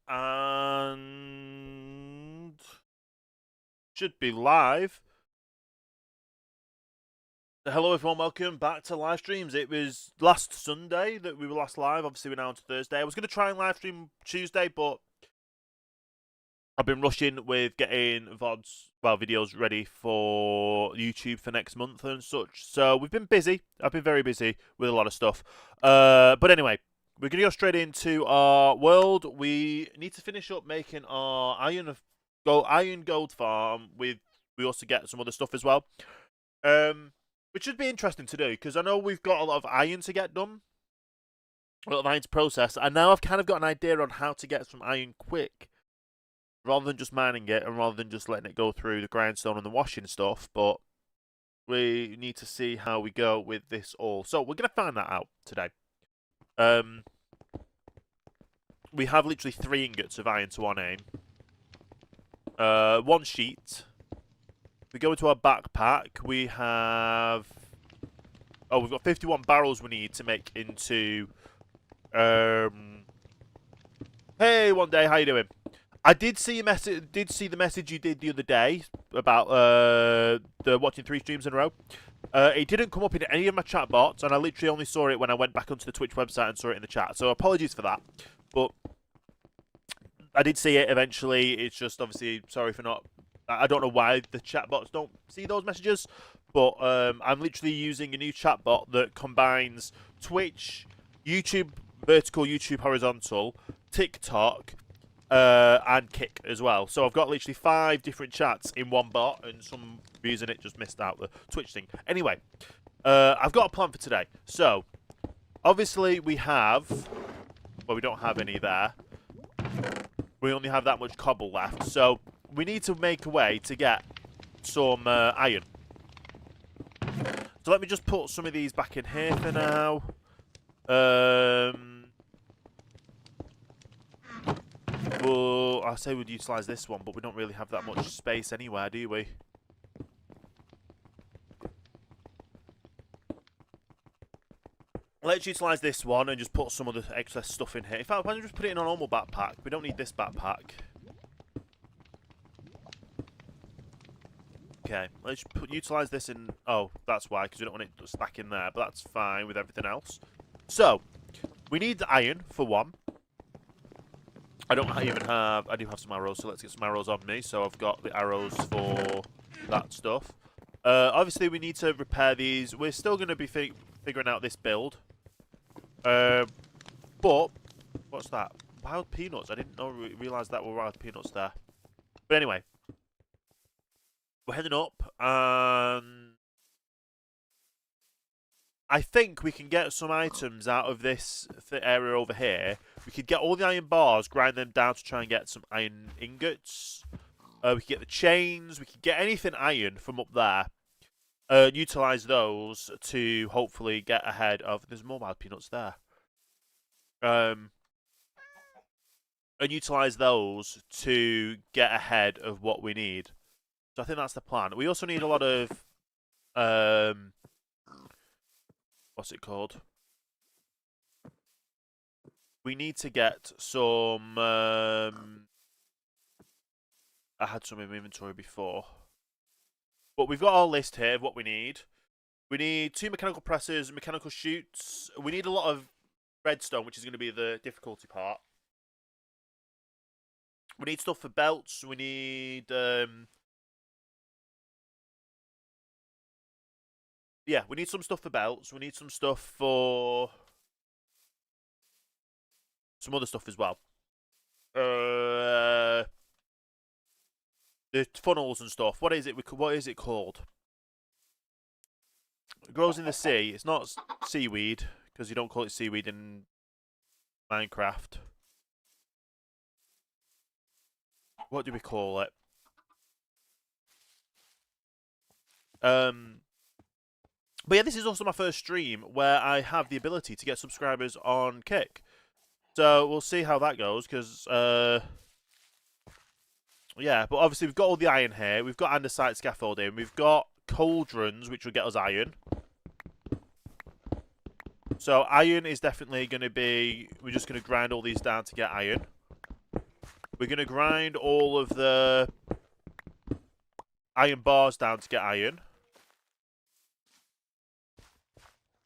and should be live. Hello everyone, welcome back to live streams. It was last Sunday that we were last live. Obviously we're now on to Thursday. I was going to try and live stream Tuesday, but I've been rushing with getting videos ready for YouTube for next month and such. So we've been busy. I've been very busy with a lot of stuff. But anyway, we're going to go straight into our world. We need to finish up making our iron gold farm. We also get some other stuff as well. Which should be interesting to do, because I know we've got a lot of iron to get done. A lot of iron to process. And now I've kind of got an idea on how to get some iron quick, rather than just mining it and rather than just letting it go through the grindstone and the washing stuff. But we need to see how we go with this all. So we're going to find that out today. We have literally 3 ingots of iron to our name. 1 sheet. We go into our backpack. We have... Oh, we've got 51 barrels we need to make into... Hey, one day, how you doing? I did see the message you did the other day about the watching 3 streams in a row. It didn't come up in any of my chat bots, and I literally only saw it when I went back onto the Twitch website and saw it in the chat. So apologies for that. But I did see it eventually. It's just obviously sorry for not... I don't know why the chatbots don't see those messages, but I'm literally using a new chatbot that combines Twitch, YouTube vertical, YouTube horizontal, TikTok, and Kick as well. So I've got literally 5 different chats in one bot, and some reason it just missed out the Twitch thing. Anyway, I've got a plan for today. So, obviously we have... Well, we don't have any there. We only have that much cobble left, so... We need to make a way to get some iron. So let me just put some of these back in here for now. Well, I say we'd utilise this one, but we don't really have that much space anywhere, do we? Let's utilise this one and just put some of the excess stuff in here. In fact, why don't we just put it in a normal backpack? We don't need this backpack. Okay, let's utilise this in... Oh, that's why, because we don't want it to stack in there, but that's fine with everything else. So, we need the iron, for one. I don't even have... I do have some arrows, so let's get some arrows on me. So I've got the arrows for that stuff. Obviously, we need to repair these. We're still going to be figuring out this build. But, what's that? Wild peanuts. I didn't realise that were wild peanuts there. But anyway. We're heading up, and I think we can get some items out of this area over here. We could get all the iron bars, grind them down to try and get some iron ingots. We could get the chains. We could get anything iron from up there. Utilise those to hopefully get ahead of... There's more wild peanuts there. And utilise those to get ahead of what we need. So I think that's the plan. We also need a lot of, what's it called? We need to get some, I had some in my inventory before. But we've got our list here of what we need. We need 2 mechanical presses, mechanical chutes. We need a lot of redstone, which is going to be the difficulty part. We need stuff for belts. We need, yeah, we need some stuff for belts. We need some stuff for some other stuff as well. The funnels and stuff. What is it? What is it called? It grows in the sea. It's not seaweed, because you don't call it seaweed in Minecraft. What do we call it? But yeah, this is also my first stream where I have the ability to get subscribers on Kick. So we'll see how that goes, because, yeah, but obviously we've got all the iron here. We've got andesite scaffolding. We've got cauldrons, which will get us iron. So iron is definitely going to be... We're just going to grind all these down to get iron. We're going to grind all of the iron bars down to get iron.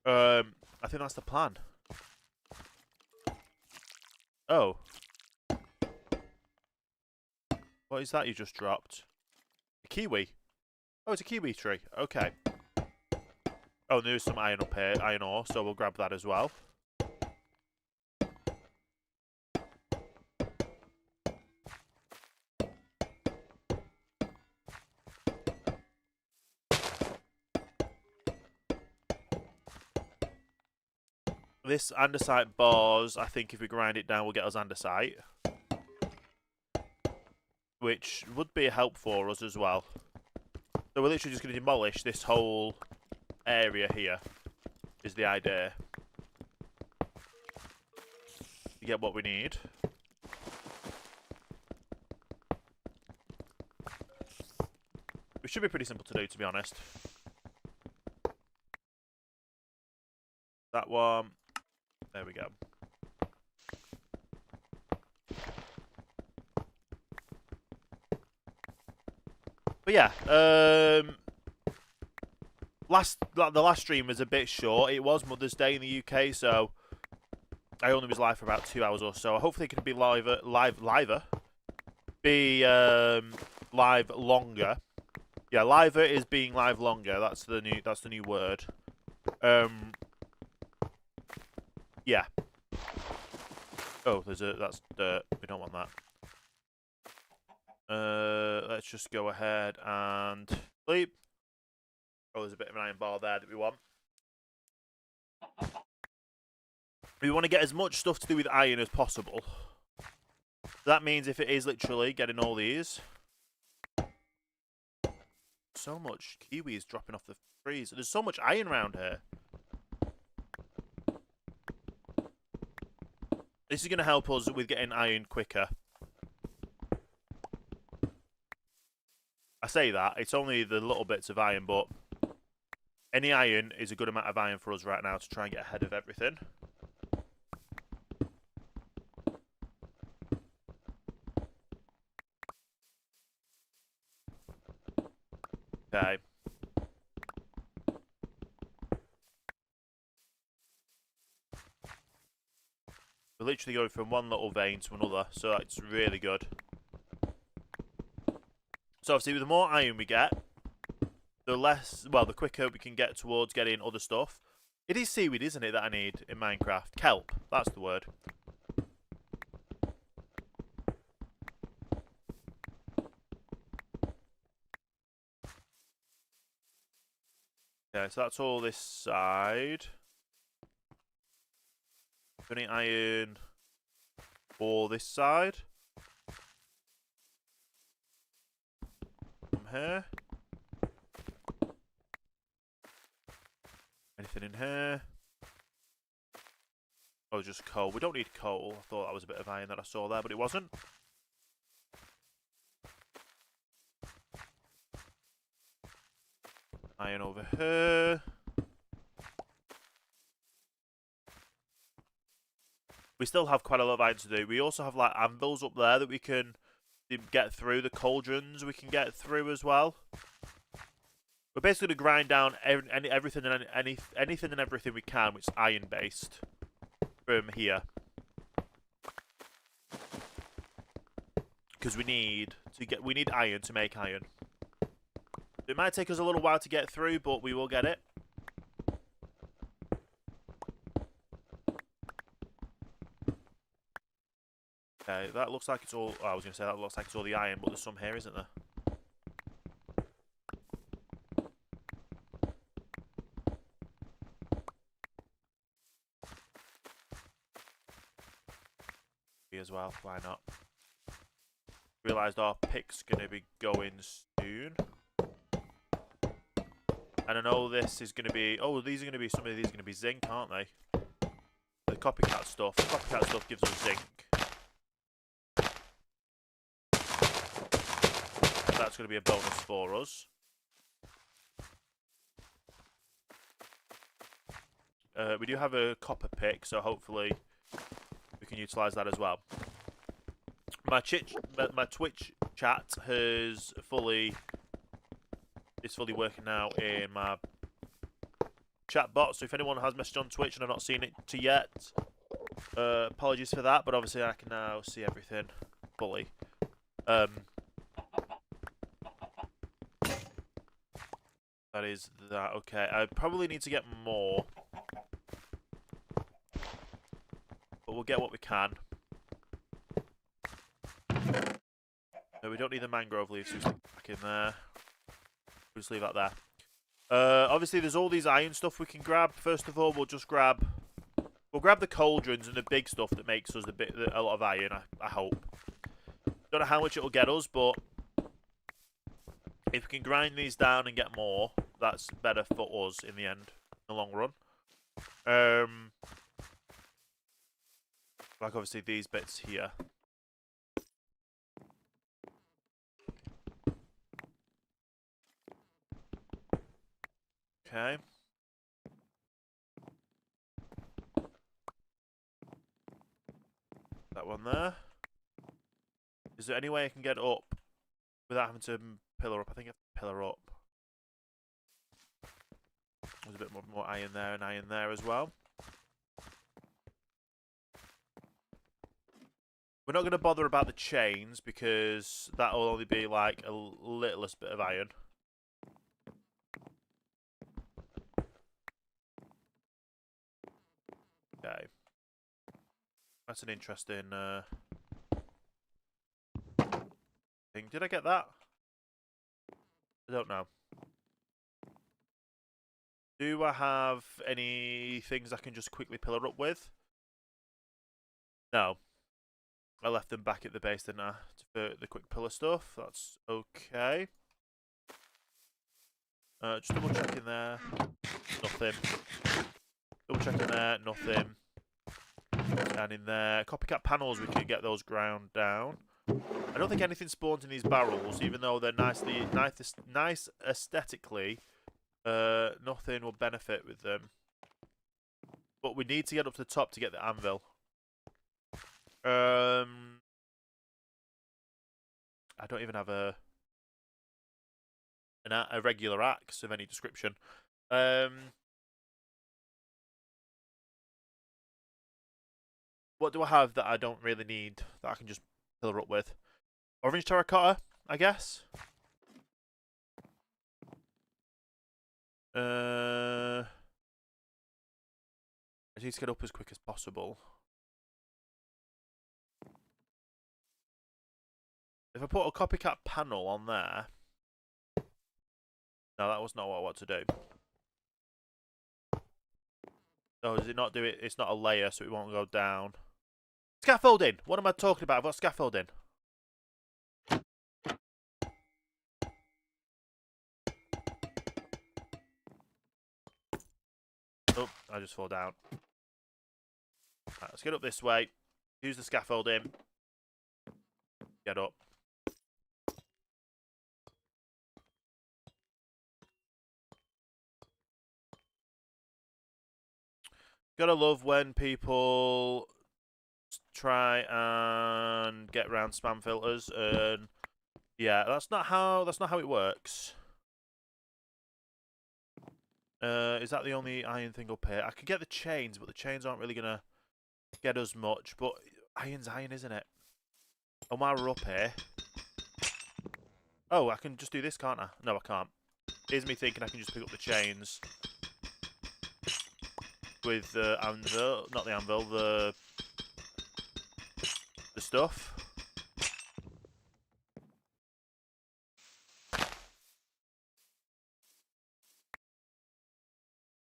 I think that's the plan. Oh. What is that you just dropped? A kiwi. Oh, it's a kiwi tree. Okay. Oh, and there's some iron up here, iron ore, so we'll grab that as well. This andesite bars, I think if we grind it down, will get us andesite. Which would be a help for us as well. So we're literally just going to demolish this whole area here, is the idea. To get what we need. It should be pretty simple to do, to be honest. That one. There we go. But yeah, the last stream was a bit short. It was Mother's Day in the UK, so I only was live for about 2 hours or so. Hopefully, it can be live longer. Yeah, liver is being live longer. That's the new word. Yeah. Oh, that's dirt. We don't want that. Let's just go ahead and sleep. Oh, there's a bit of an iron bar there that we want. We want to get as much stuff to do with iron as possible. That means if it is literally getting all these. So much kiwis dropping off the trees. There's so much iron around here. This is going to help us with getting iron quicker. I say that, it's only the little bits of iron, but any iron is a good amount of iron for us right now to try and get ahead of everything. Okay. We're literally going from one little vein to another, so that's really good. So obviously, the more iron we get, the quicker we can get towards getting other stuff. It is seaweed, isn't it, that I need in Minecraft? Kelp, that's the word. Okay, so that's all this side. Any iron for this side. From here. Anything in here? Oh, just coal. We don't need coal. I thought that was a bit of iron that I saw there, but it wasn't. Iron over here. We still have quite a lot of iron to do. We also have like anvils up there that we can get through. The cauldrons we can get through as well. We're basically going to grind down everything and anything and everything we can, which is iron based, from here. Because we need iron to make iron. It might take us a little while to get through, but we will get it. Okay, that looks like it's all... Oh, I was going to say that looks like it's all the iron, but there's some here, isn't there? Me as well, why not? Realised our pick's going to be going soon. And I know this is going to be... Oh, these are going to be... Some of these are going to be zinc, aren't they? The copycat stuff. The copycat stuff gives us zinc. That's going to be a bonus for us. We do have a copper pick, so hopefully we can utilise that as well. My Twitch chat is fully working now in my chat bot. So if anyone has messaged on Twitch and I've not seen it yet, apologies for that. But obviously I can now see everything fully. That is that. Okay, I probably need to get more, but we'll get what we can. No, we don't need the mangrove leaves. So back in there. We'll just leave that there. Obviously, there's all these iron stuff we can grab. First of all, we'll grab the cauldrons and the big stuff that makes us a lot of iron. I hope. Don't know how much it'll get us, but if we can grind these down and get more, that's better for us in the end, in the long run. Like obviously these bits here. Okay. That one there. Is there any way I can get up without having to pillar up? I think I have to pillar up. There's a bit more iron there and iron there as well. We're not going to bother about the chains because that'll only be like a littlest bit of iron. Okay. That's an interesting thing. Did I get that? I don't know. Do I have any things I can just quickly pillar up with? No. I left them back at the base, didn't I? For the quick pillar stuff. That's okay. Just double checking there. Nothing. Double checking there. Nothing. And in there. Copycat panels, we can get those ground down. I don't think anything spawns in these barrels, even though they're nice aesthetically. Nothing will benefit with them. But we need to get up to the top to get the anvil. I don't even have a regular axe of any description. What do I have that I don't really need that I can just pillar up with? Orange terracotta, I guess. I need to get up as quick as possible. If I put a copycat panel on there... No, that was not what I want to do. Oh, does it not do it? It's not a layer, so it won't go down. Scaffolding! What am I talking about? I've got scaffolding. Oh, I just fall down. Right, let's get up this way. Use the scaffolding. Get up. Gotta love when people try and get around spam filters, and yeah, that's not how it works. Is that the only iron thing up here? I could get the chains, but the chains aren't really gonna get us much. But iron's iron, isn't it? Oh, while we're up here. Oh, I can just do this, can't I? No, I can't. Here's me thinking I can just pick up the chains with the anvil, not the anvil, the stuff.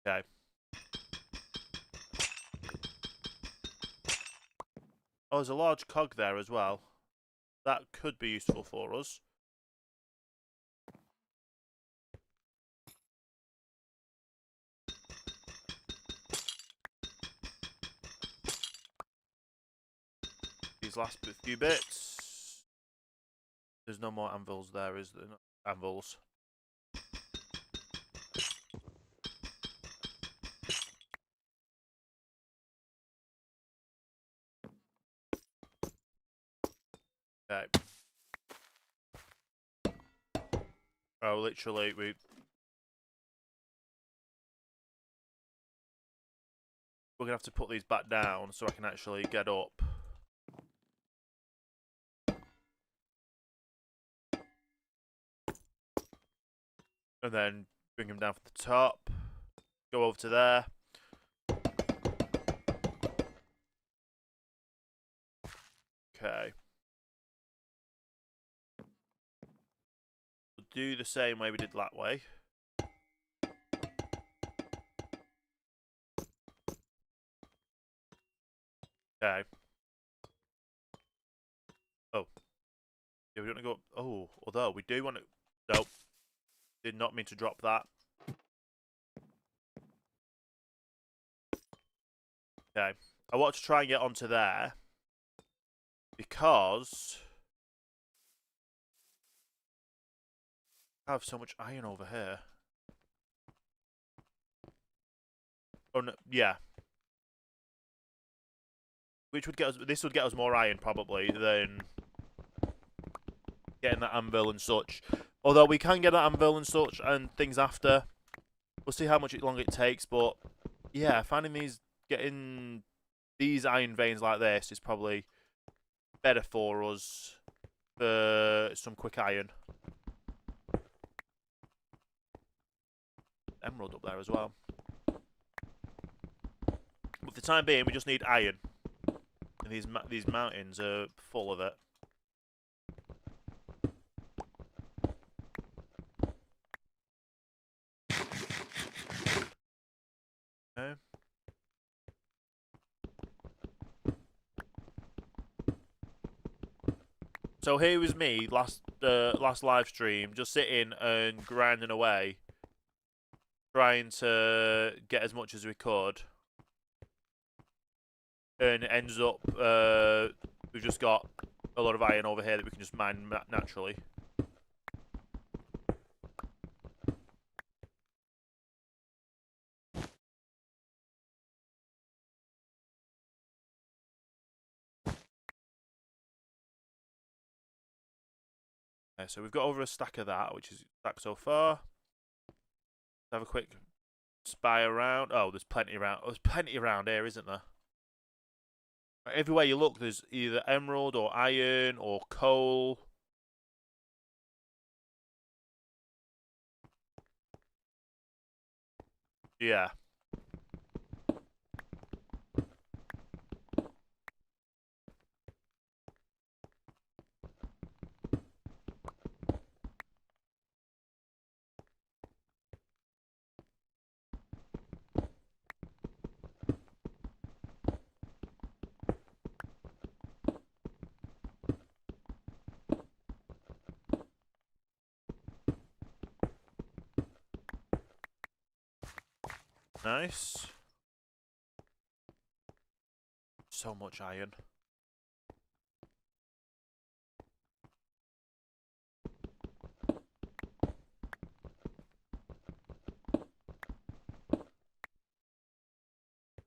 Okay. Oh, there's a large cog there as well. That could be useful for us. These last few bits. There's no more anvils there, is there? Anvils. Okay. Oh, literally, we're gonna have to put these back down so I can actually get up. And then bring them down from the top. Go over to there. Okay. We'll do the same way we did that way. Okay. Oh. Yeah, we don't want to go up. Oh, although we do want to... Nope. Did not mean to drop that. Okay. I want to try and get onto there. Because... I have so much iron over here. Oh, no. Yeah. Which would get us... This would get us more iron, probably, than... getting that anvil and such. Although we can get that anvil and such and things after. We'll see how much longer it takes, but yeah, finding getting these iron veins like this is probably better for us for some quick iron. Emerald up there as well. But for the time being, we just need iron. And these mountains are full of it. Okay. So here was me last live stream, just sitting and grinding away, trying to get as much as we could, and it ends up we've just got a lot of iron over here that we can just mine naturally. So we've got over a stack of that, which is stack so far. Let's have a quick spy around. Oh, there's plenty around. Oh, there's plenty around here, isn't there? Everywhere you look, there's either emerald or iron or coal. Yeah. Nice. So much iron.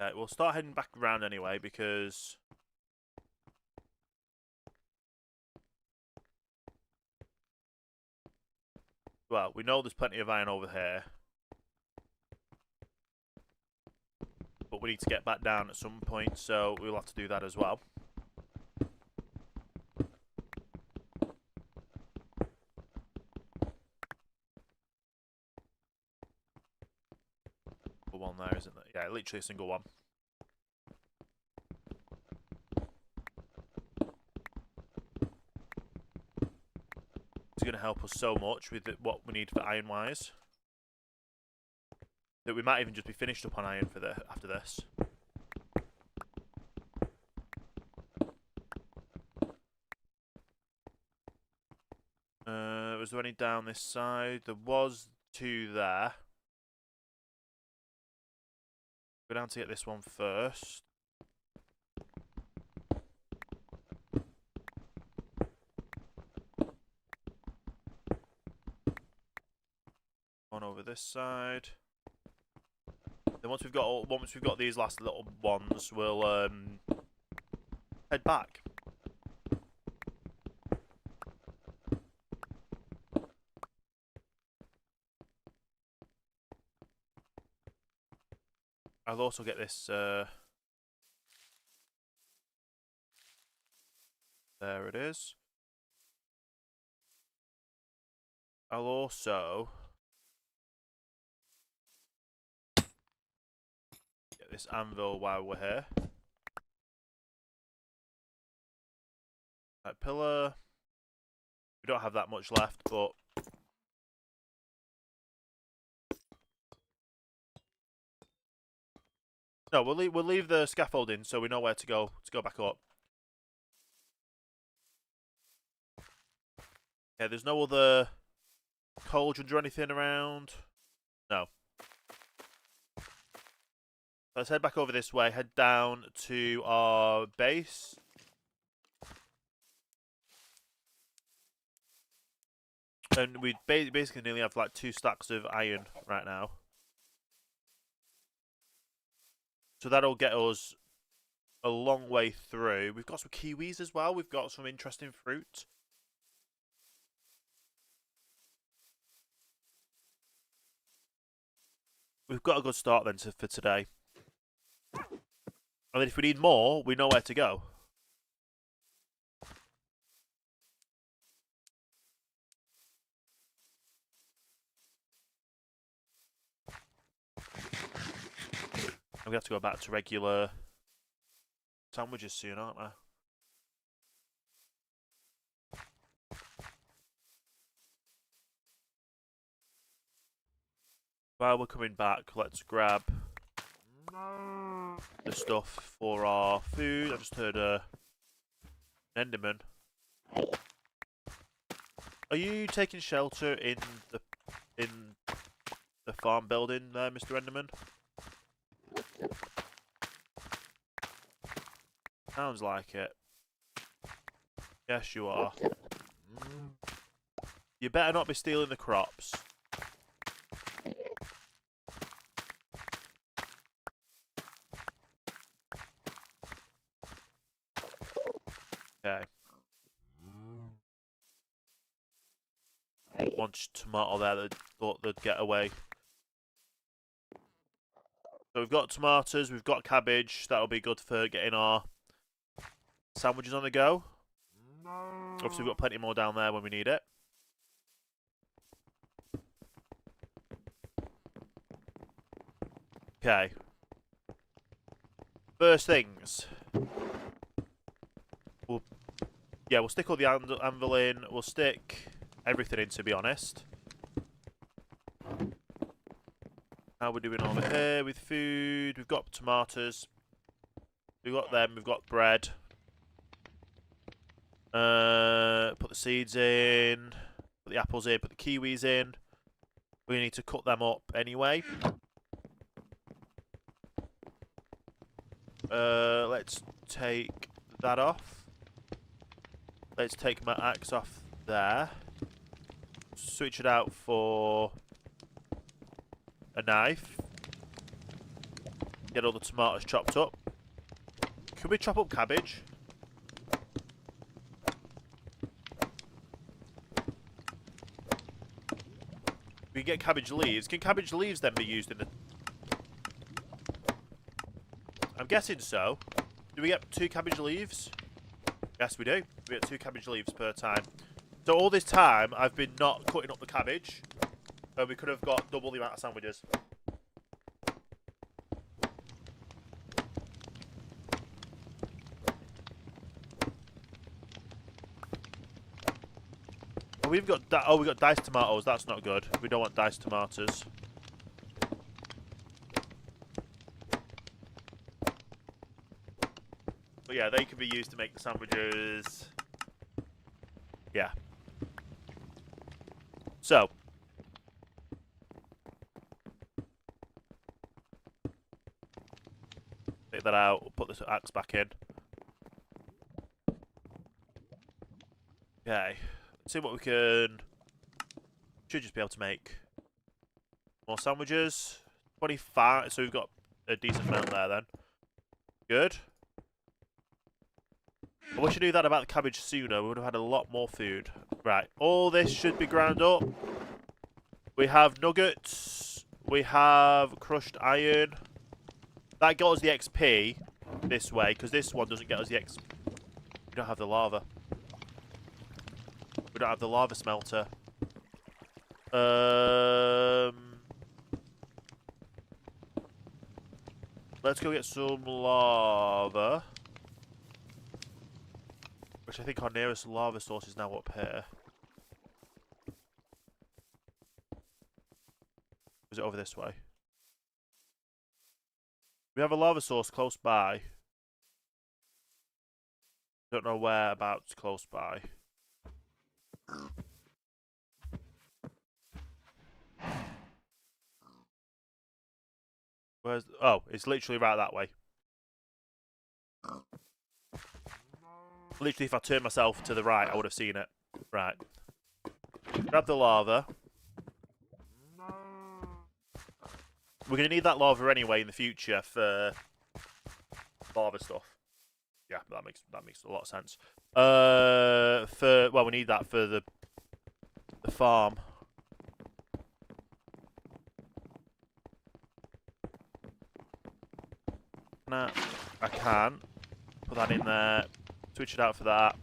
Okay, we'll start heading back around anyway because... Well, we know there's plenty of iron over here. But we need to get back down at some point, so we'll have to do that as well. One there, isn't there? Yeah, literally a single one. It's going to help us so much with what we need for iron-wise that we might even just be finished up on iron for after this. Was there any down this side? There was 2 there. Go down to get this one first. One over this side. Then once we've got these last little ones, we'll head back. I'll also get this. There it is. I'll also get this anvil while we're here. That pillar. We don't have that much left, but no, we'll leave the scaffolding so we know where to go back up. Yeah, there's no other cauldrons or anything around. No. Let's head back over this way. Head down to our base. And we basically nearly have like 2 stacks of iron right now. So that'll get us a long way through. We've got some kiwis as well. We've got some interesting fruit. We've got a good start then for today. And then if we need more, we know where to go. I'm going to have to go back to regular sandwiches soon, aren't I? While we're coming back, let's grab the stuff for our food. I just heard an Enderman. Are you taking shelter in the farm building there, Mr. Enderman? Sounds like it. Yes, you are. You better not be stealing the crops. Okay. One tomato there that thought they'd get away. So we've got tomatoes, we've got cabbage. That'll be good for getting our sandwiches on the go. Obviously, we've got plenty more down there when we need it. Okay. First things. We'll stick all the anvil in. We'll stick everything in, to be honest. How we're doing over here with food. We've got tomatoes. We've got them. We've got bread. Put the seeds in. Put the apples in. Put the kiwis in. We need to cut them up anyway. Let's take that off. Let's take my axe off there. Switch it out for a knife. Get all the tomatoes chopped up. Can we chop up cabbage? We can get cabbage leaves. Can cabbage leaves then be used in the... I'm guessing so. Do we get 2 cabbage leaves? Yes, we do. We get 2 cabbage leaves per time. So all this time, I've been not cutting up the cabbage. So we could have got double the amount of sandwiches. Oh, we've got we got diced tomatoes. That's not good. We don't want diced tomatoes. But yeah, they can be used to make the sandwiches. Yeah. So. Take that out. We'll put this axe back in. Okay. Let's see what we can... Should just be able to make more sandwiches. 25. So we've got a decent amount there then. Good. I wish I knew that about the cabbage sooner. We would have had a lot more food. Right. All this should be ground up. We have nuggets. We have crushed iron. That got us the XP this way, because this one doesn't get us the XP. We don't have the lava. We don't have the lava smelter. Let's go get some lava. Which I think our nearest lava source is now up here. Is it over this way? We have a lava source close by. Don't know whereabouts close by. Where's... Oh, it's literally right that way. Literally, if I turned myself to the right, I would have seen it. Right. Grab the lava. We're going to need that lava anyway in the future for lava stuff. Yeah, that makes a lot of sense. Well, we need that for the farm. Nah, I can put that in there. Switch it out for that.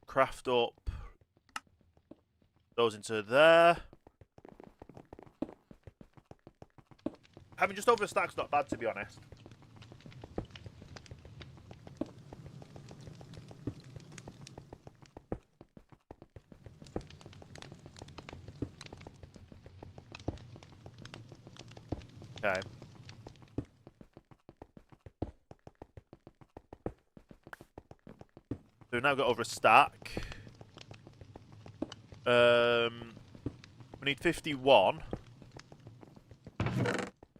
Craft up those into there. Having just over a stack's not bad, to be honest. Okay. So we've now got over a stack. We need 51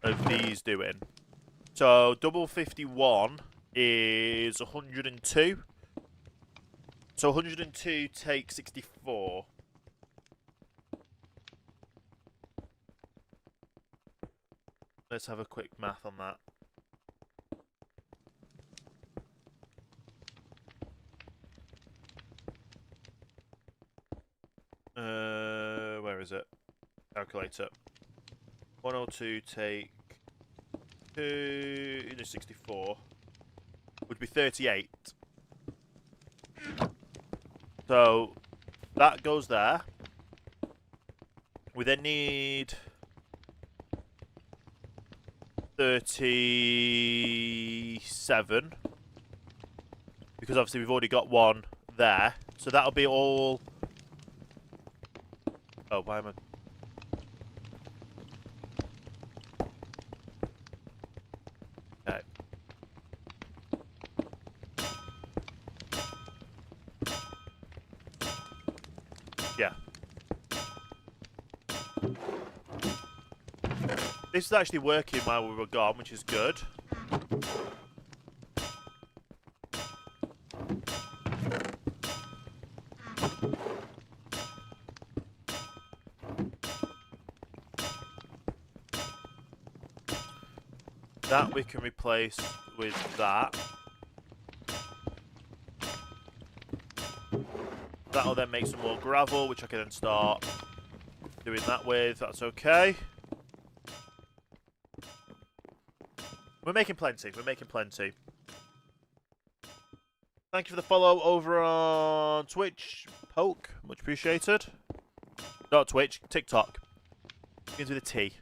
of these doing. So double 51 is 102. So 102 takes 64. Let's have a quick math on that. Where is it? Calculator. 102 take 2 into 64 would be 38. So that goes there. We then need 37 because obviously we've already got one there. So that'll be all. Oh, why am I? Okay. Yeah. This is actually working while we were gone, which is good. That we can replace with that. That'll then make some more gravel, which I can then start doing that with. That's okay. We're making plenty. We're making plenty. Thank you for the follow over on Twitch. Poke. Much appreciated. Not Twitch. TikTok. Begins with a T.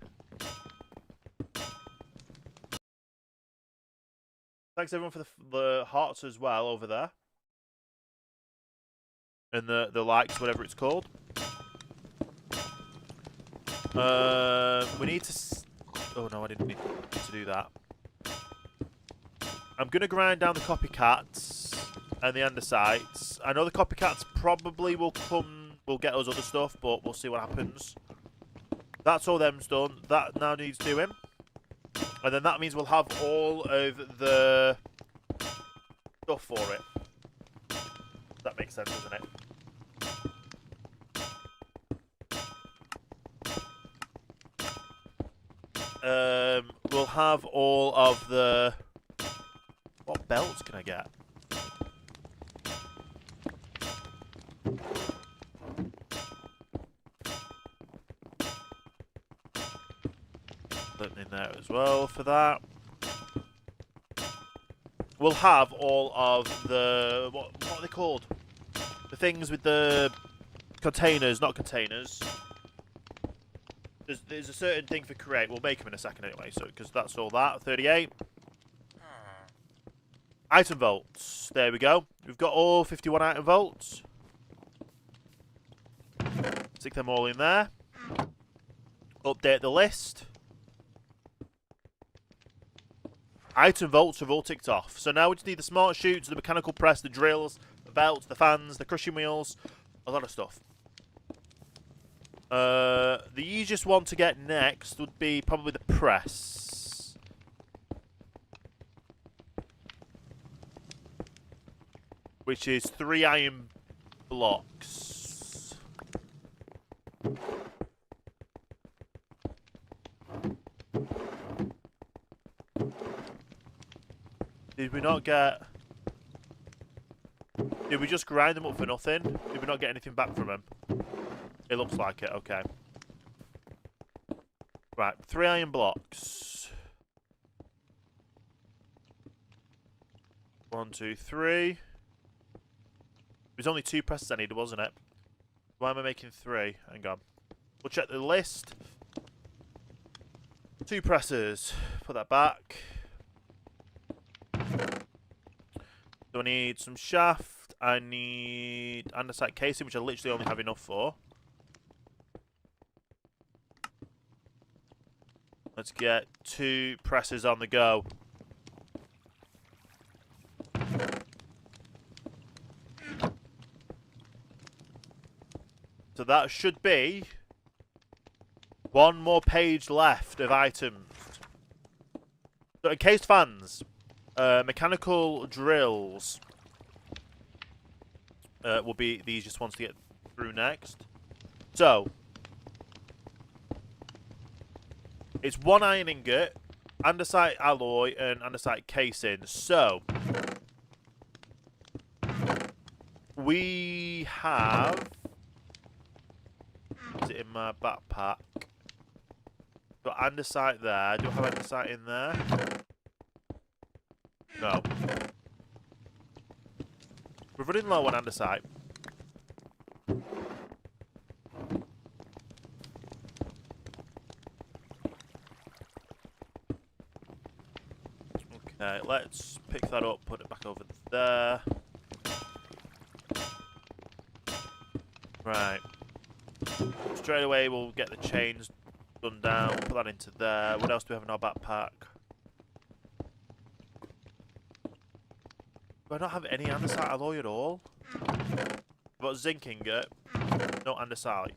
Thanks everyone for the hearts as well over there. And the likes, whatever it's called. We need to... Oh no, I didn't need to do that. I'm going to grind down the copycats and the andesites. I know the copycats probably will get us other stuff, but we'll see what happens. That's all them's done. That now needs doing. And then that means we'll have all of the stuff for it. That makes sense, doesn't it? We'll have all of the... What belts can I get? there as well for that. We'll have all of the... What are they called? The things with the containers, not containers. There's a certain thing for create. We'll make them in a second anyway, so because that's all that. 38. Item vaults. There we go. We've got all 51 item vaults. Stick them all in there. Update the list. Item vaults have all ticked off. So now we just need the smart chutes, the mechanical press, the drills, the belts, the fans, the crushing wheels, a lot of stuff. The easiest one to get next would be probably the press. Which is 3 iron blocks. Did we not get... Did we just grind them up for nothing? Did we not get anything back from them? It looks like it, okay. Right, 3 iron blocks. 1, 2, 3. There's only 2 presses I needed, wasn't it? Why am I making 3? Hang on. We'll check the list. 2 presses. Put that back. So I need some shaft. I need andesite casing, which I literally only have enough for. Let's get 2 presses on the go. So that should be 1 more page left of items. So encased fans, mechanical drills will be the easiest ones to get through next. So it's 1 iron ingot, andesite alloy, and andesite casing. So we have... Is it in my backpack? Got andesite there. Do I have andesite in there? No. We're running low on andesite. Okay, let's pick that up, put it back over there. Right. Straight away we'll get the chains done down, put that into there. What else do we have in our backpack? Do I not have any andesite alloy at all? I've got zinc ingot, no andesite.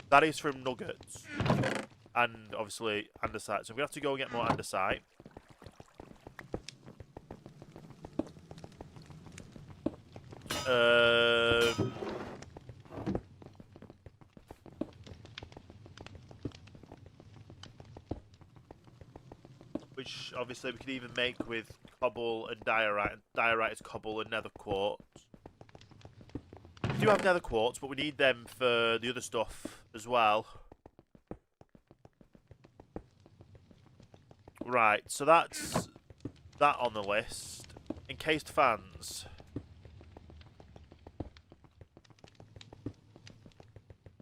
That is from nuggets. And obviously andesite. So I'm going to have to go and get more andesite. Which obviously we could even make with cobble and diorite. And diorite is cobble and nether quartz. We do have nether quartz, but we need them for the other stuff as well. Right, so that's that on the list. Encased fans.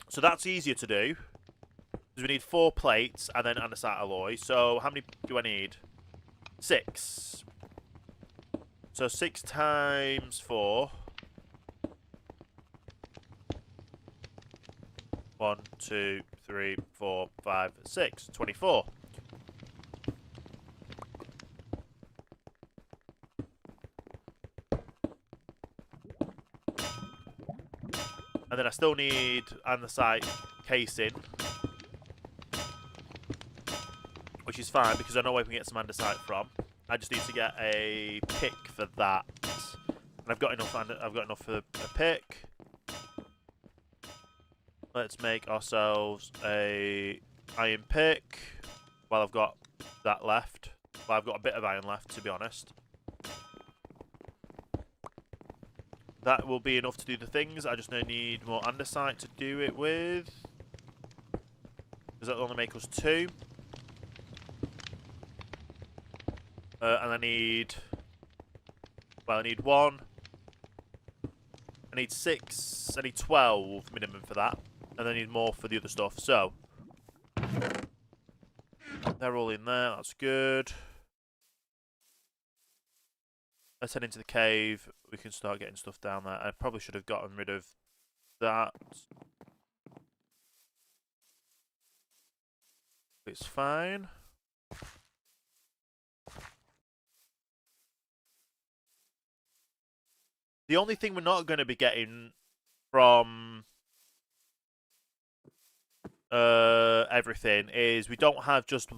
So that's easier to do. Because we need 4 plates and then andesite alloy. So how many do I need? 6. So 6 times 4. 1, 2, 3, 4, 5, 6. 24. And then I still need andesite casing. Which is fine because I know where we can get some andesite from. I just need to get a pick for that. And I've got enough for a pick. Let's make ourselves a iron pick. While I've got that left. Well, I've got a bit of iron left, to be honest. That will be enough to do the things. I just need more andesite to do it with. Does that only make us 2? And I need... Well, I need 1. I need 6. I need 12 minimum for that. And I need more for the other stuff. So, they're all in there. That's good. Let's head into the cave. We can start getting stuff down there. I probably should have gotten rid of that. It's fine. The only thing we're not going to be getting from everything is we don't have just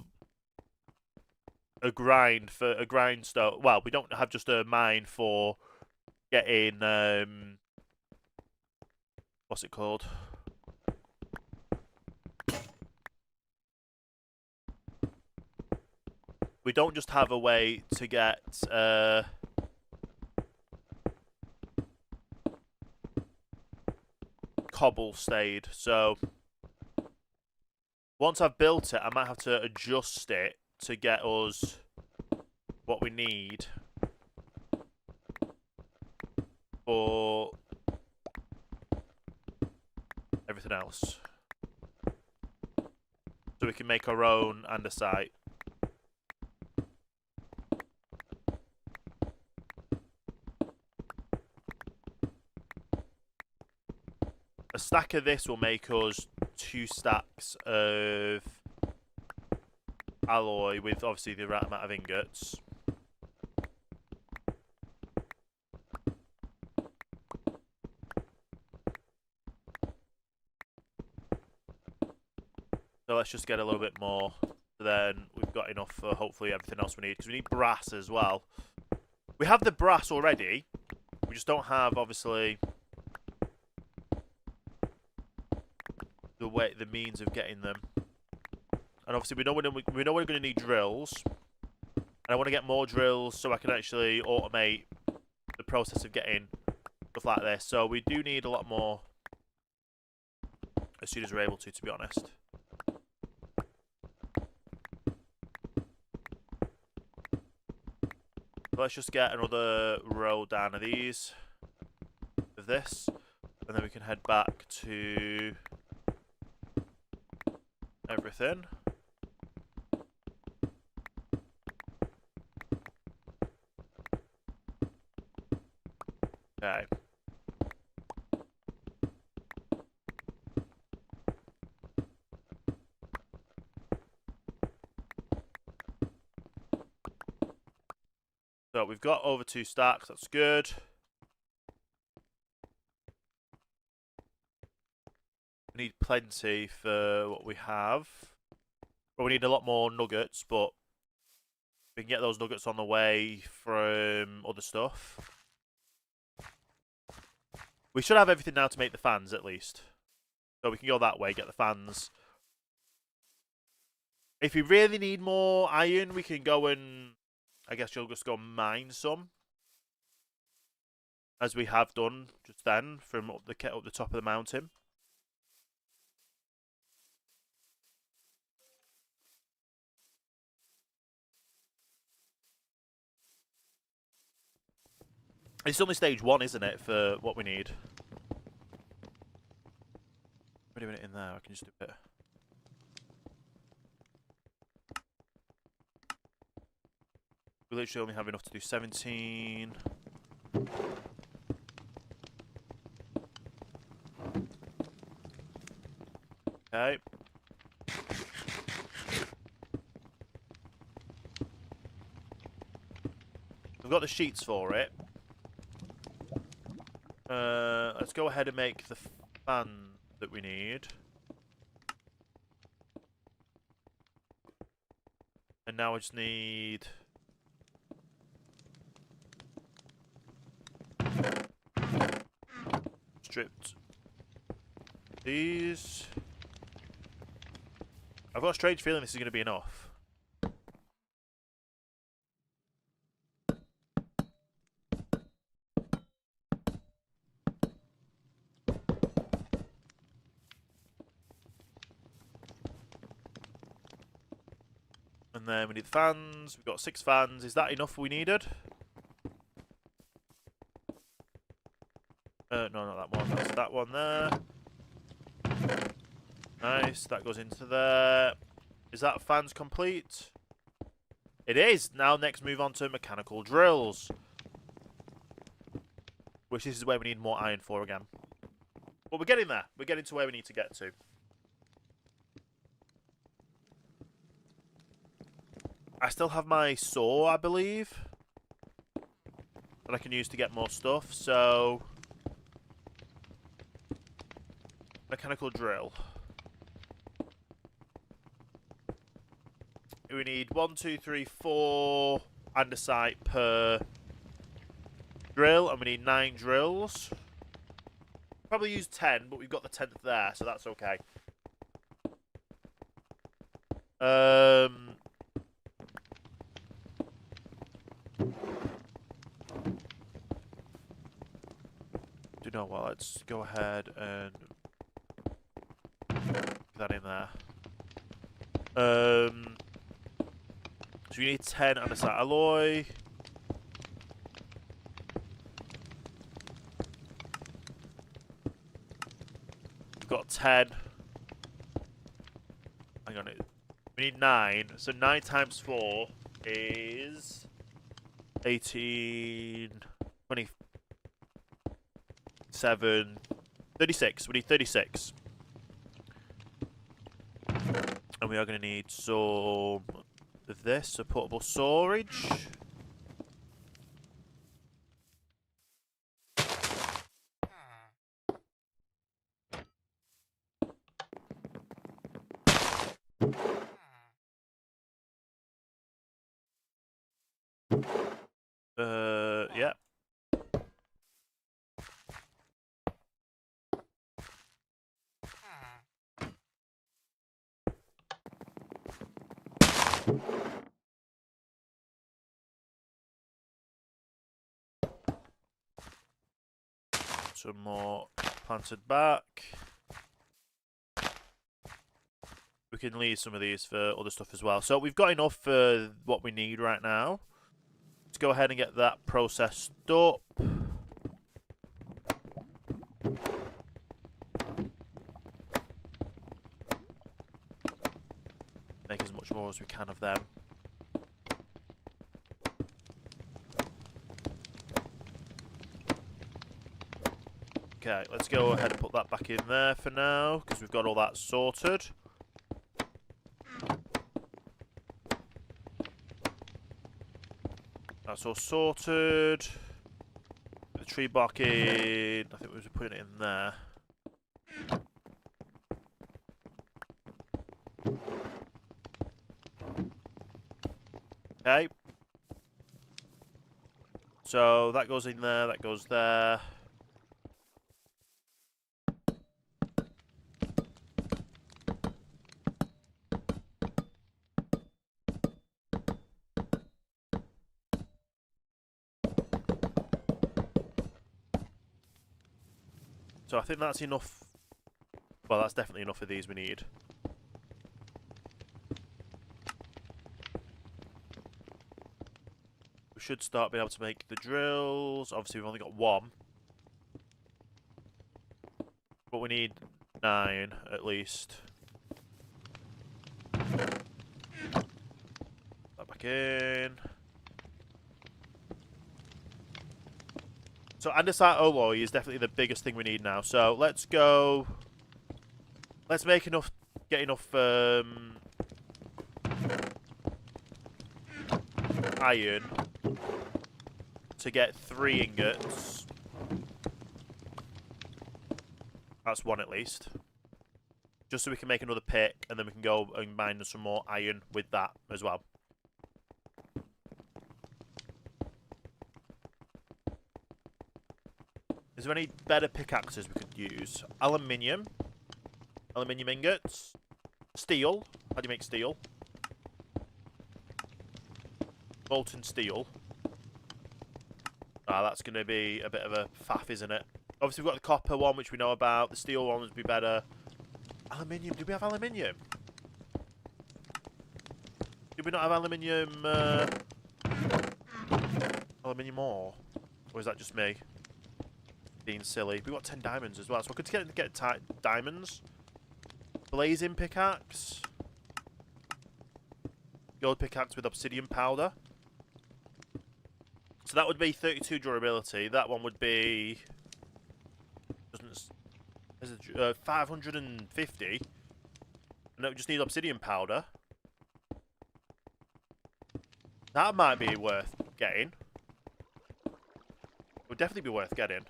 a grindstone. Well, we don't have just a mine for getting what's it called? We don't just have a way to get cobble stayed. So once I've built it, I might have to adjust it to get us what we need for everything else. So we can make our own andesite. A stack of this will make us 2 stacks of alloy with obviously the right amount of ingots. So let's just get a little bit more. Then we've got enough for hopefully everything else we need. Because we need brass as well. We have the brass already. We just don't have obviously the means of getting them. And obviously we know we're going to need drills. And I want to get more drills so I can actually automate the process of getting stuff like this. So we do need a lot more as soon as we're able to be honest. So let's just get another row down of these, of this, and then we can head back to everything. Okay. So we've got over 2 stacks, that's good. We need plenty for what we have. Well, we need a lot more nuggets, but we can get those nuggets on the way from other stuff. We should have everything now to make the fans, at least. So we can go that way, get the fans. If we really need more iron, we can go and... I guess you'll just go mine some. As we have done just then, from up the top of the mountain. It's only stage 1, isn't it, for what we need? We're doing it in there, I can just do it. We literally only have enough to do 17. Okay. We've got the sheets for it. Let's go ahead and make the fan that we need. And now I just need... stripped these. I've got a strange feeling this is going to be enough. And And then we need the fans. We've got 6 fans. Is that enough we needed? No, not that one. That's that one there. Nice. That goes into there. Is that fans complete? It is. Now next move on to mechanical drills. Which this is where we need more iron for again. But we're getting there. We're getting to where we need to get to. I still have my saw, I believe, that I can use to get more stuff, so... Mechanical drill. We need 1, 2, 3, 4 andesite per drill, and we need 9 drills. Probably use 10, but we've got the 10th there, so that's okay. Do you know what? Let's go ahead and put that in there. So we need 10 andesite alloy. We've got 10. Hang on, we need 9. So 9 times 4 is 18, 27, 36. We need 36. And we are going to need some of this, so portable storage. Yeah. Some more planted back. We can leave some of these for other stuff as well. So we've got enough for what we need right now. Let's go ahead and get that processed up. Make as much more as we can of them. Okay, let's go ahead and put that back in there for now, because we've got all that sorted. That's all sorted. The tree bark in. I think we were putting it in there. Okay. So that goes in there, that goes there. So I think that's enough. Well, that's definitely enough of these we need. We should start being able to make the drills. Obviously, we've only got 1. But we need 9 at least. Put that back in. So andesite alloy is definitely the biggest thing we need now. So let's go. Let's make enough. Get enough iron to get 3 ingots. That's 1 at least. Just so we can make another pick, and then we can go and mine some more iron with that as well. Is there any better pickaxes we could use? Aluminium. Aluminium ingots. Steel. How do you make steel? Molten steel. Ah, that's going to be a bit of a faff, isn't it? Obviously, we've got the copper one, which we know about. The steel one would be better. Aluminium. Do we have aluminium? Did we not have aluminium? Aluminium ore? Or is that just me being silly? We got 10 diamonds as well, so I could get diamonds. Blazing pickaxe. Gold pickaxe with obsidian powder. So that would be 32 durability. That one would be 550. And we just need obsidian powder. That might be worth getting. It would definitely be worth getting.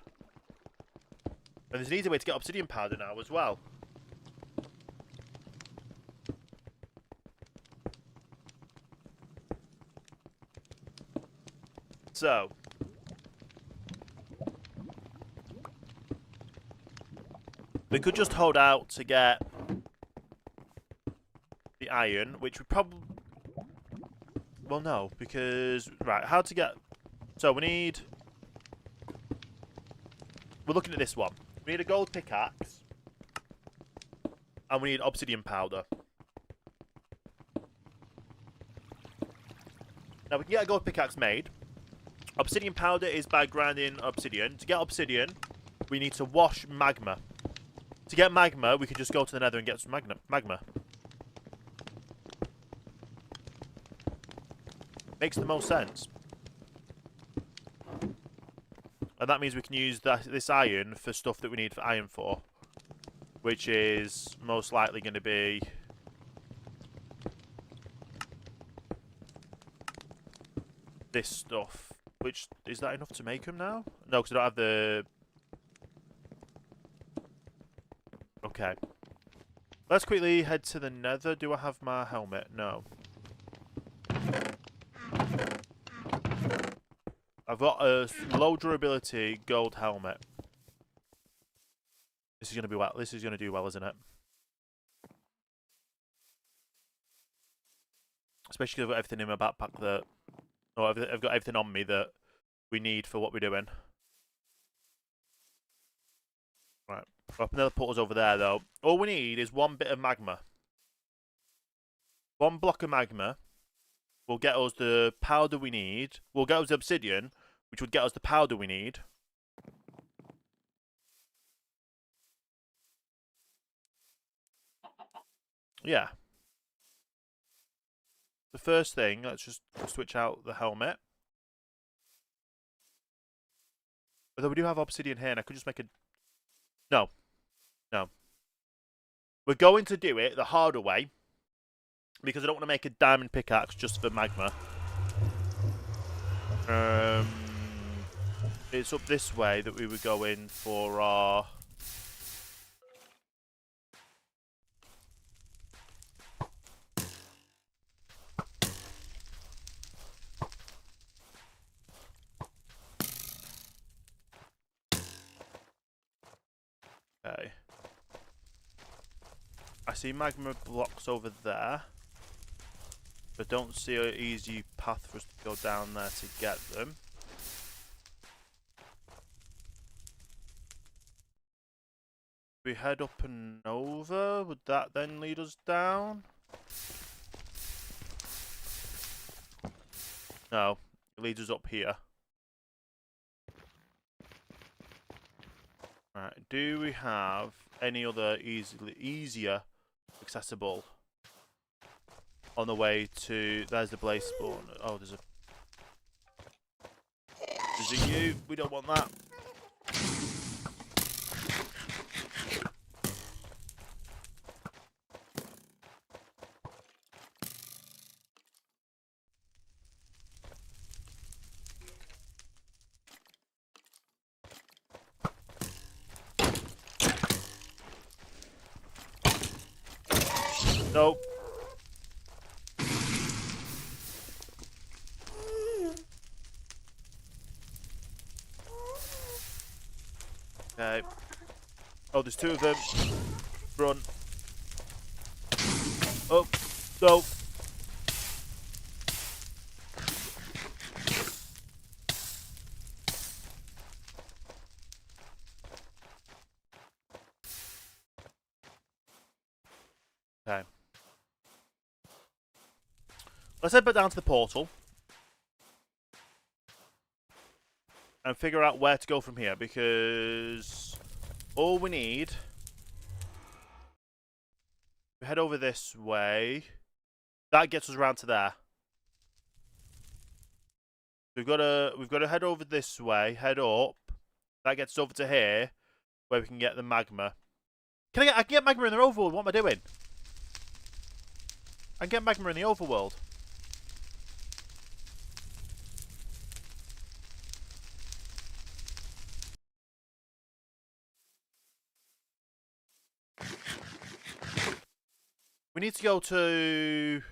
And there's an easy way to get obsidian powder now as well. So, we could just hold out to get the iron, which we probably... Well, no, because... Right, how to get... So, we need... We're looking at this one. We need a gold pickaxe. And we need obsidian powder. Now, we can get a gold pickaxe made. Obsidian powder is by grinding obsidian. To get obsidian, we need to wash magma. To get magma, we could just go to the nether and get some magma. Makes the most sense. And that means we can use this iron for stuff that we need for iron for. Which is most likely going to be... this stuff. Which, is that enough to make them now? No, because I don't have the... Okay. Let's quickly head to the nether. Do I have my helmet? No. I've got a low durability gold helmet. This is going to be well. This is going to do well, isn't it? Especially because I've got everything in my backpack that... Oh, I've got everything on me that we need for what we're doing. Right. Well, another portal's over there, though. All we need is one bit of magma. One block of magma will get us the powder we need. Will get us the obsidian, which would get us the powder we need. Yeah. The first thing, let's just switch out the helmet. Although we do have obsidian here, and I could just make a... No. No. We're going to do it the harder way. Because I don't want to make a diamond pickaxe just for magma. It's up this way that we were going for our... Okay. I see magma blocks over there. But don't see an easy path for us to go down there to get them. We head up and over. Would that then lead us down? No, it leads us up here. Right, do we have any other easier accessible on the way to... There's the blaze spawn. Oh, there's a U. We don't want that. Nope. Okay. Oh, there's two of them. Run. Oh, no. Okay. Let's head back down to the portal. And figure out where to go from here, because all we need... We head over this way. That gets us around to there. We've got to head over this way, head up. That gets us over to here, where we can get the magma. I can get magma in the overworld. What am I doing? I can get magma in the overworld. We need to go to...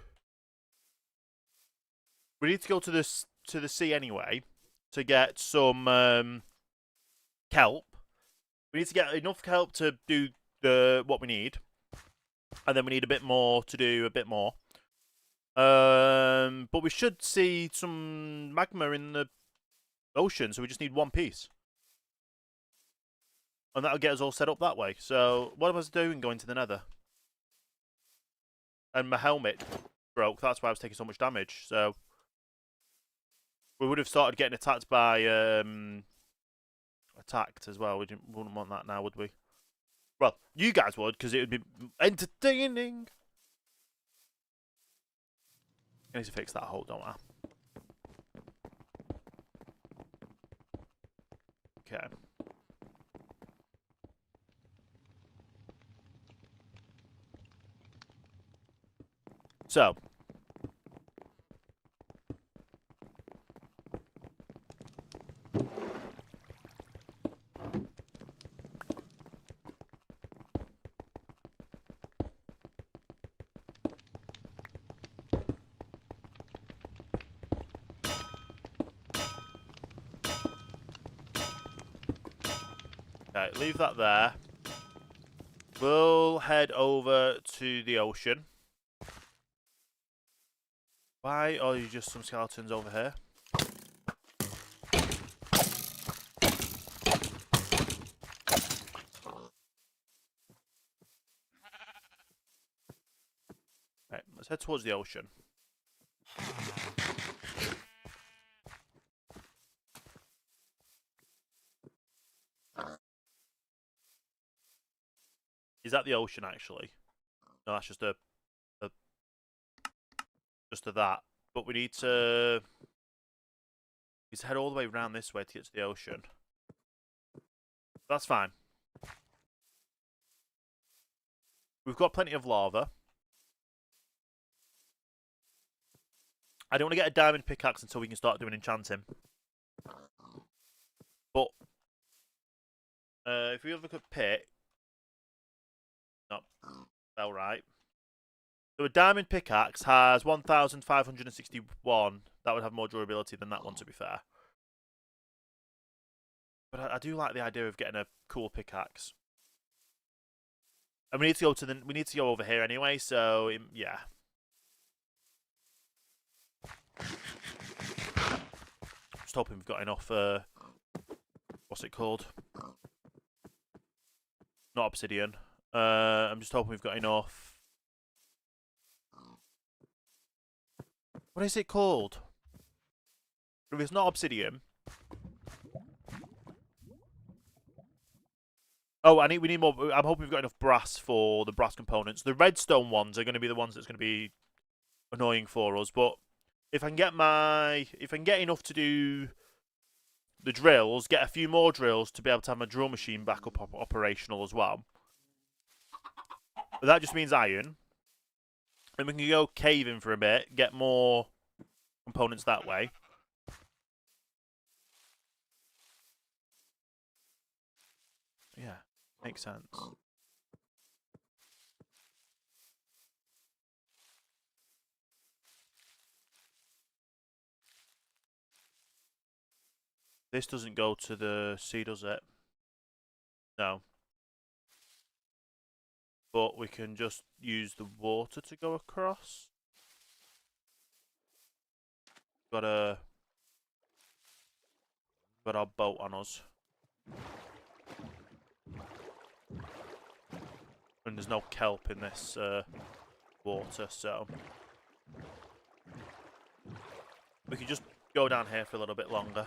We need to go to the sea anyway to get some kelp. We need to get enough kelp to do what we need, and then we need a bit more to do a bit more. But we should see some magma in the ocean, so we just need one piece, and that'll get us all set up that way. So what am I doing going to the Nether? And my helmet broke. That's why I was taking so much damage. So we would have started getting attacked by attacked as well. Wouldn't want that now, would we? Well, you guys would, because it would be entertaining. I need to fix that hole, don't I? Okay. So. Okay, leave that there. We'll head over to the ocean. Why are you just some skeletons over here? Right, let's head towards the ocean. Is that the ocean, actually? No, that's just just that. But we need to head all the way around this way to get to the ocean. That's fine. We've got plenty of lava. I don't want to get a diamond pickaxe until we can start doing enchanting. But if we have a look at pit, no, all right. So a diamond pickaxe has 1,561. That would have more durability than that one, to be fair. But I do like the idea of getting a cool pickaxe. And we need to go over here anyway. So yeah. Just hoping we've got enough. What's it called? Not obsidian. I'm just hoping we've got enough. What is it called? If it's not obsidian. Oh, we need more. I'm hoping we've got enough brass for the brass components. The redstone ones are going to be the ones that's going to be annoying for us. But if I can get enough to do the drills, get a few more drills to be able to have my drill machine back up operational as well. But that just means iron. And we can go caving for a bit, get more components that way. Yeah, makes sense. This doesn't go to the sea, does it? No. But we can just use the water to go across. Got our boat on us. And there's no kelp in this water, so We can just go down here for a little bit longer.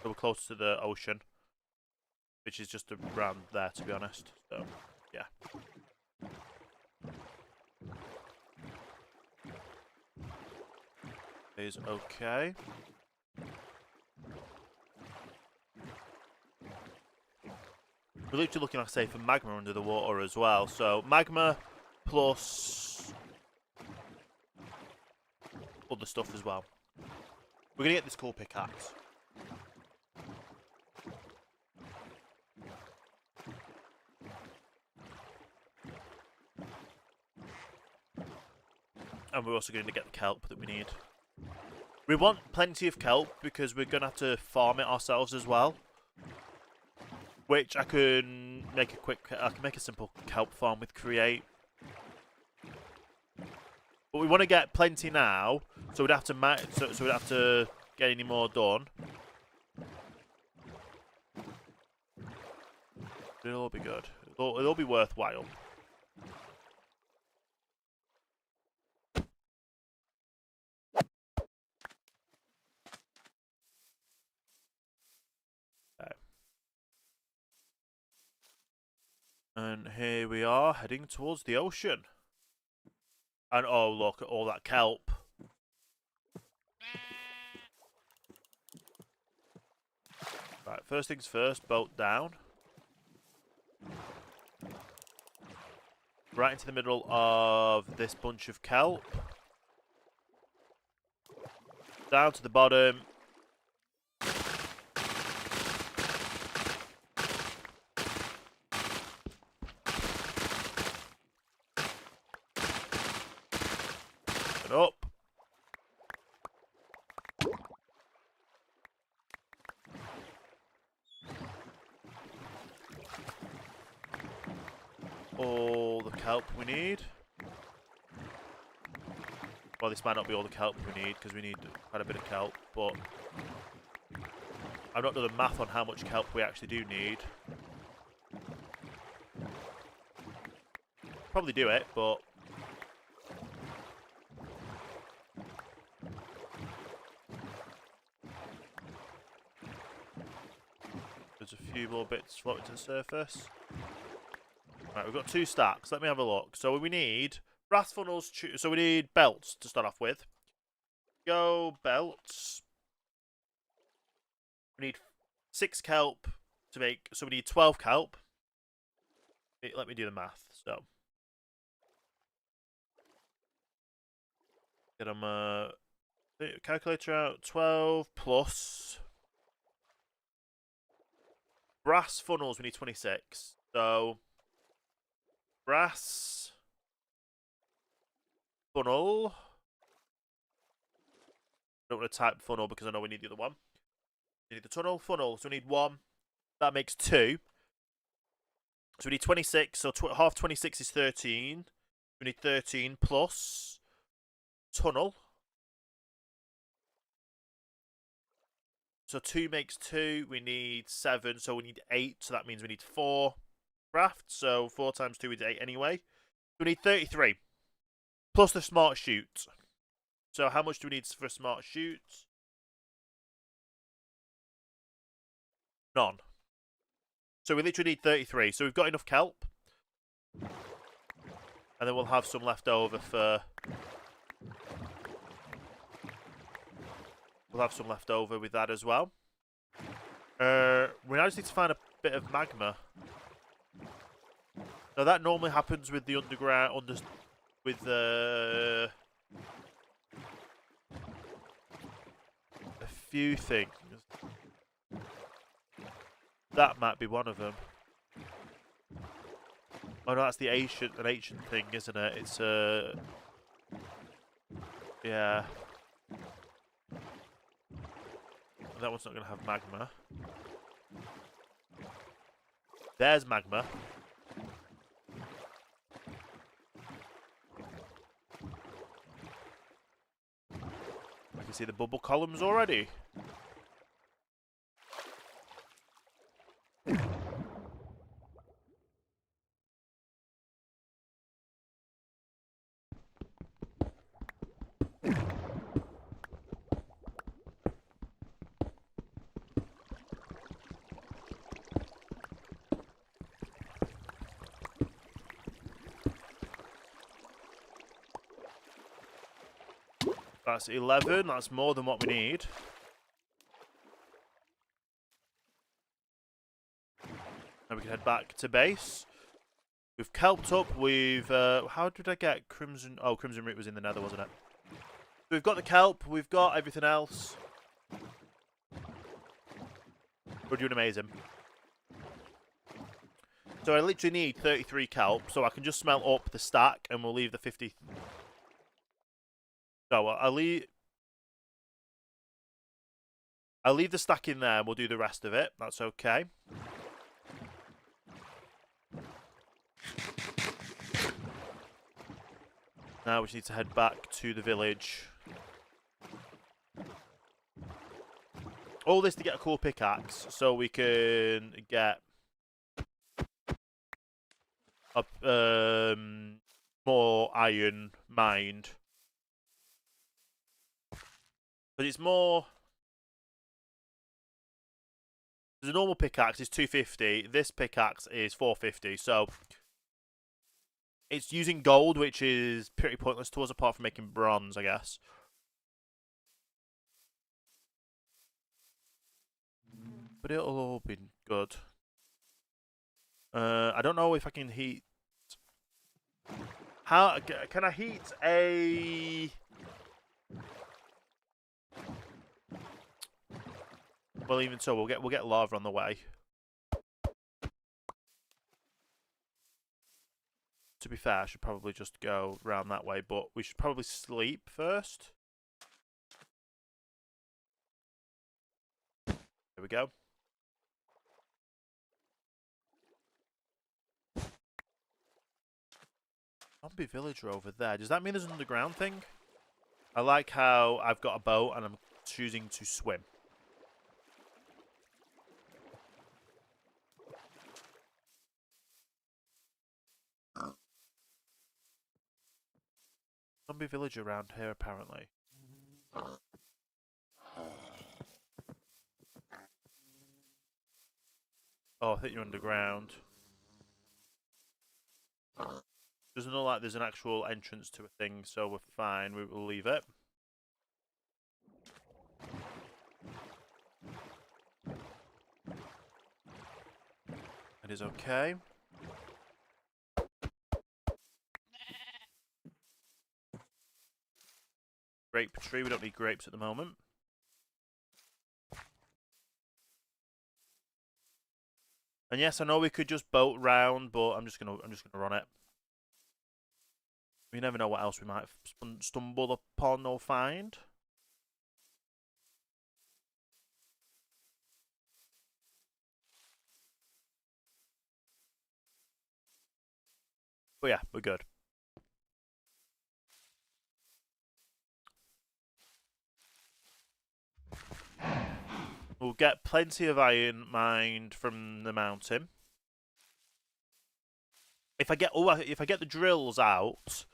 So we're close to the ocean, which is just around there, to be honest. So, yeah. Is okay. We're literally looking, like I say, for magma under the water as well. So magma plus other stuff as well. We're gonna get this cool pickaxe. And we're also going to get the kelp that we need. We want plenty of kelp because we're going to have to farm it ourselves as well. Which I can make a simple kelp farm with create. But we want to get plenty now, so we'd have to get any more done. It'll all be good. It'll be worthwhile. And here we are, heading towards the ocean. And oh, look at all that kelp. Right, first things first, boat down. Right into the middle of this bunch of kelp. Down to the bottom. And up. All the kelp we need. Well, this might not be all the kelp we need because we need quite a bit of kelp, but I've not done the math on how much kelp we actually do need. Probably do it, but there's a few more bits floating to the surface. Right, we've got 2 stacks. Let me have a look. So we need brass funnels. So we need belts to start off with. Go belts. We need 6 kelp to make. So we need 12 kelp. Let me do the math. So get them calculator out. 12 plus brass funnels. We need 26. So brass funnel. I don't want to type funnel because I know we need the other one. We need the tunnel, funnel. So we need 1. That makes 2. So we need 26. So half 26 is 13. We need 13 plus tunnel. So 2 makes 2. We need 7. So we need 8. So that means we need 4 craft. So 4 times 2 is 8 anyway. We need 33. Plus the smart chute. So how much do we need for a smart chute? None. So we literally need 33. So we've got enough kelp. And then we'll have some left over for... We'll have some left over with that as well. We now just need to find a bit of magma. Now that normally happens with the underground... with the... a few things. That might be one of them. Oh no, that's an ancient thing, isn't it? It's yeah. That one's not going to have magma. There's magma. I can see the bubble columns already. That's 11. That's more than what we need. Now we can head back to base. We've kelped up. We've... how did I get Crimson... Oh, Crimson Root was in the nether, wasn't it? So we've got the kelp. We've got everything else. We're doing amazing. So I literally need 33 kelp, so I can just smelt up the stack, and we'll leave the 50... So I'll leave the stack in there, and we'll do the rest of it. That's okay. Now we just need to head back to the village. All this to get a cool pickaxe, so we can get more iron mined. But it's more... The normal pickaxe is 250. This pickaxe is 450. So it's using gold, which is pretty pointless to us, apart from making bronze, I guess. But it'll all be good. I don't know if I can heat... How can I heat a... Well, even so, we'll get lava on the way. To be fair, I should probably just go round that way, but we should probably sleep first. There we go. Zombie villager over there. Does that mean there's an underground thing? I like how I've got a boat and I'm choosing to swim. Zombie village around here, apparently. Oh, I think you're underground. Doesn't look like there's an actual entrance to a thing, so we're fine. We will leave it. It is okay. Grape tree. We don't need grapes at the moment. And yes, I know we could just boat round, but I'm just gonna run it. We never know what else we might stumble upon or find. But yeah, we're good. We'll get plenty of iron mined from the mountain. If I get the drills out,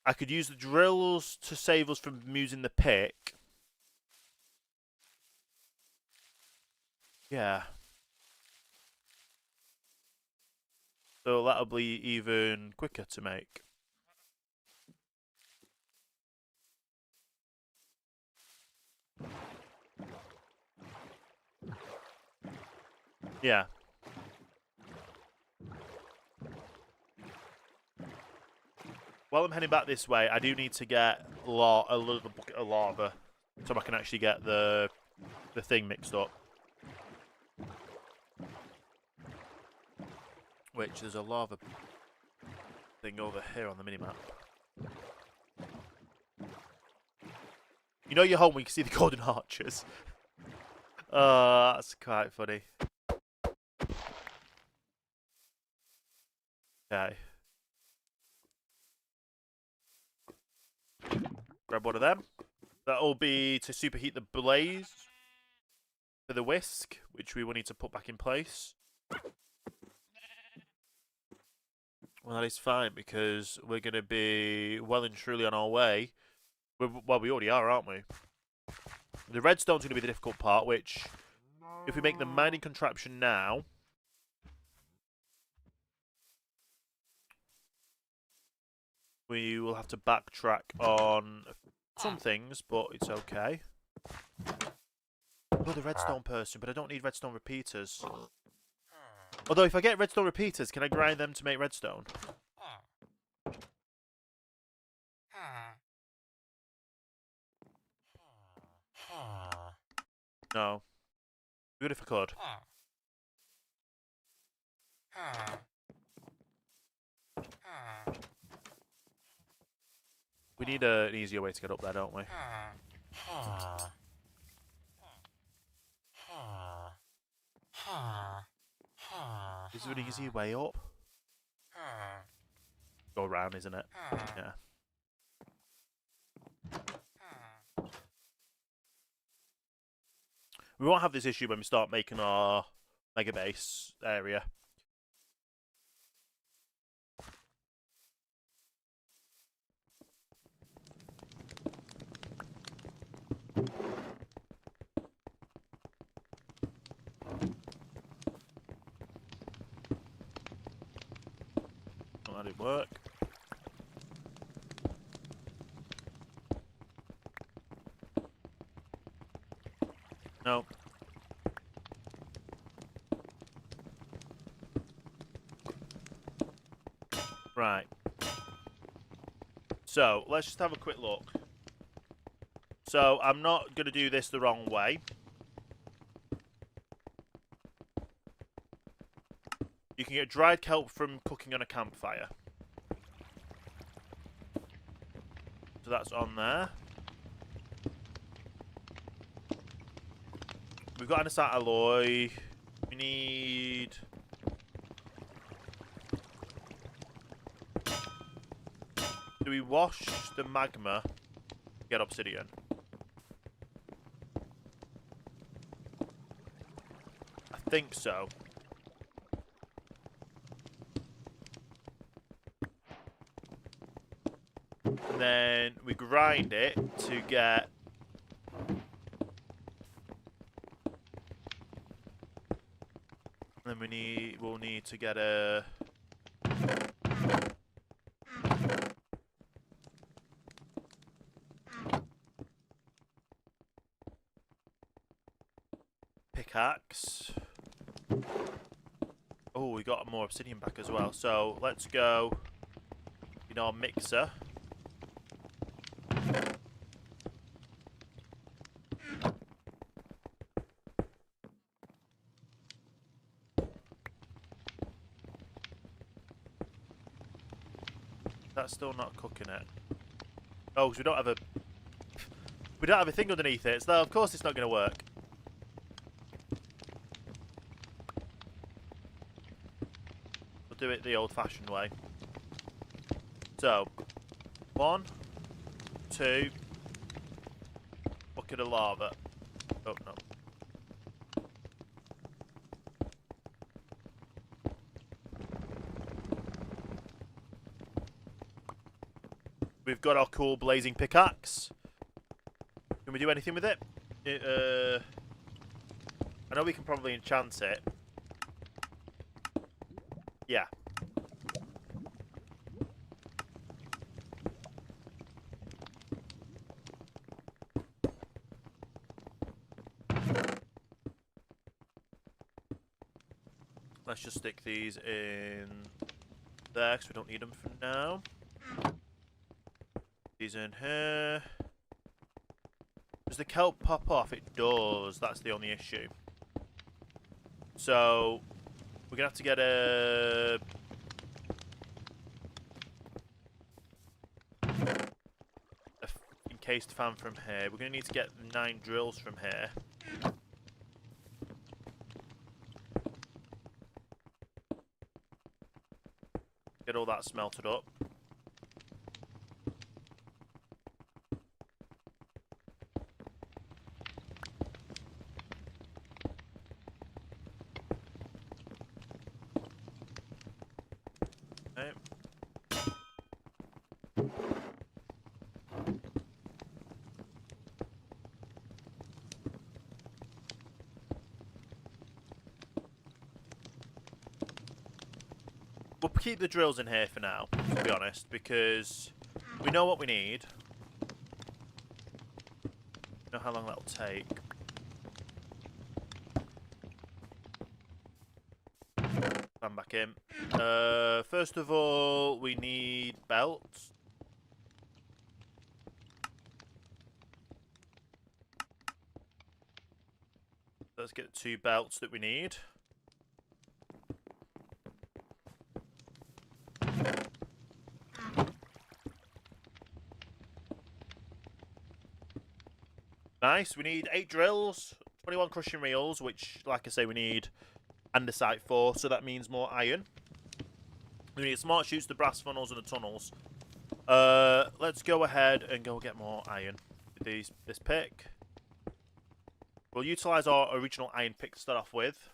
I could use the drills to save us from using the pick. Yeah. So that'll be even quicker to make. Yeah. While I'm heading back this way, I do need to get a little bucket of lava so I can actually get the thing mixed up. Which there's a lava thing over here on the minimap. You know you're home when you can see the golden arches. That's quite funny. Okay. Grab one of them. That'll be to superheat the blaze for the whisk, which we will need to put back in place. Well, that is fine because we're going to be well and truly on our way. Well, we already are, aren't we? The redstone's going to be the difficult part, which, if we make the mining contraption now, we will have to backtrack on some things, but it's okay. Oh, the redstone person, but I don't need redstone repeaters. Although, if I get redstone repeaters, can I grind them to make redstone? No. Good if I could. We need an easier way to get up there, don't we? Is there an easy way up? Go around, isn't it? Yeah. We won't have this issue when we start making our mega base area. Oh, that didn't work. No. Right. So, let's just have a quick look. So, I'm not going to do this the wrong way. You can get dried kelp from cooking on a campfire. So that's on there. We've got andesite alloy. We need... Do we wash the magma to get obsidian? I think so. And then we grind it to get... And then we'll need to get a... pickaxe. Oh, we got more obsidian back as well. So let's go in our mixer. That's still not cooking it. Oh, because we don't have a thing underneath it. So of course it's not going to work. We'll do it the old-fashioned way. So, 1, 2, bucket of lava. Oh no. We've got our cool blazing pickaxe. Can we do anything with it? I know we can probably enchant it. Yeah. Let's just stick these in there because we don't need them for now. These in here. Does the kelp pop off? It does. That's the only issue. So we're gonna have to get a encased fan from here. We're gonna need to get 9 drills from here. Get all that smelted up. Okay. We'll keep the drills in here for now, to be honest, because we know what we need. Know how long that'll take. Stand back in. First of all, we need belts. Let's get the 2 belts that we need. Nice. We need 8 drills, 21 crushing reels, which, like I say, we need andesite for, so that means more iron. We need smart chutes, the brass funnels, and the tunnels. Let's go ahead and go get more iron with this pick. We'll utilise our original iron pick to start off with.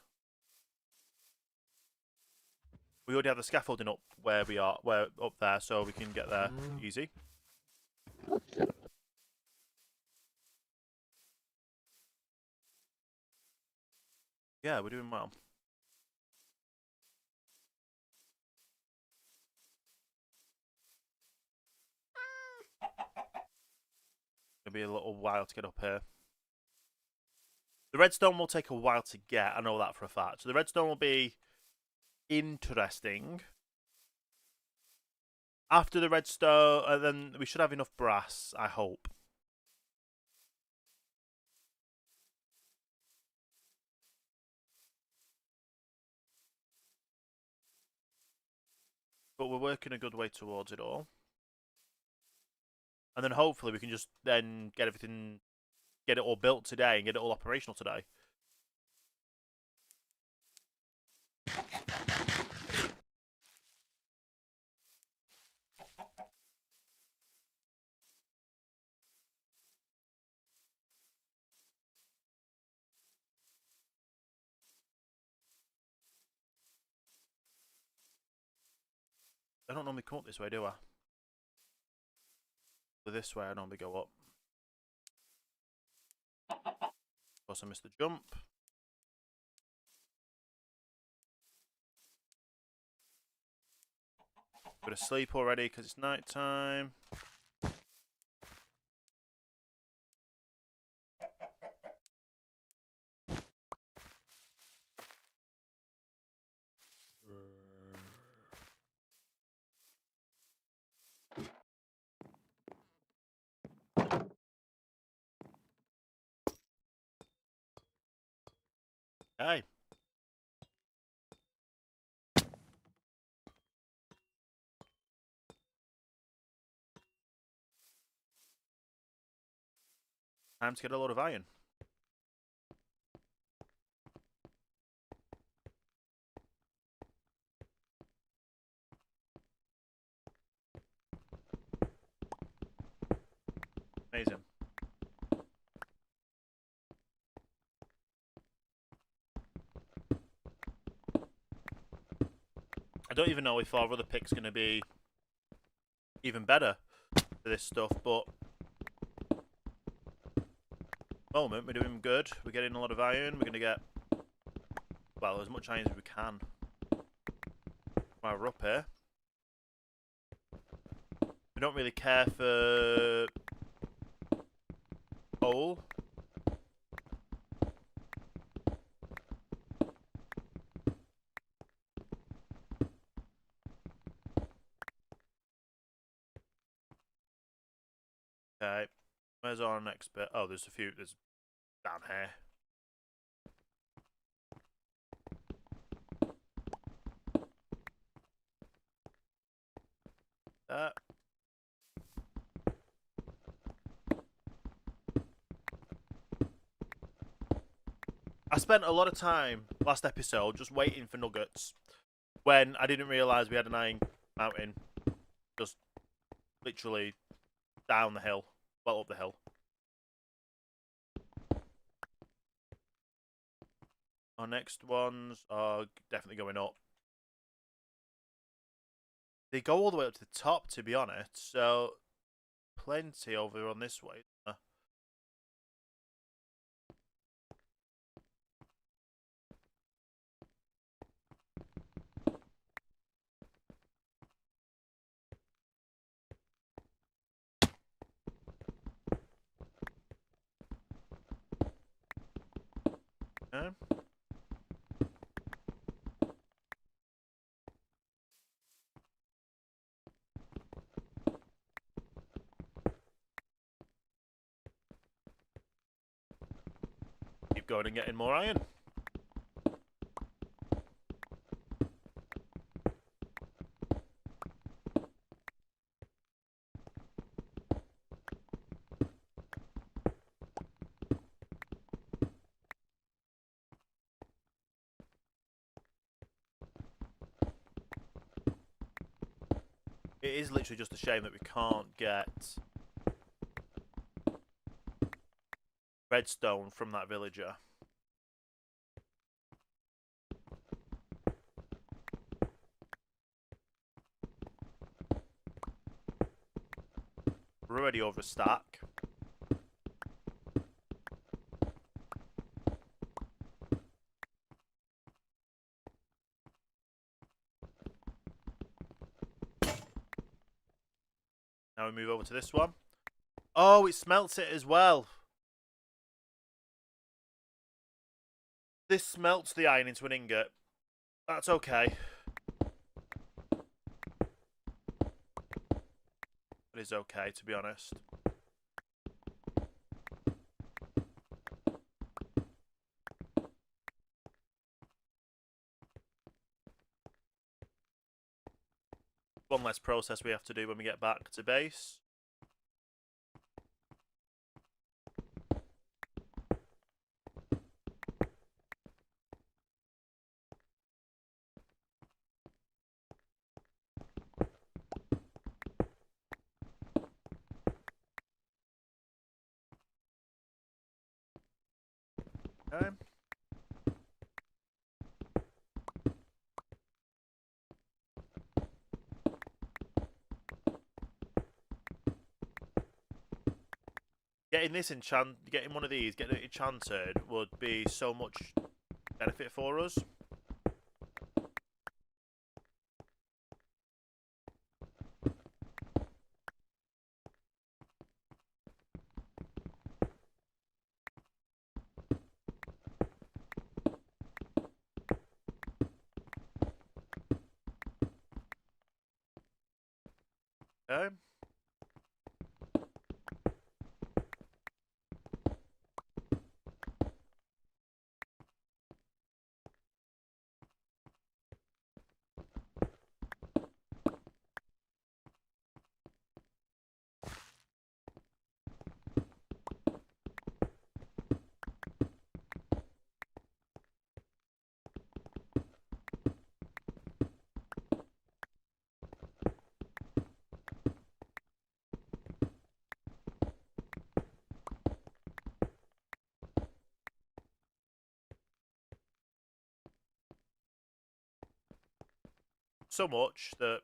We already have the scaffolding up where we are, up there, so we can get there easy. Yeah, we're doing well. It'll be a little while to get up here. The redstone will take a while to get, I know that for a fact. So the redstone will be interesting. After the redstone, then we should have enough brass, I hope. But we're working a good way towards it all. And then hopefully we can just then get it all built today and get it all operational today. I don't normally come up this way, do I? But this way I normally go up. Of course I missed the jump. Go to sleep already because it's night time. Hey. Time to get a load of iron. Amazing. I don't even know if our other pick's going to be even better for this stuff, but moment we're doing good. We're getting a lot of iron. We're going to get, well, as much iron as we can while we're up here. We don't really care for coal. Okay, where's our next bit? Oh, there's a few. There's down here. I spent a lot of time last episode just waiting for nuggets when I didn't realise we had an iron mountain just literally down the hill, well up the hill. Our next ones are definitely going up. They go all the way up to the top, to be honest, so plenty over on this way. Okay. Keep going and getting more iron. It is literally just a shame that we can't get redstone from that villager. We're already over a stack. Now we move over to this one. Oh, it smelts it as well. This smelts the iron into an ingot. That's okay. It is okay, to be honest. One less process we have to do when we get back to base. Okay. Getting one of these, getting it enchanted would be so much benefit for us. Okay. So much that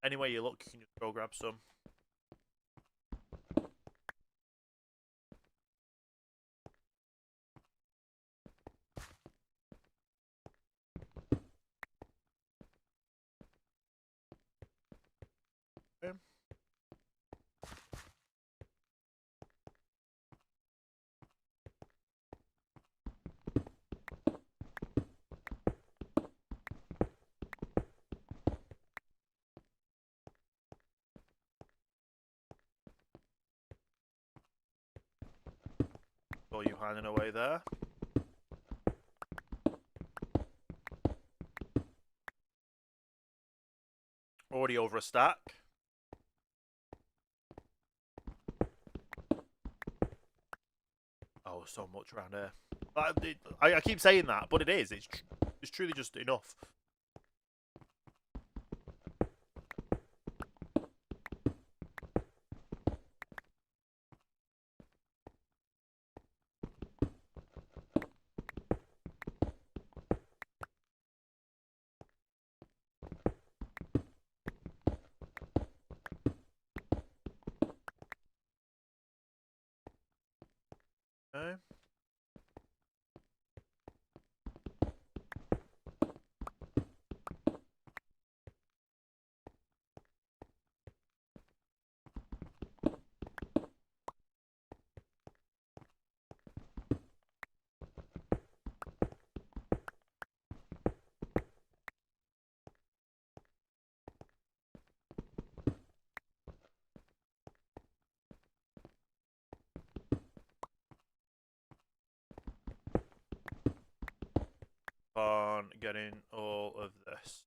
anywhere you look, you can just go grab some. Okay. Or you hiding away there. Already over a stack. Oh, so much around here. I keep saying that, but it is. It's truly just enough. Okay. on getting all of this.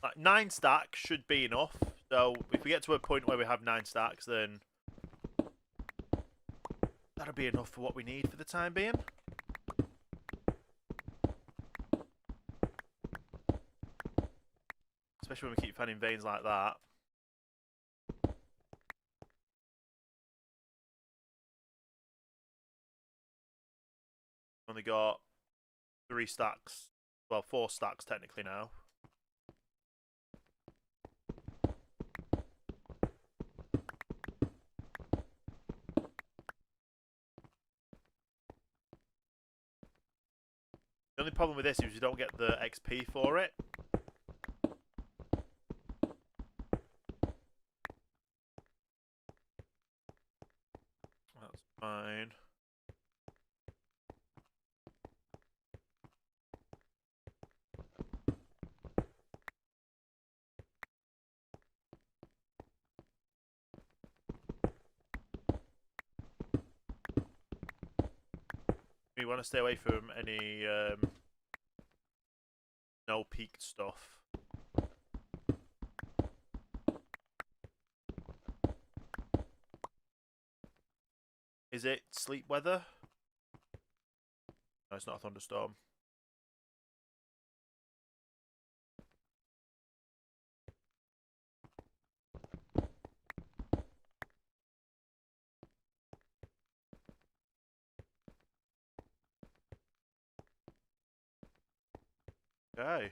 Like 9 stacks should be enough. So if we get to a point where we have 9 stacks, then that'll be enough for what we need for the time being. Especially when we keep finding veins like that. Only got 3 stacks. Well, 4 stacks technically now. The only problem with this is you don't get the XP for it. That's fine. We want to stay away from any no peaked stuff. Is it sleep weather? No, it's not a thunderstorm. Okay.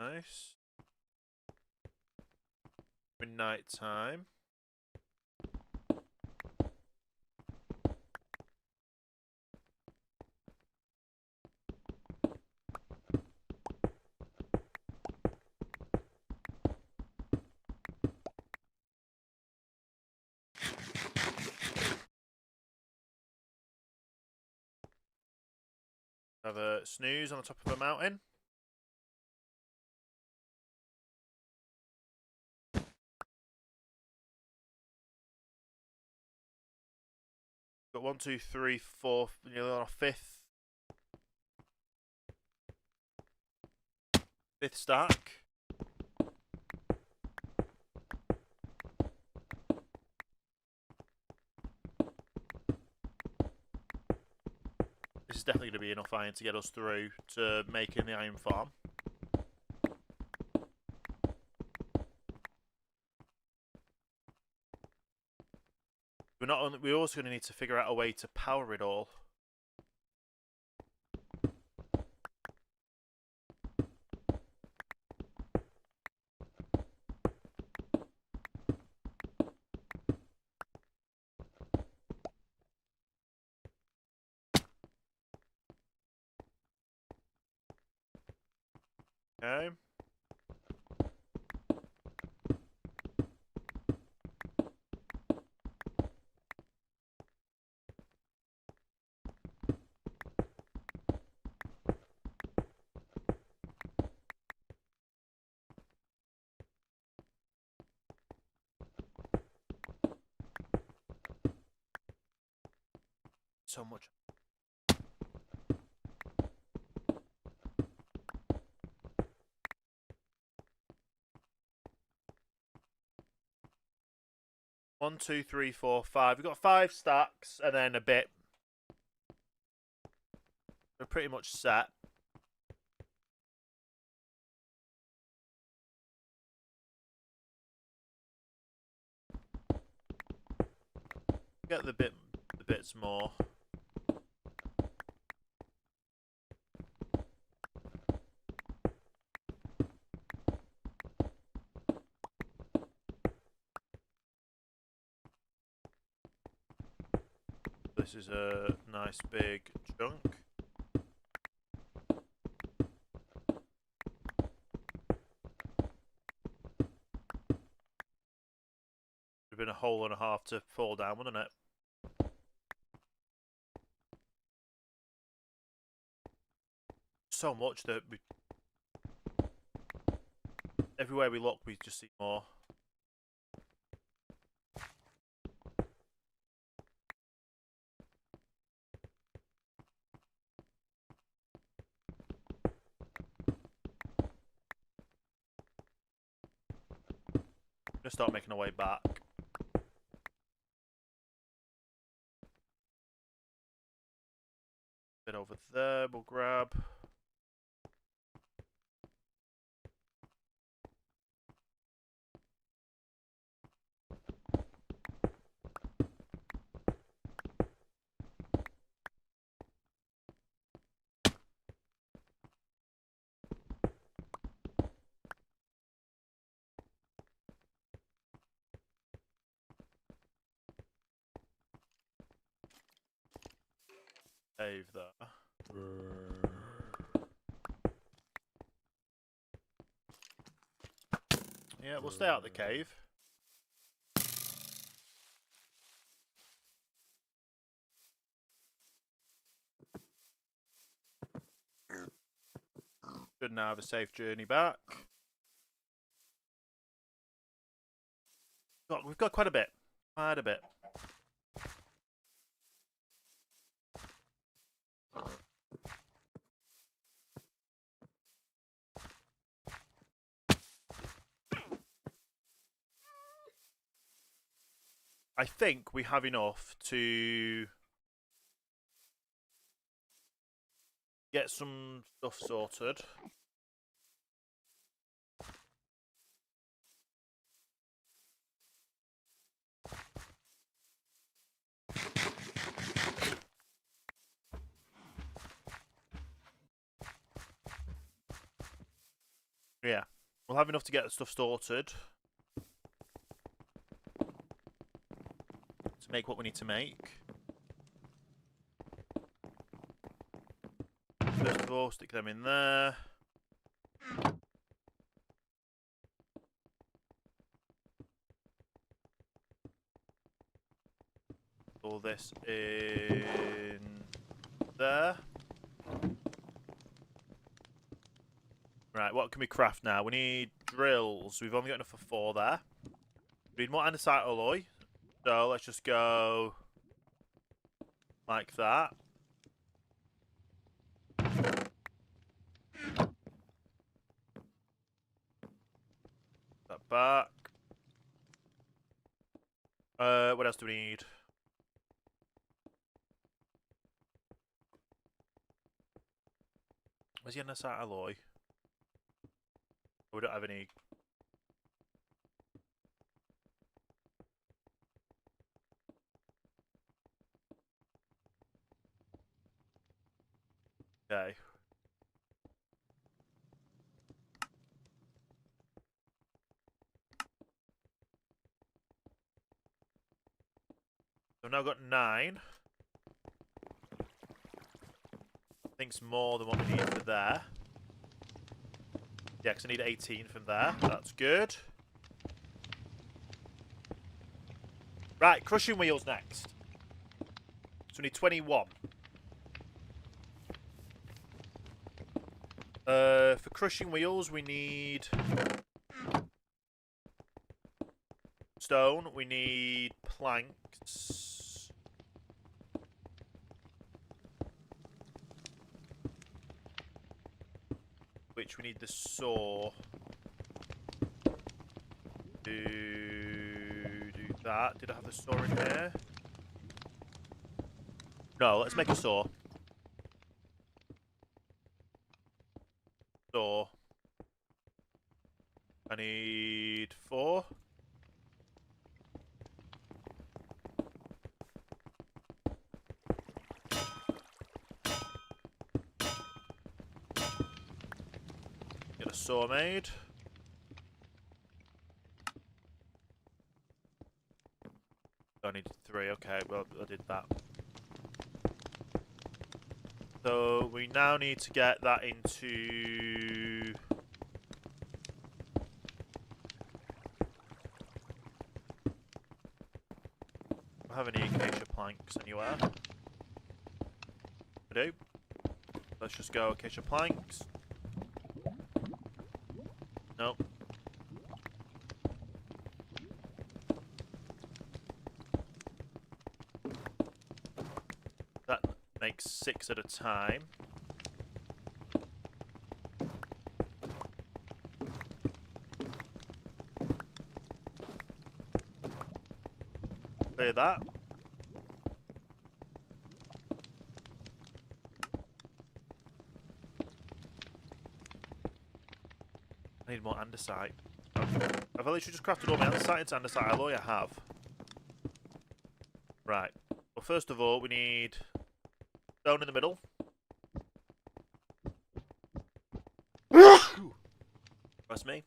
Nice. Midnight time. Have a snooze on the top of a mountain. Got 1, 2, 3, 4, nearly on our fifth stack. This is definitely going to be enough iron to get us through to making the iron farm. We're also going to need to figure out a way to power it all. Okay. So much. One, 2, 3, 4, 5. We've got 5 stacks and then a bit. We're pretty much set. Get the bits more. This is a nice big chunk. Would have been a hole and a half to fall down, wouldn't it? So much that we, everywhere we look, we just see more. I'm gonna start making our way back. Bit over there, we'll grab. Cave there. Yeah, we'll stay out of the cave. Should now have a safe journey back. We've got quite a bit. Quite a bit. I think we have enough to get some stuff sorted. Yeah, we'll have enough to get the stuff sorted. To make what we need to make. First of all, stick them in there. All this in there. Right, what can we craft now? We need drills. We've only got enough for 4 there. We need more andesite alloy. So let's just go like that. That back. What else do we need? Where's the andesite alloy? We don't have any. Okay. So I've now got 9. I think it's more than what we need for there. Yeah, because I need 18 from there. That's good. Right, crushing wheels next. So we need 21. For crushing wheels, we need stone. We need planks. Which we need the saw to do that. Did I have the saw in here? No, let's make a saw. Saw. I need 4. Get a saw made. I needed 3. Okay, well I did that. So we now need to get that into... I have any acacia planks anywhere. I do. Let's just go acacia planks. Nope. That makes 6 at a time. Clear that. I need more andesite. I've literally just crafted all my andesite into andesite alloy. I have. Right. Well, first of all, we need stone in the middle. That's me.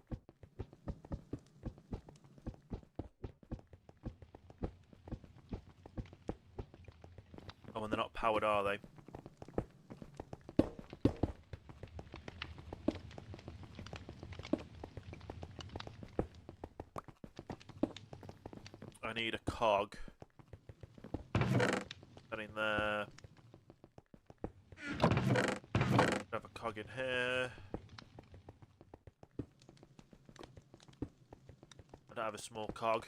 Oh, and they're not powered, are they? I need a cog. That in there. Have a cog in here. I don't have a small cog.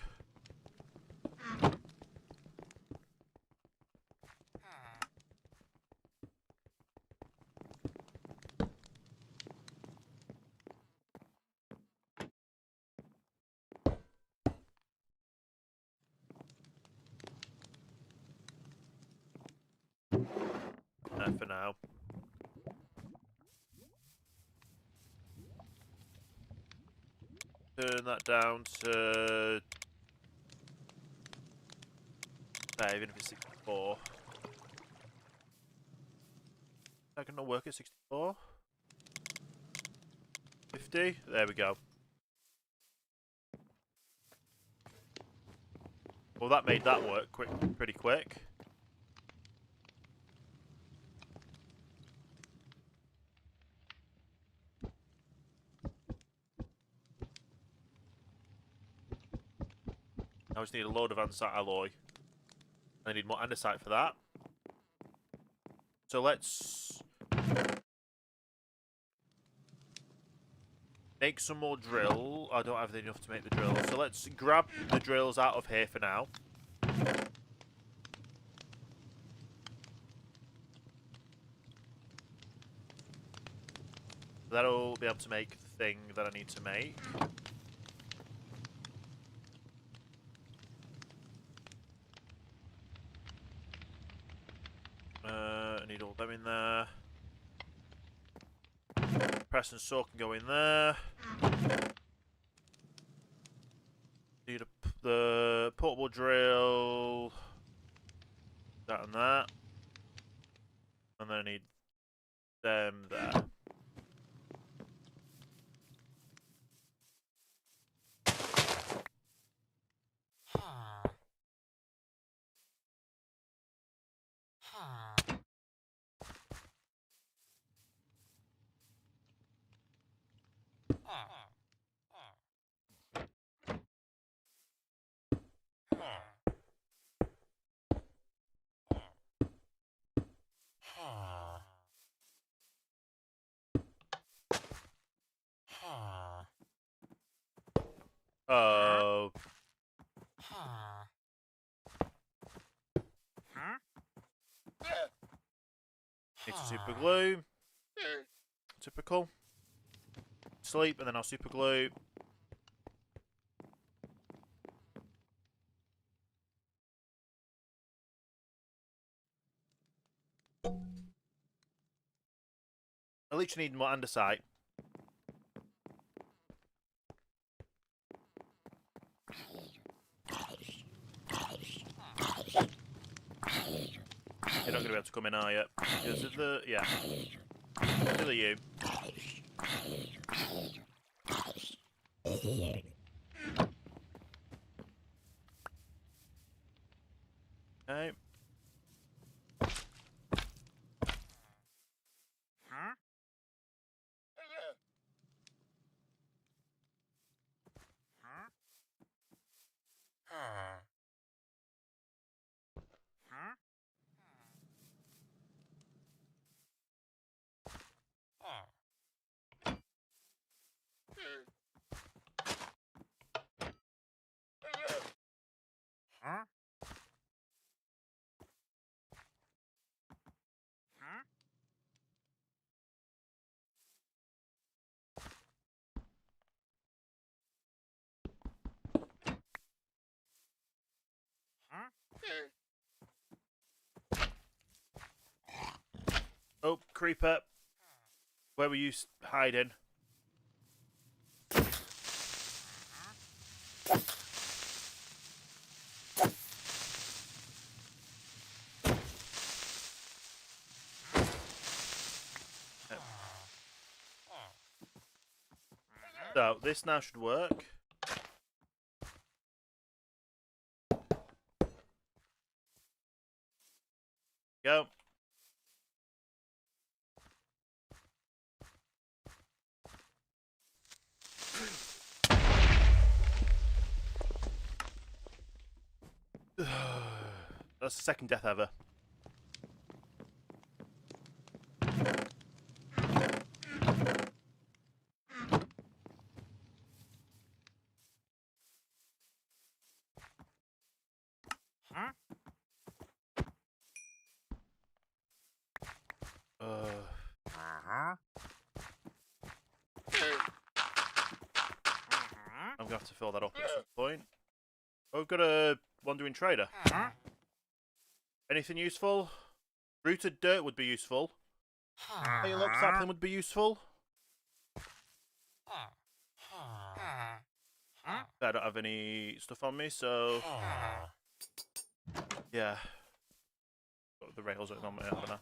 There for now. Turn that down to... even if it's 64. Is that going to work at 64? 50? There we go. Well, that made that work pretty quick. I just need a load of andesite alloy. I need more andesite for that. So let's make some more drill. I don't have enough to make the drill. So let's grab the drills out of here for now. That'll be able to make the thing that I need to make. I need all them in there. Press and saw can go in there. Need the portable drill. That and that. And then I need them there. Oh. Need some super glue. Typical. Sleep and then I'll super glue. I literally need more andesite. You're not going to be able to come in, are you? Is it the... yeah. Still you. Okay. Oh, creeper. Where were you hiding? So, this now should work. Go. That's the second death ever. I'm going to have to fill that up at some point. Oh, we've got a wandering trader. Anything useful? Rooted dirt would be useful. Hey, look, sapling would be useful. I don't have any stuff on me, so... Yeah. Got the rails on my haven't I?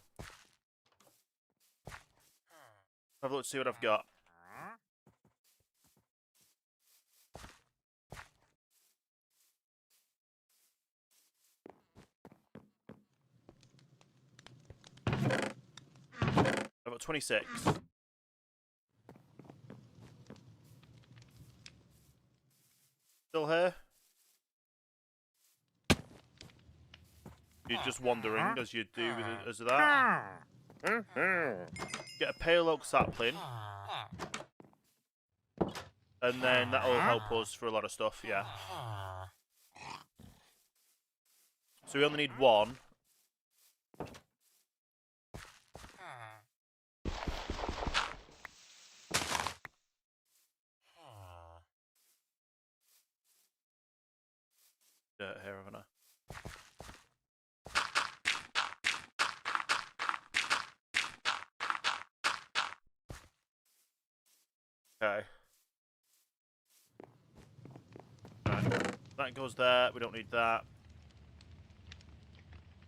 Have a look to see what I've got. I've got 26. Still here? You're just wandering as you do as that. Get a pale oak sapling. And then that'll help us for a lot of stuff, yeah. So we only need one. Dirt here, haven't I? Okay. Right. That goes there. We don't need that.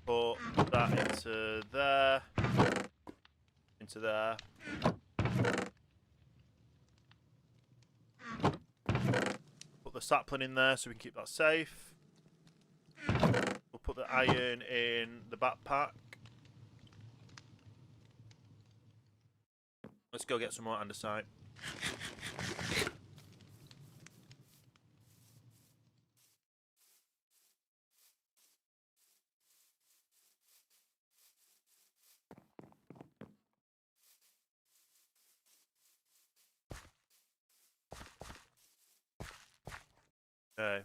Put that into there. Into there. Put the sapling in there so we can keep that safe. We'll put the iron in the backpack. Let's go get some more andesite. Okay.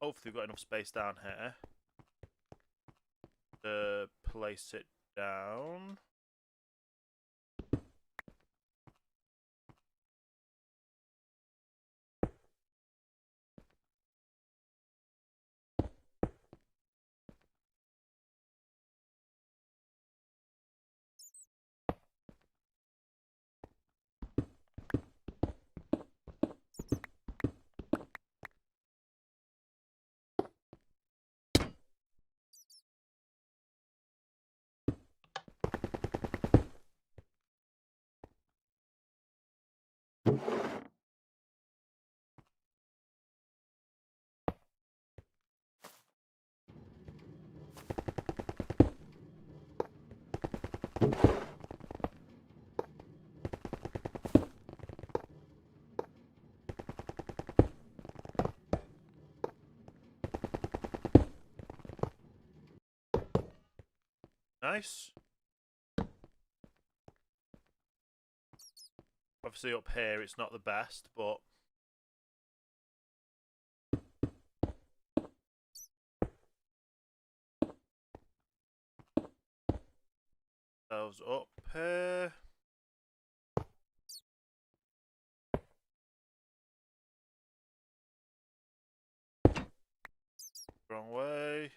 Hopefully we've got enough space down here to place it down. Nice. Obviously up here it's not the best, but ourselves up here. Wrong way.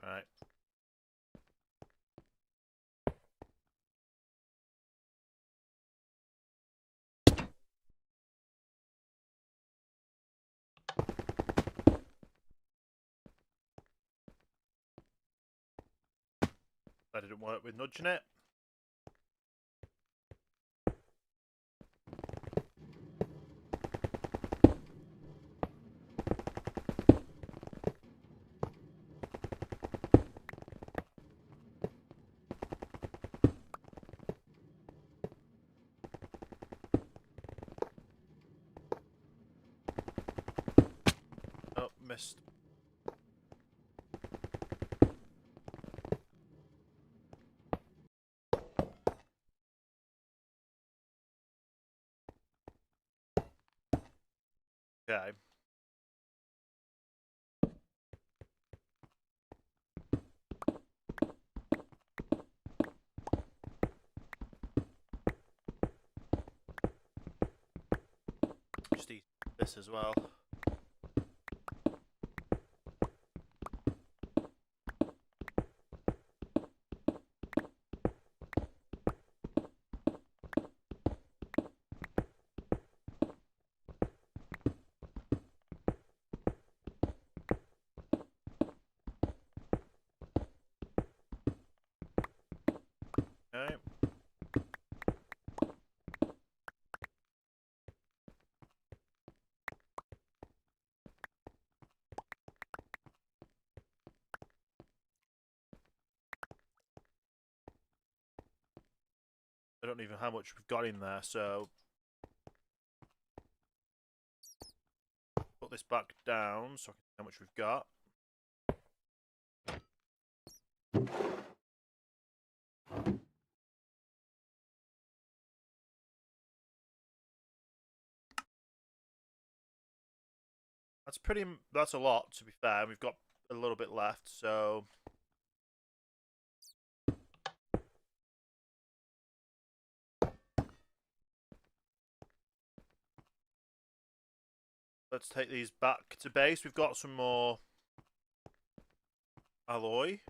Right. That didn't work with nudging it. Oh, missed. Okay. Just eat this as well. Okay. I don't even know how much we've got in there, so put this back down so I can see how much we've got. That's a lot, to be fair. We've got a little bit left, so let's take these back to base. We've got some more alloy.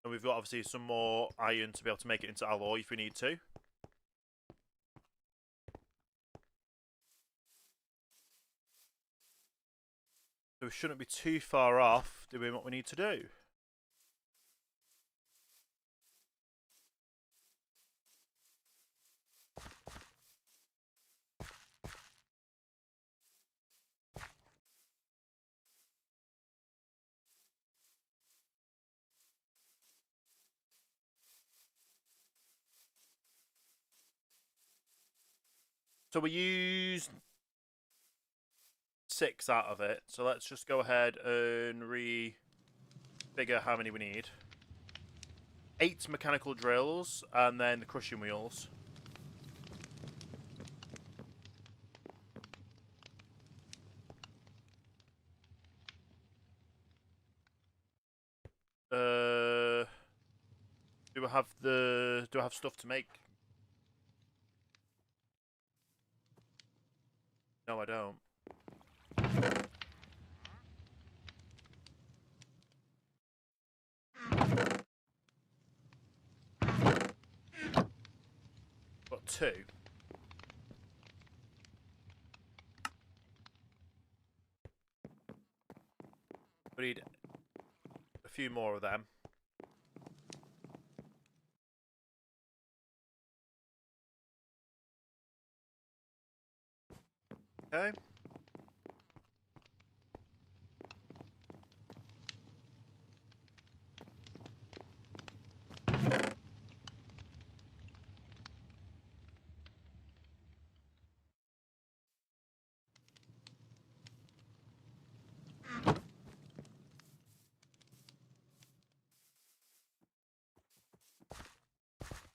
And we've got obviously some more iron to be able to make it into alloy if we need to. So we shouldn't be too far off doing what we need to do. So we used 6 out of it. So let's just go ahead and refigure how many we need. 8 mechanical drills and then the crushing wheels. Do I have stuff to make? No, I don't. Got 2. We need a few more of them. Okay.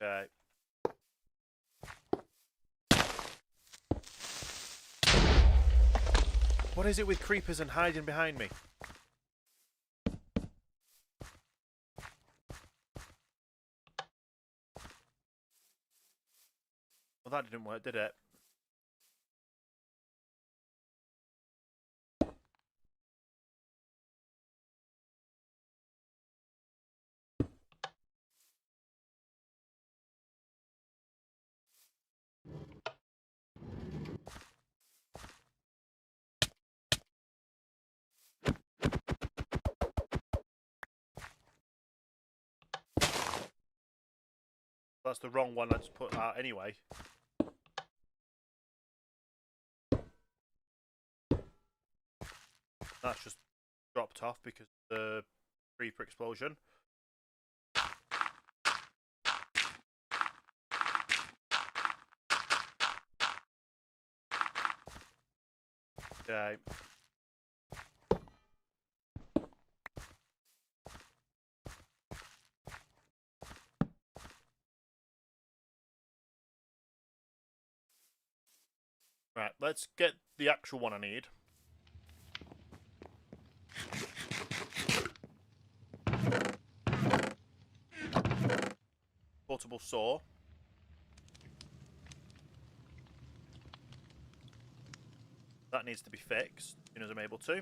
Okay. What is it with creepers and hiding behind me? Well, that didn't work, did it? That's the wrong one. I just put that anyway. That's just dropped off because of the creeper explosion. Okay. Right, let's get the actual one I need. Portable saw. That needs to be fixed as soon as I'm able to.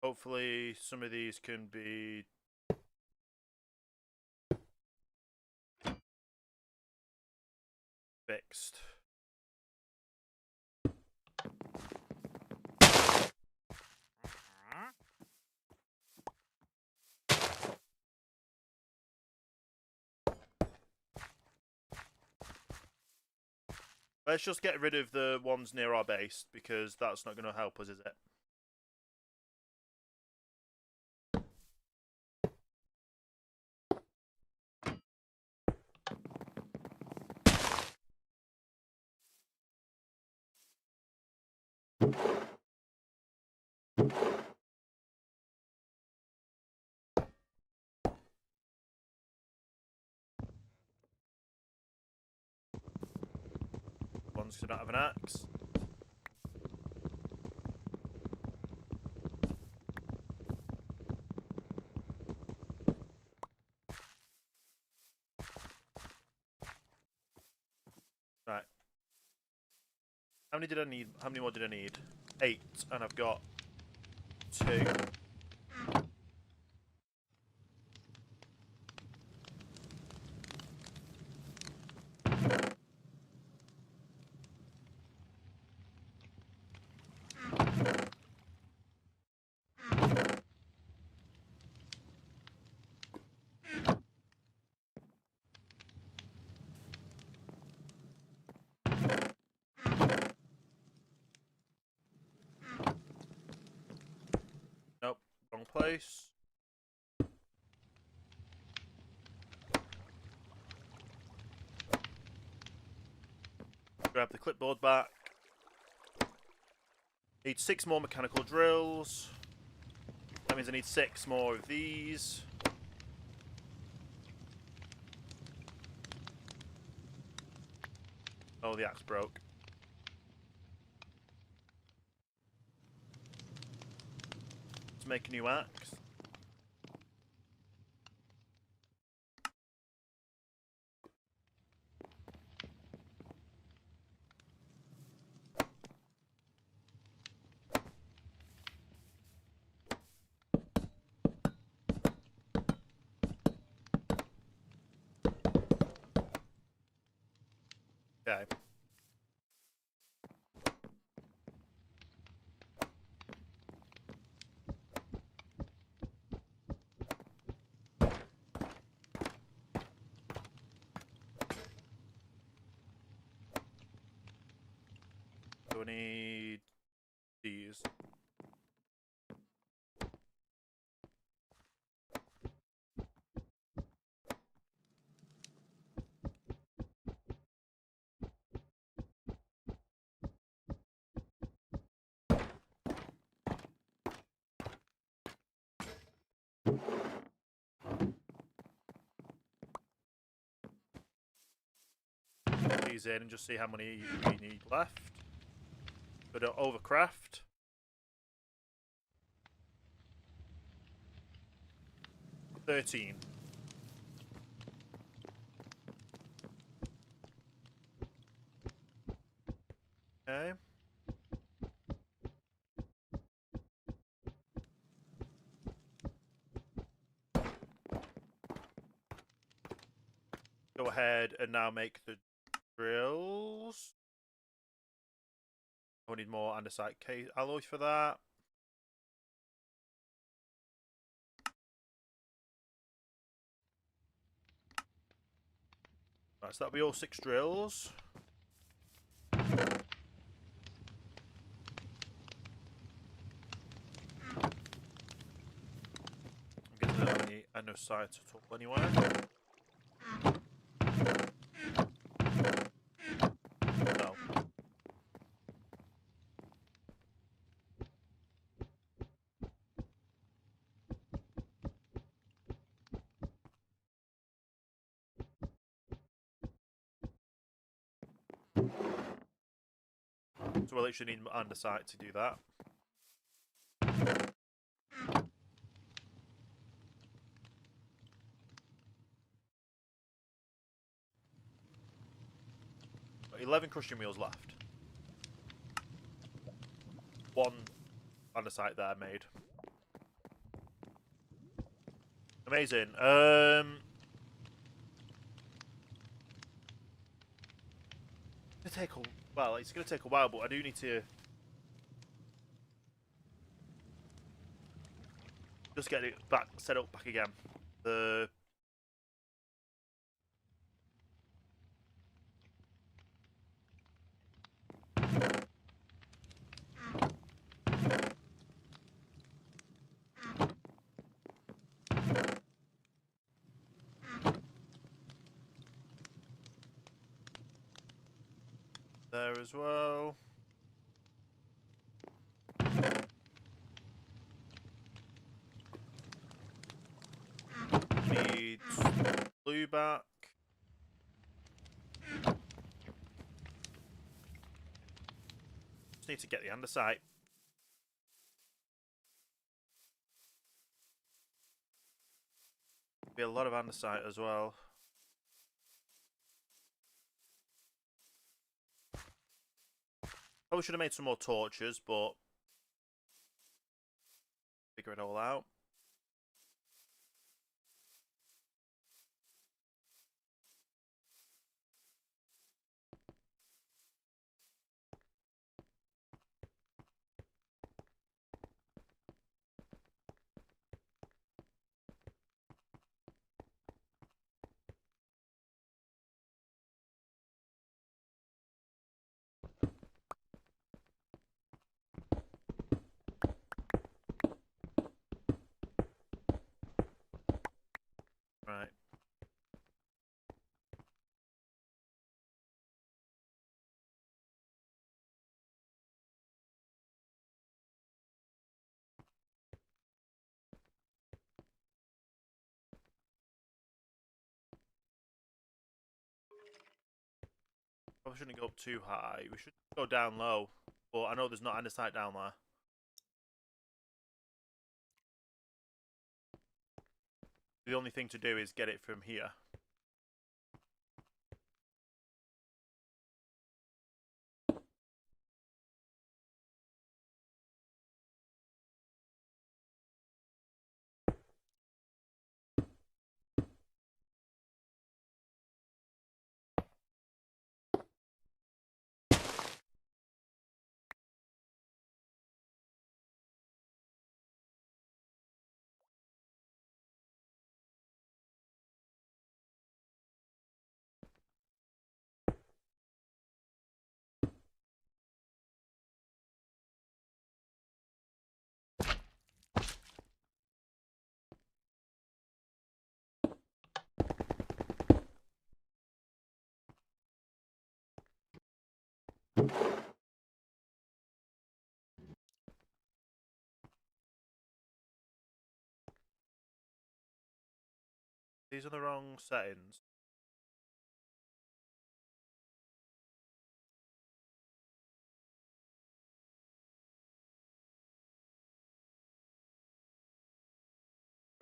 Hopefully some of these can be fixed. Let's just get rid of the ones near our base, because that's not going to help us, is it? Ones who don't have an axe. Right. How many did I need? How many more did I need? 8, and I've got 2. Nope, wrong place. Grab the clipboard back. Need 6 more mechanical drills. That means I need 6 more of these. Oh, the axe broke. Let's make a new axe. Okay. So we need these. these in and just see how many we need left. But overcraft. $13. Okay. Go ahead and now make the drills. I need more andesite alloy for that. Right, so that'll be all 6 drills. I'm guessing I don't have any andesite at all anywhere. No. So we'll actually need andesite to do that. Got 11 crushing wheels left. 1 andesite there made. Amazing. It's gonna take a it's gonna take a while, but I do need to just get it back set up back again. There as well. Need blue back. Just need to get the andesite. Be a lot of andesite as well. Probably should have made some more torches, but figure it all out. Right. Probably shouldn't go up too high. We should go down low. But I know there's not andesite down there. The only thing to do is get it from here. These are the wrong settings.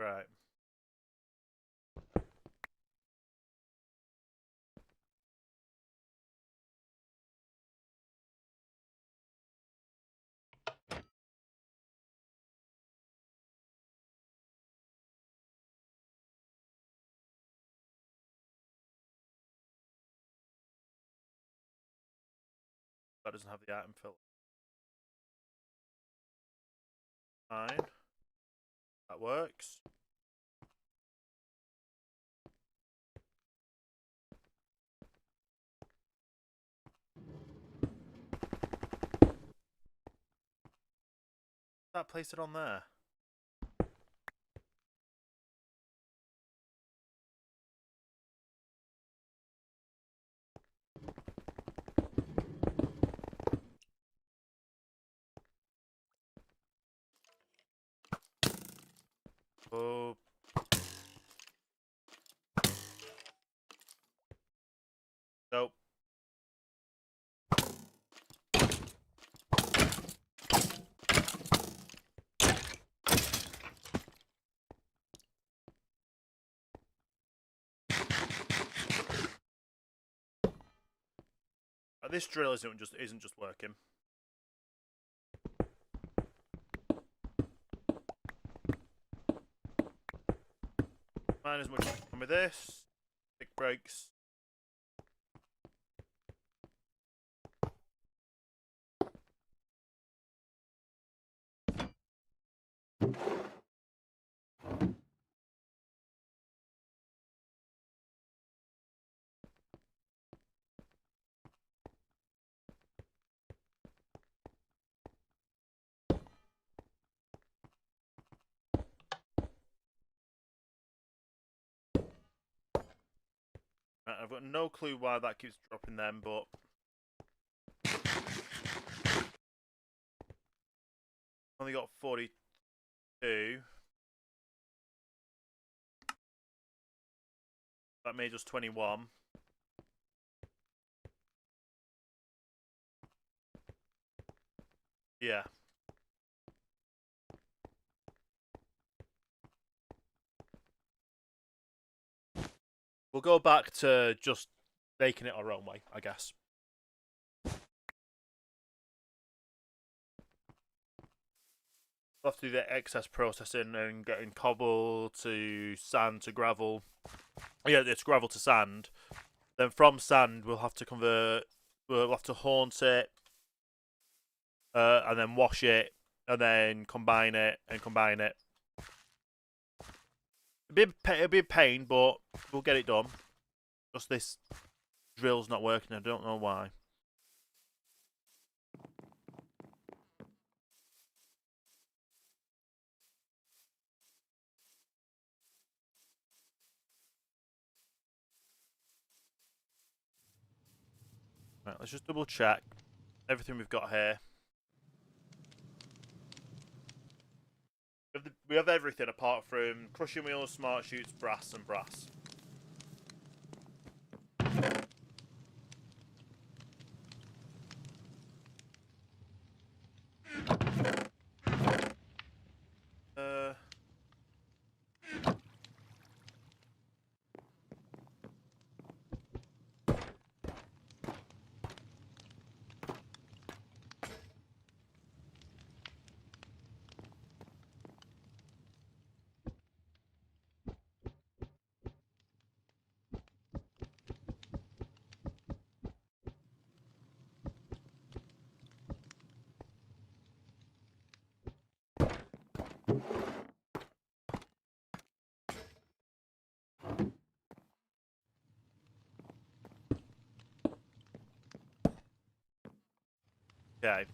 Right. That doesn't have the item filter. Fine. That works. That place it on there. Oh. Nope. This drill isn't just working. Mine as much as I can with this. Big brakes. Right, I've got no clue why that keeps dropping them, but only got 42. That made us 21. Yeah. We'll go back to just making it our own way, I guess. We'll have to do the excess processing and getting cobble to sand to gravel. Yeah, it's gravel to sand. Then from sand, we'll have to convert. We'll have to haunt it, and then wash it, and then combine it and combine it. It'll be a pain, but we'll get it done. Just this drill's not working. I don't know why. Right, let's just double check everything we've got here. We have everything apart from crushing wheels, smart shoots, brass, and brass. Okay.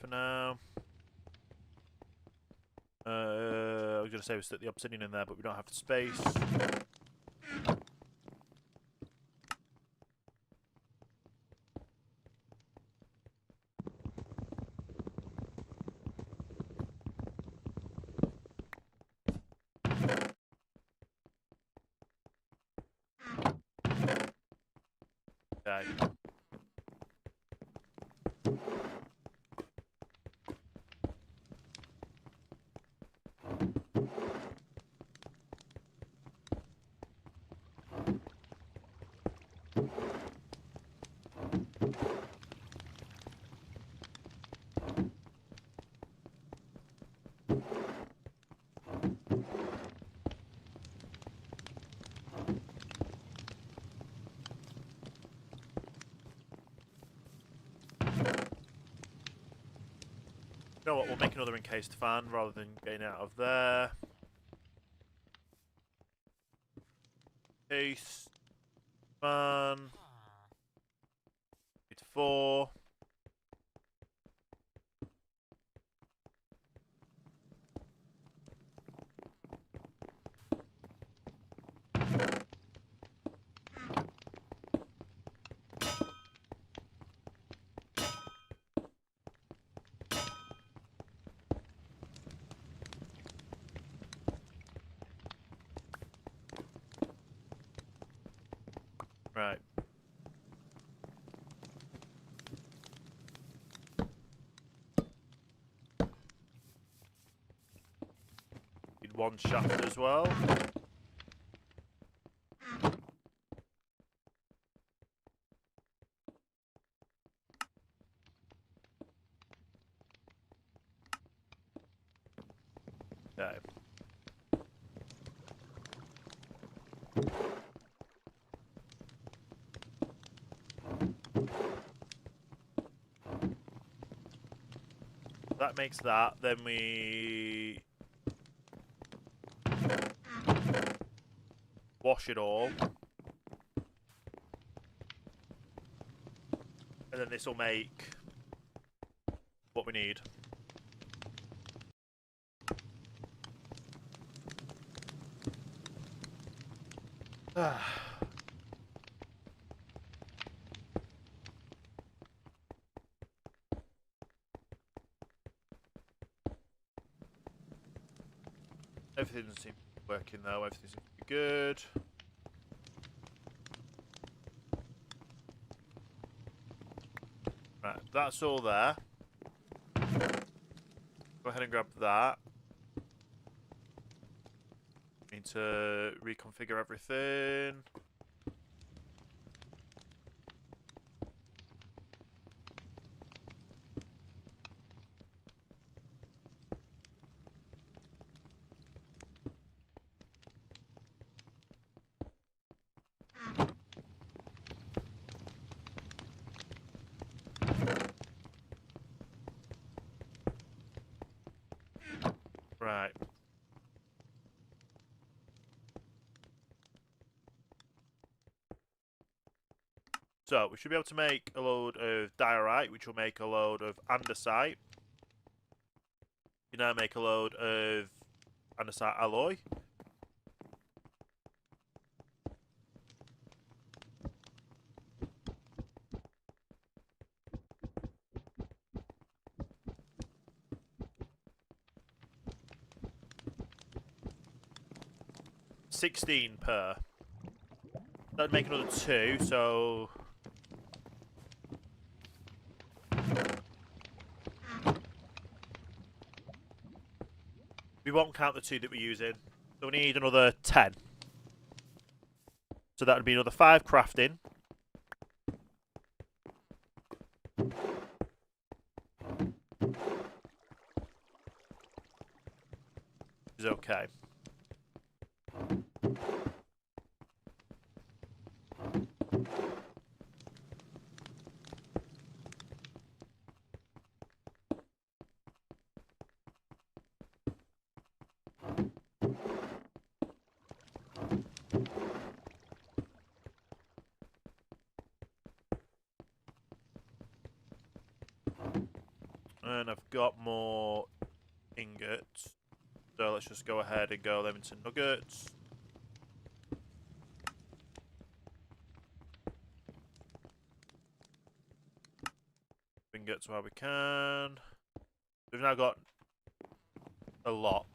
For now. I was going to say we stick the obsidian in there, but we don't have the space. Okay. You know what, we'll make another encased fan rather than getting out of there. Encased fan. It's 4. Right. Need 1 shaft as well. Okay. That makes that. Then we wash it all. And then this will make what we need. Everything seems to be working though, everything seems to be good. Right, that's all there. Go ahead and grab that. Need to reconfigure everything. Right. So, we should be able to make a load of diorite, which will make a load of andesite. You now make a load of andesite alloy. $16 per. That'd make another 2, so we won't count the 2 that we're using. So we need another 10. So that would be another 5 crafting. Is okay. And I've got more ingots. So let's just go ahead and go them into nuggets. Ingots while we can. We've now got a lot.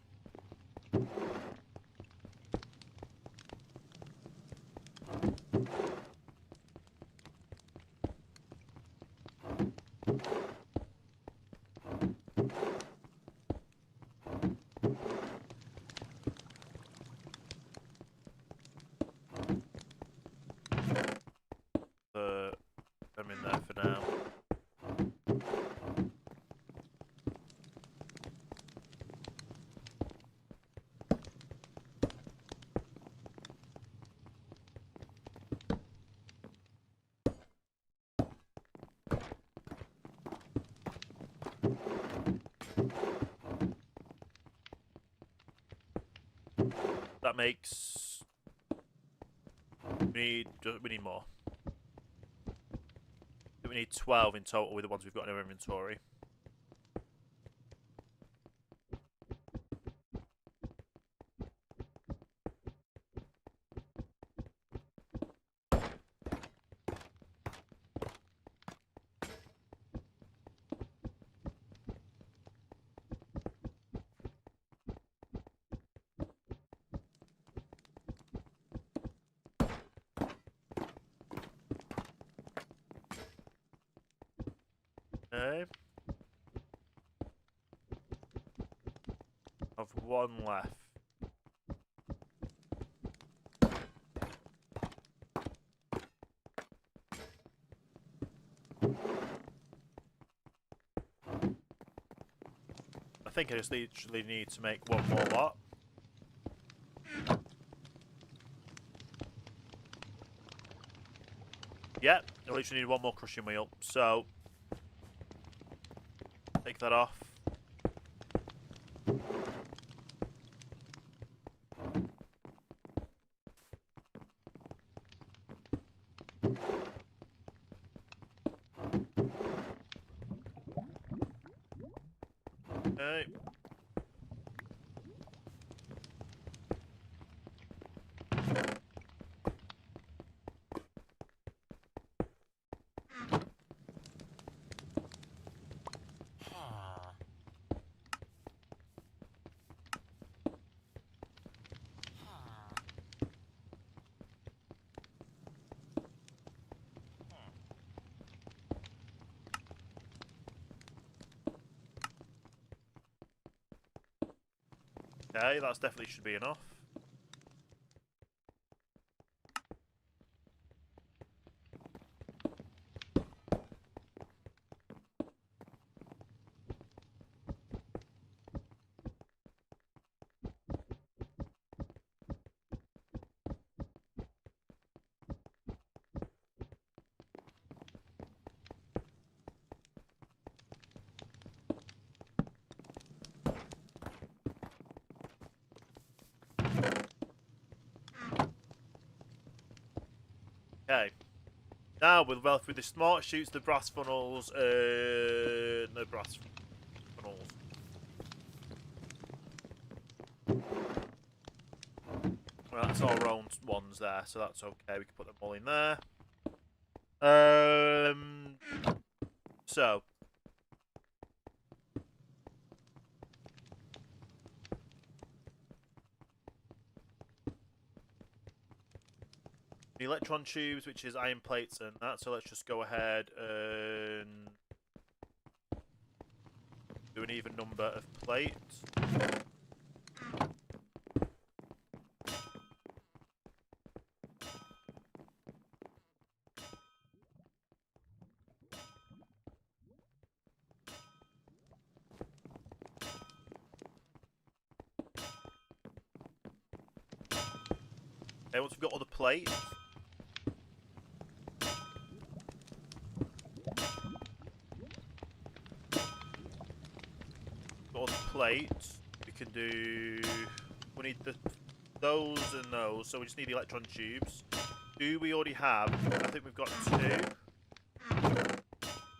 That makes... We need more. We need 12 in total with the ones we've got in our inventory. Okay. I've one left. I think I just literally need to make one more lot. Yep, I literally need one more crushing wheel. So, take that off. Okay. Okay, that's definitely should be enough. Okay. Now with the smart chutes, the brass funnels, no brass funnels. Well, that's all round ones there, so that's okay. We can put them all in there. So the electron tubes, which is iron plates and that. So let's just go ahead and do an even number of plates. Okay, once we've got all the plates, we can do. We need those and those, so we just need the electron tubes. Do we already have? I think we've got 2.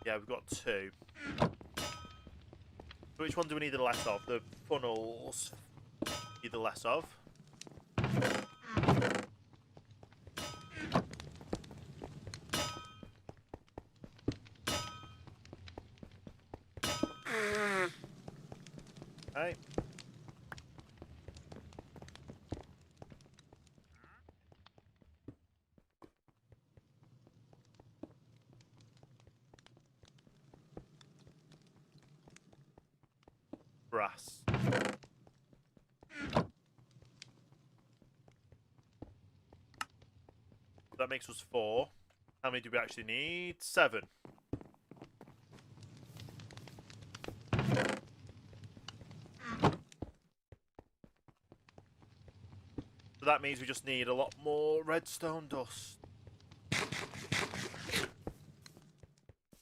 Yeah, we've got 2. Which one do we need the less of? The funnels need the less of. Okay. Brass. That makes us 4. How many do we actually need? 7. So that means we just need a lot more redstone dust.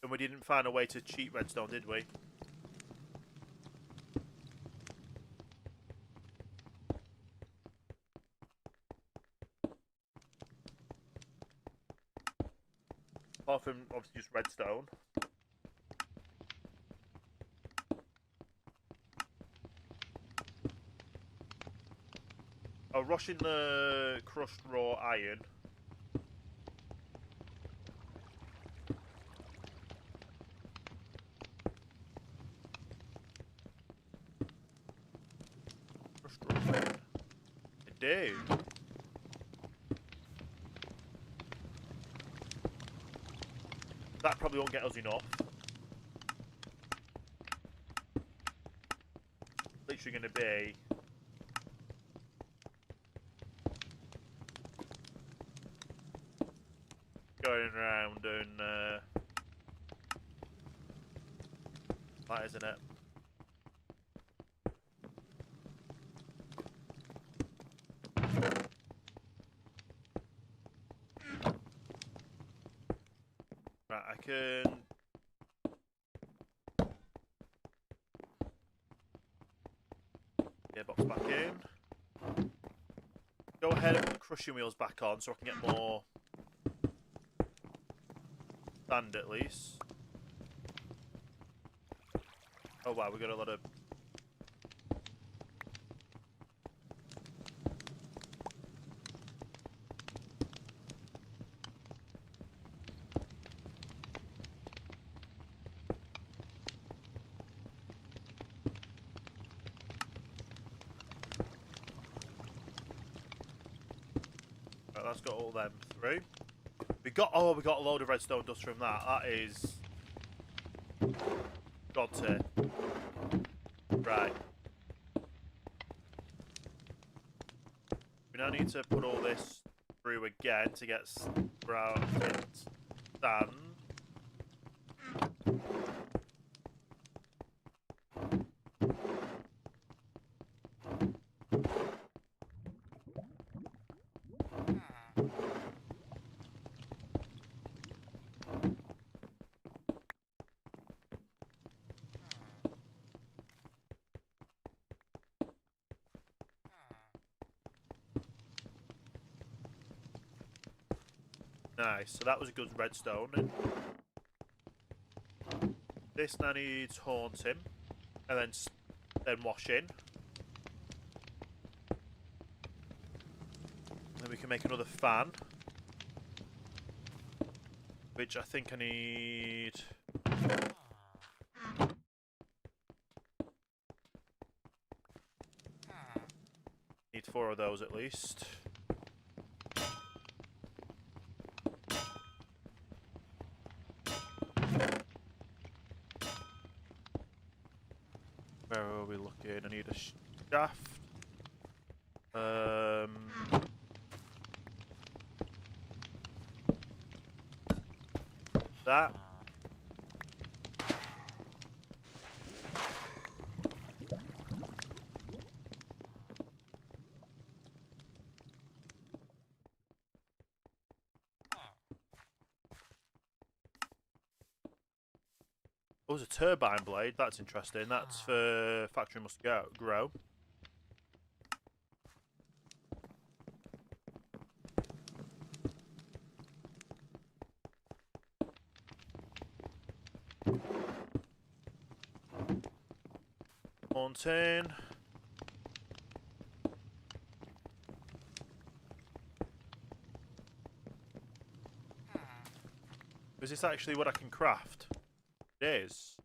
And we didn't find a way to cheat redstone, did we? apart from obviously just redstone. Oh, rushing the crushed raw iron. Crushed raw iron. I do. That probably won't get us enough. Literally going to be going around and that, isn't it? Right, I can gearbox back in. Go ahead and put the crushing wheels back on so I can get more sand at least. Oh wow, we got a lot of... Right, that's got all them through. We got a load of redstone dust from that. That is god tier. Right. We now need to put all this through again to get sand. Nice, so that was a good redstone. This now needs haunting, and then washing. Then we can make another fan, which I think I need. Need 4 of those at least. Where are we looking? I need a shaft. That. Oh, there's a turbine blade. That's interesting. That's for factory must grow. Haunting. Is this actually what I can craft? It is.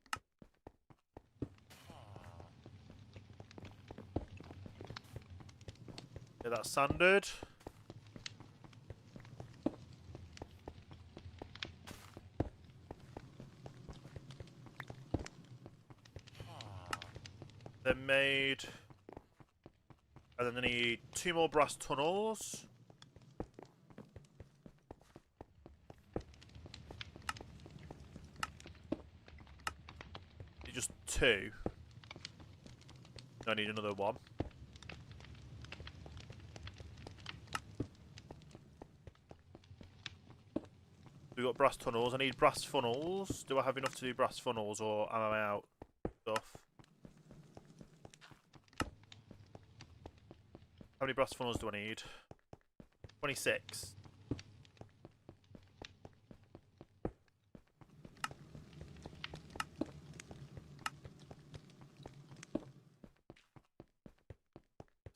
Yeah, that's sanded. They're made. And then they need 2 more brass tunnels. Just 2. I need another 1. We've got brass tunnels. I need brass funnels. Do I have enough to do brass funnels, or am I out stuff? How many brass funnels do I need? 26.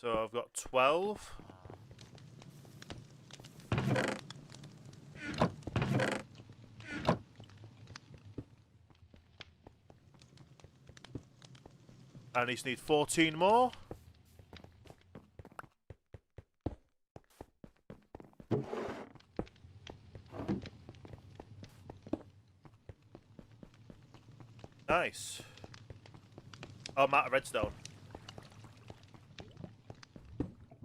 So I've got 12. I just need 14 more. Nice. Oh, I'm out of redstone.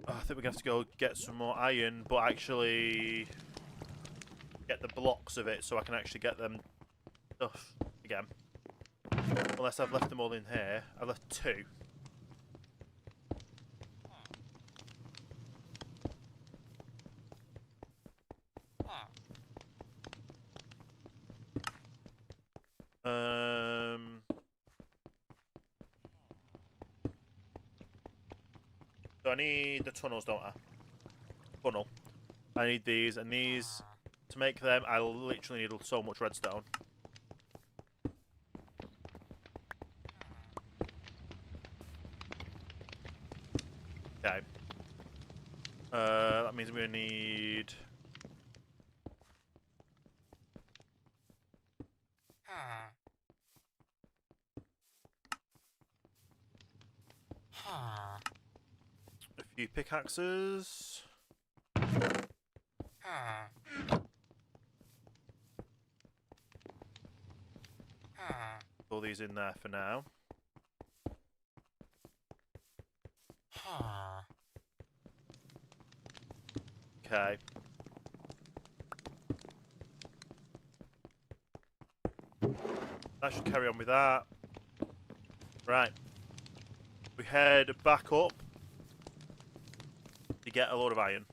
Oh, I think we're going to have to go get some more iron, but actually get the blocks of it so I can actually get them stuff again. Unless I've left them all in here. I've left 2. So I need the tunnels, don't I? Funnel. I need these, and these, to make them, I literally need so much redstone. Okay. That means we need... a few pickaxes. All these in there for now. Okay. That should carry on with that. Right. We head back up to get a load of iron.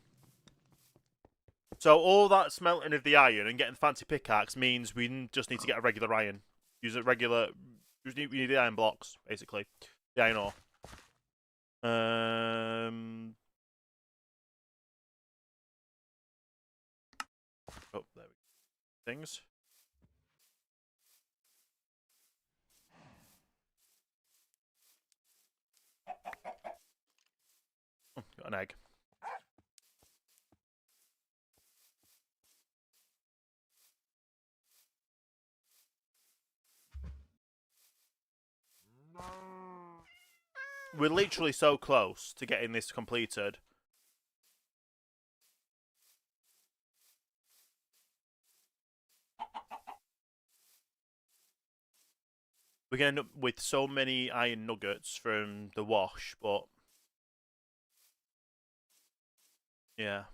So all that smelting of the iron and getting the fancy pickaxe means we just need to get a regular iron. Use a regular... We need the iron blocks, basically. The iron ore. Oh, there we go. Things. Oh, got an egg. We're literally so close to getting this completed. We're going to end up with so many iron nuggets from the wash, but... yeah.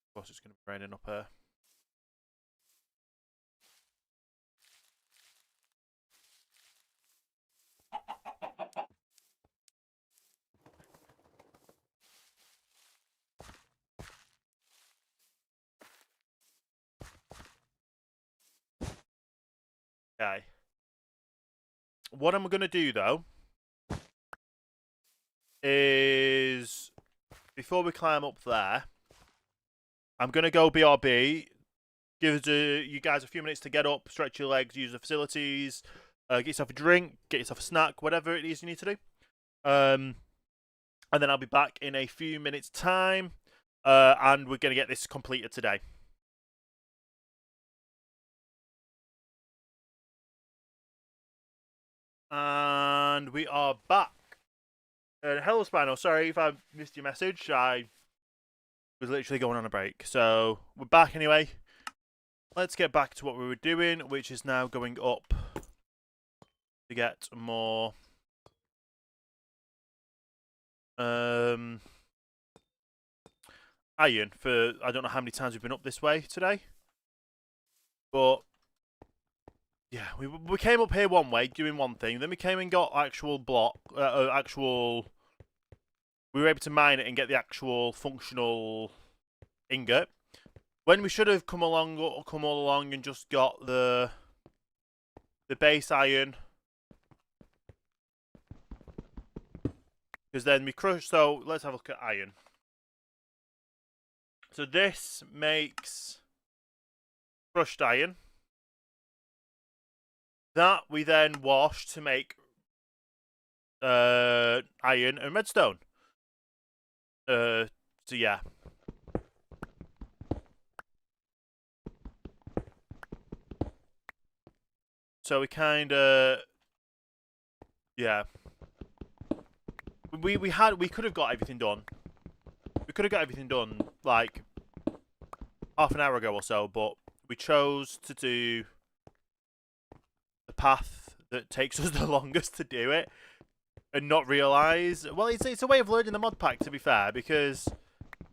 Of course it's going to be raining up here. Okay. What I'm going to do, though, is... before we climb up there, I'm going to go BRB. Give you guys a few minutes to get up, stretch your legs, use the facilities, get yourself a drink, get yourself a snack, whatever it is you need to do. And then I'll be back in a few minutes' time, and we're going to get this completed today. And we are back. Hello, Spino. Sorry if I missed your message. I was literally going on a break. So, we're back anyway. Let's get back to what we were doing, which is now going up to get more iron for... I don't know how many times we've been up this way today. But... yeah, we came up here one way, doing one thing. Then we came and got actual block, we were able to mine it and get the actual functional ingot. When we should have come all along and just got the base iron, because then we crushed. So let's have a look at iron. So this makes crushed iron. That we then wash to make iron and redstone. So yeah. So we kind of, yeah. We could have got everything done. We could have got everything done like half an hour ago or so, but we chose to do the path that takes us the longest to do it, and not realise. Well, it's a way of learning the mod pack, to be fair, because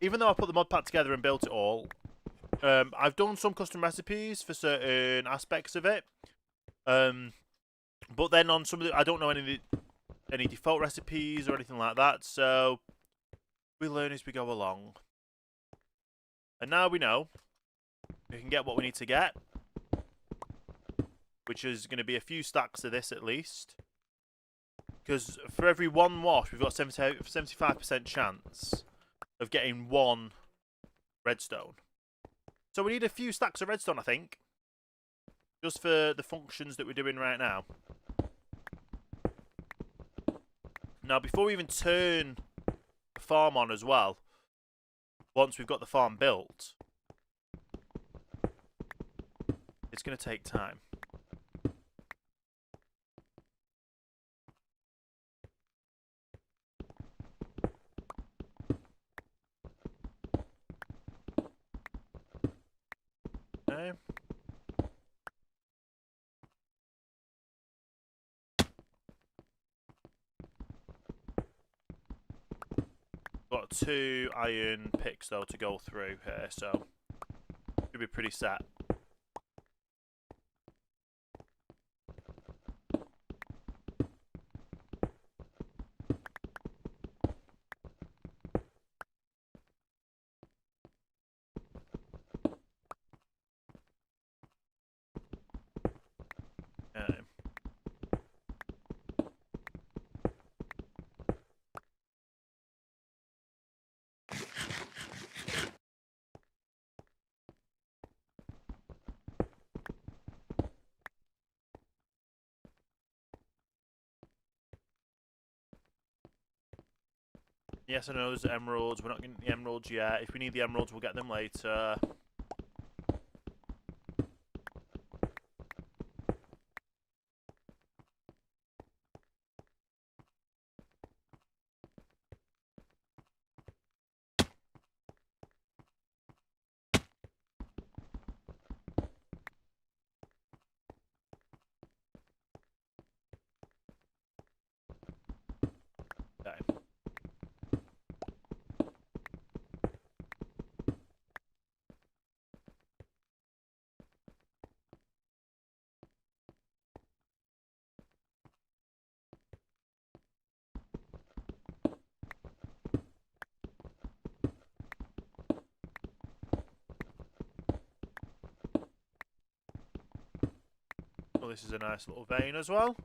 even though I put the mod pack together and built it all, I've done some custom recipes for certain aspects of it. But then on some of the, I don't know any default recipes or anything like that, so we learn as we go along. And now we know we can get what we need to get, which is going to be a few stacks of this at least. Because for every one wash, we've got 75% chance of getting one redstone. So we need a few stacks of redstone, I think, just for the functions that we're doing right now. Now, before we even turn the farm on as well, once we've got the farm built, it's going to take time. Okay. Got 2 iron picks though to go through here, so should be pretty set. Okay. Yes, I know there's emeralds. We're not getting the emeralds yet. If we need the emeralds, we'll get them later. Okay. Well, this is a nice little vein as well.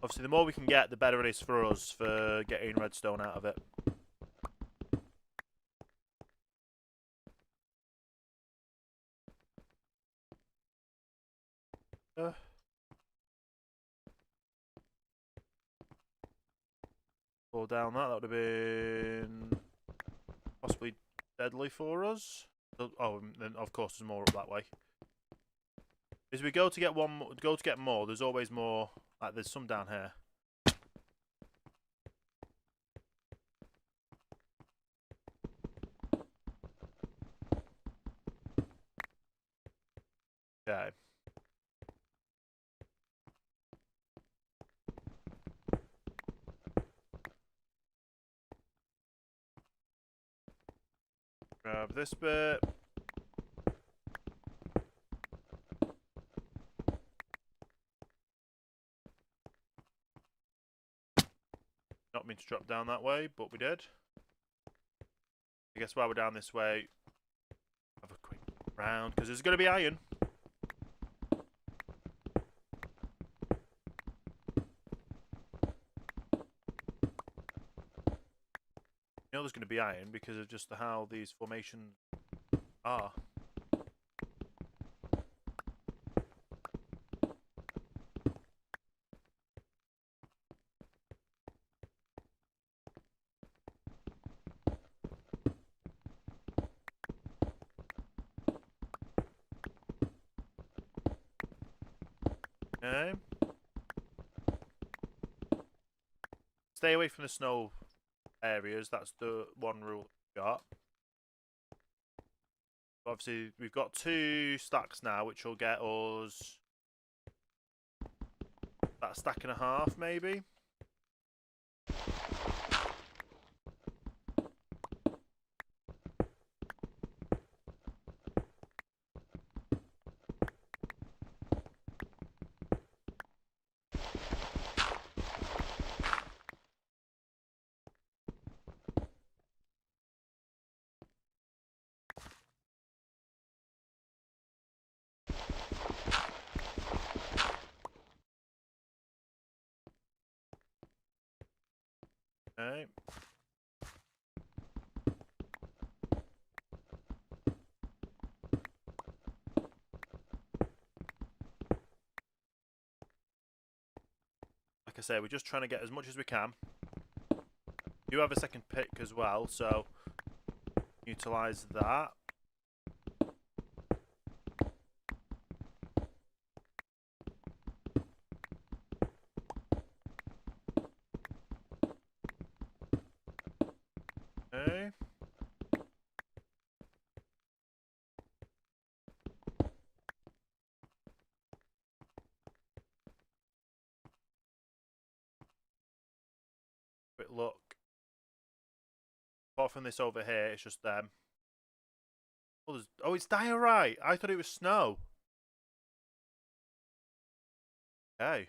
Obviously, the more we can get, the better it is for us for getting redstone out of it. Pull down that would have been possibly deadly for us. Oh, and then of course there's more up that way. As we go to get more, there's always more. Like there's some down here. Okay. Grab this bit. Not mean to drop down that way, but we did. I guess while we're down this way, have a quick round, because there's going to be iron. You know there's going to be iron because of just how these formations are. Okay. Stay away from the snow areas. That's the one rule we've got. Obviously, we've got 2 stacks now, which will get us that stack and a half, maybe. Okay. Like I say, we're just trying to get as much as we can. You have a second pick as well, so utilize that. Okay. Quick look. Apart from this over here, it's just them. Oh, it's diorite. I thought it was snow. Okay.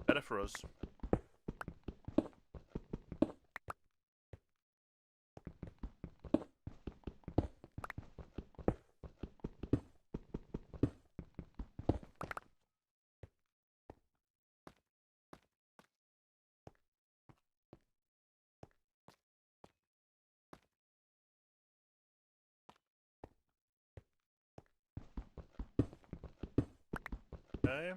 Better for us. Okay.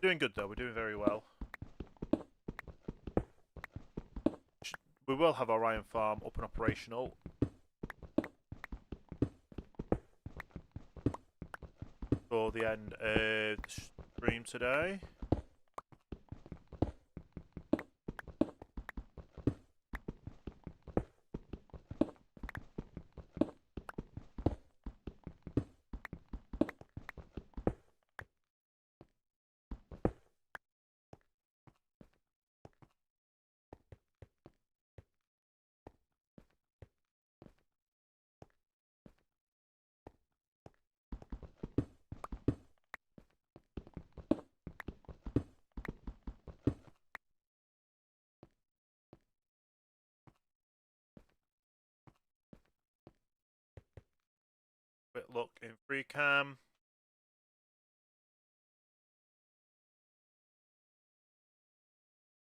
Doing good though, we're doing very well. We will have our iron farm up and operational. For the end of the stream today. Quick look in free cam.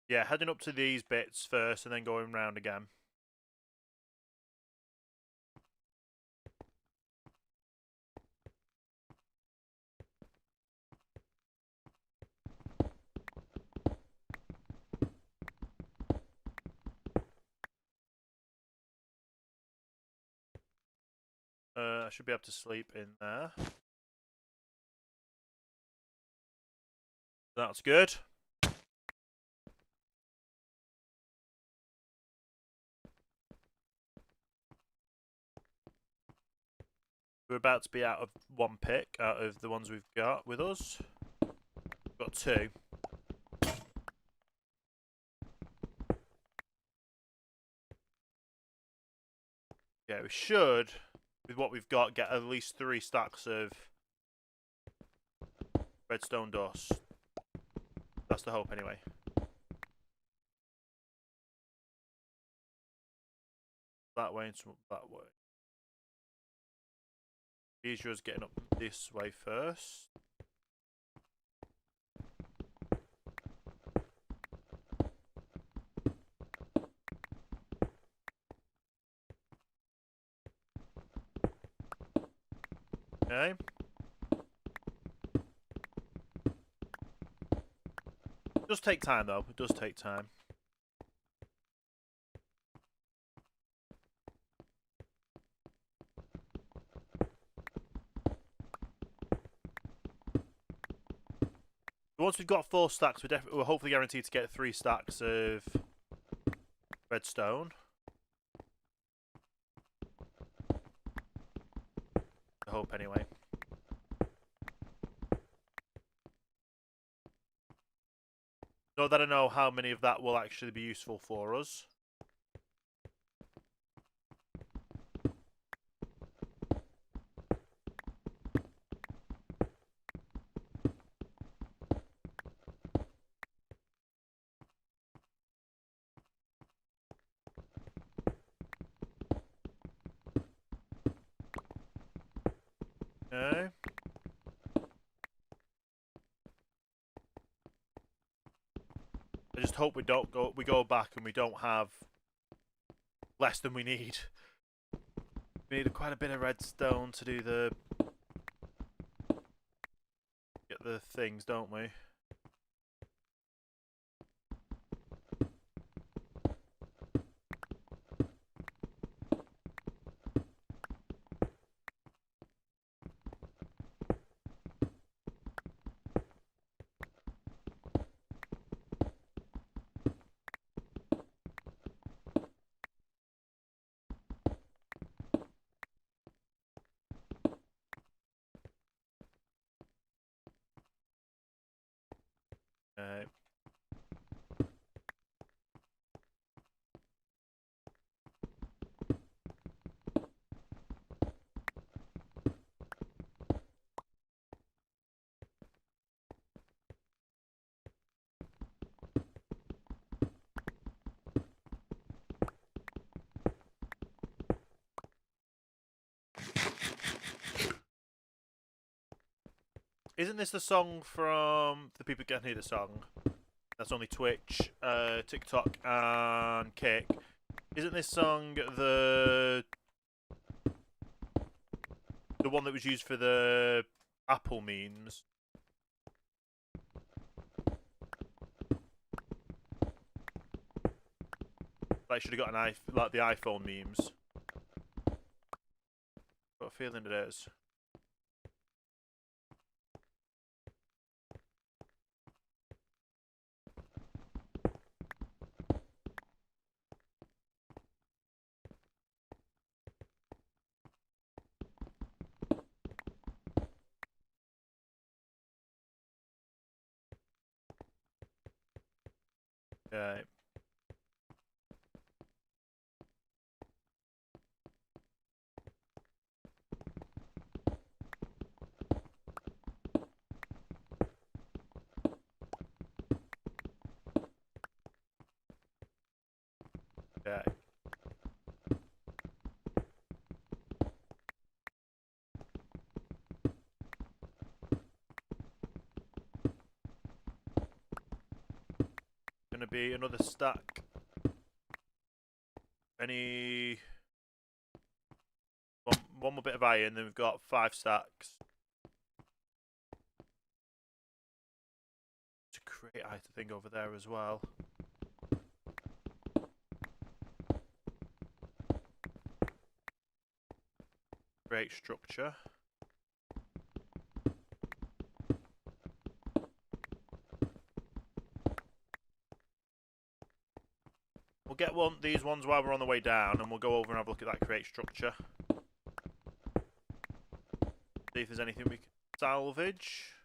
Yeah, heading up to these bits first and then going round again. I should be able to sleep in there. That's good. We're about to be out of 1 pick out of the ones we've got with us. We've got 2. Yeah, we should, with what we've got, get at least 3 stacks of redstone dust. That's the hope anyway. That way and some that way. Easier is getting up this way first. Okay. It does take time though. It does take time. Once we've got 4 stacks, we're hopefully guaranteed to get 3 stacks of redstone. I hope anyway. Not that I know how many of that will actually be useful for us. Okay. I just hope we go back and we don't have less than we need. We need quite a bit of redstone to do get the things, don't we? Okay. Isn't this the song from the people who can hear the song? That's only Twitch, TikTok, and Kick. Isn't this song the one that was used for the Apple memes? Like, should have got an like the iPhone memes. Got a feeling it is. Okay. Okay. Gonna be another stack. Any one more bit of iron, then we've got 5 stacks. To create I think over there as well. Create structure. We'll get these ones while we're on the way down, and we'll go over and have a look at that create structure. See if there's anything we can salvage.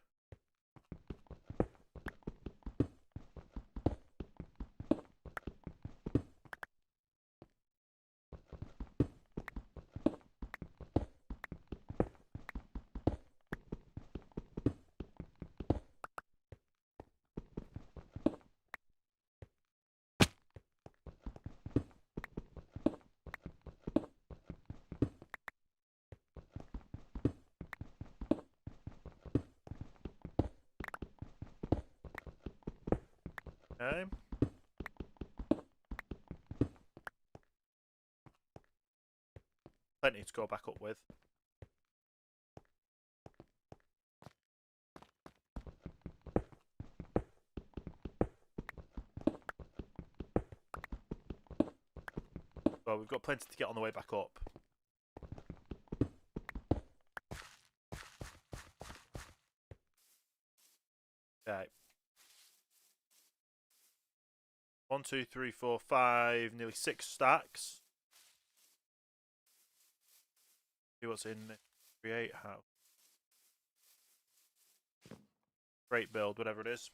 Okay. Plenty to go back up with. Well, we've got plenty to get on the way back up. Okay. 1, 2, 3, 4, 5, nearly 6 stacks. See what's in the create house. Great build, whatever it is.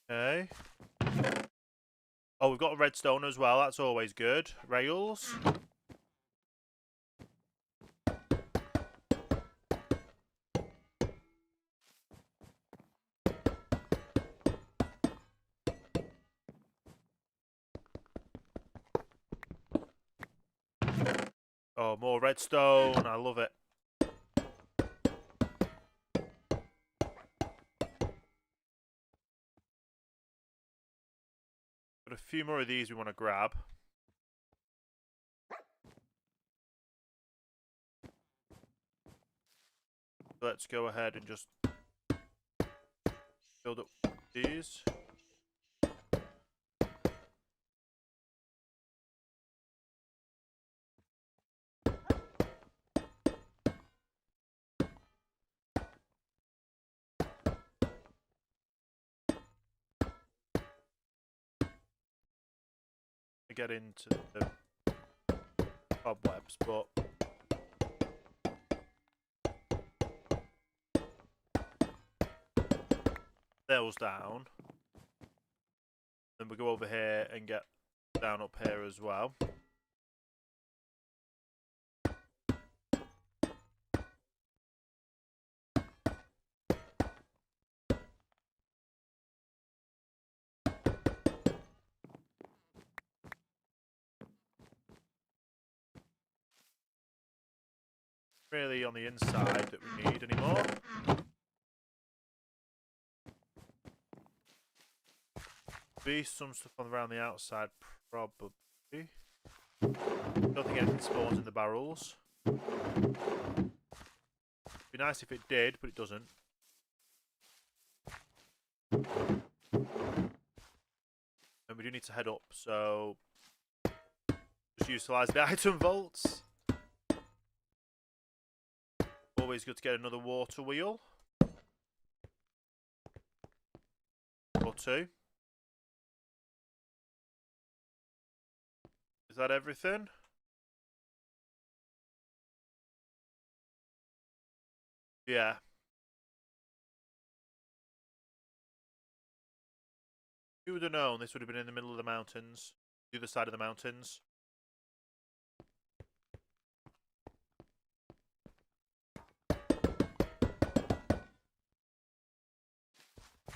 Okay. Oh, we've got a redstone as well. That's always good. Rails. Oh, more redstone. I love it. Got a few more of these we want to grab. Let's go ahead and just build up these. Get into the cobwebs, but those down. Then we go over here and get down up here as well. Really on the inside that we need anymore. Be some stuff on around the outside, probably. Don't think anything spawns in the barrels. Be nice if it did, but it doesn't. And we do need to head up, so just utilise the item vaults. Always good to get another water wheel. Or 2. Is that everything? Yeah. Who would have known this would have been in the middle of the mountains? The other side of the mountains.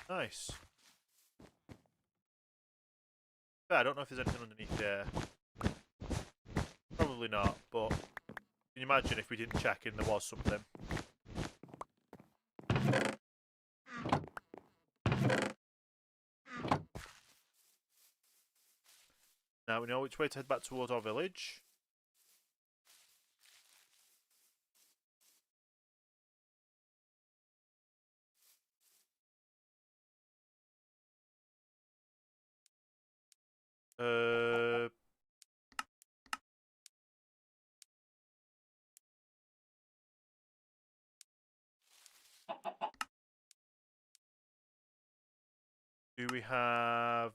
Nice. Yeah, I don't know if there's anything underneath here. Probably not, but can you imagine if we didn't check and there was something? Now we know which way to head back towards our village. Do we have...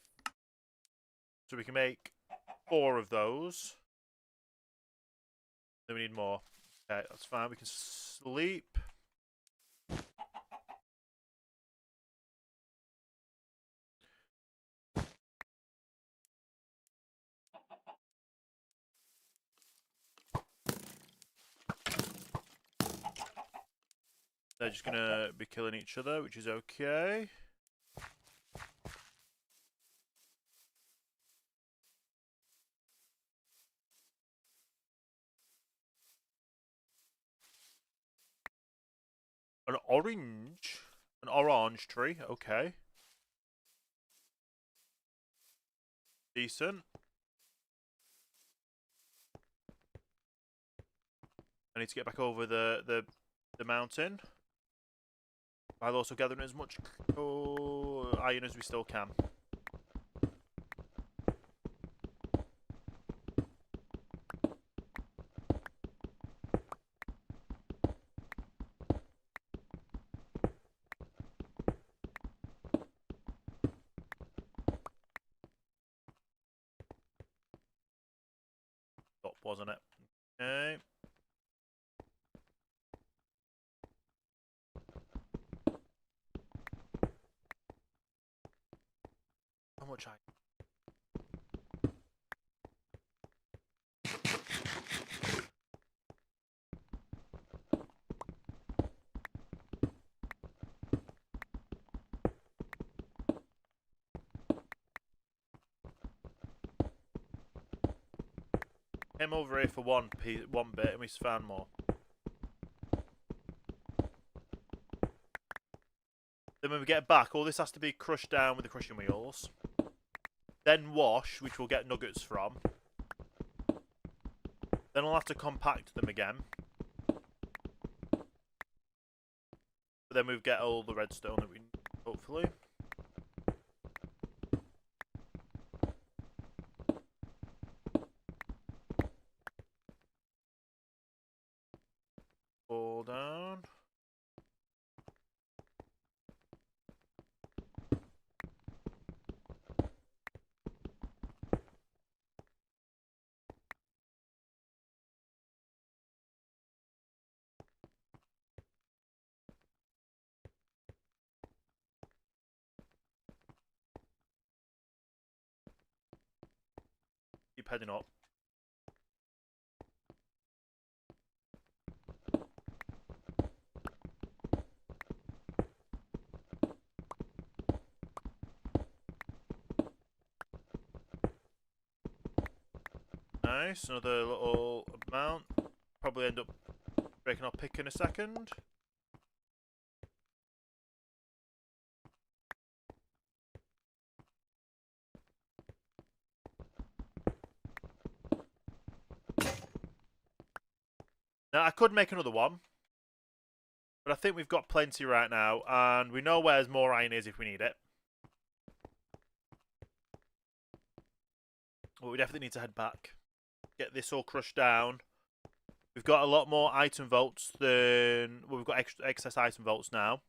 So we can make 4 of those. Then we need more. Okay, that's fine. We can sleep. They're just gonna be killing each other, which is okay. An orange tree, okay. Decent. I need to get back over the mountain, while also gathering as much iron as we still can. Up, wasn't it? Okay. How much iron? Came over here for one bit, and we found more. Then when we get back, all this has to be crushed down with the crushing wheels. Then wash, which we'll get nuggets from. Then we'll have to compact them again. But then we'll get all the redstone that we need, hopefully. Fall down. Keep heading up. Nice, another little amount. Probably end up breaking our pick in a second. Now, I could make another one. But I think we've got plenty right now. And we know where more iron is if we need it. But we definitely need to head back. Get this all crushed down. We've got a lot more item votes than... Well, we've got excess item votes now.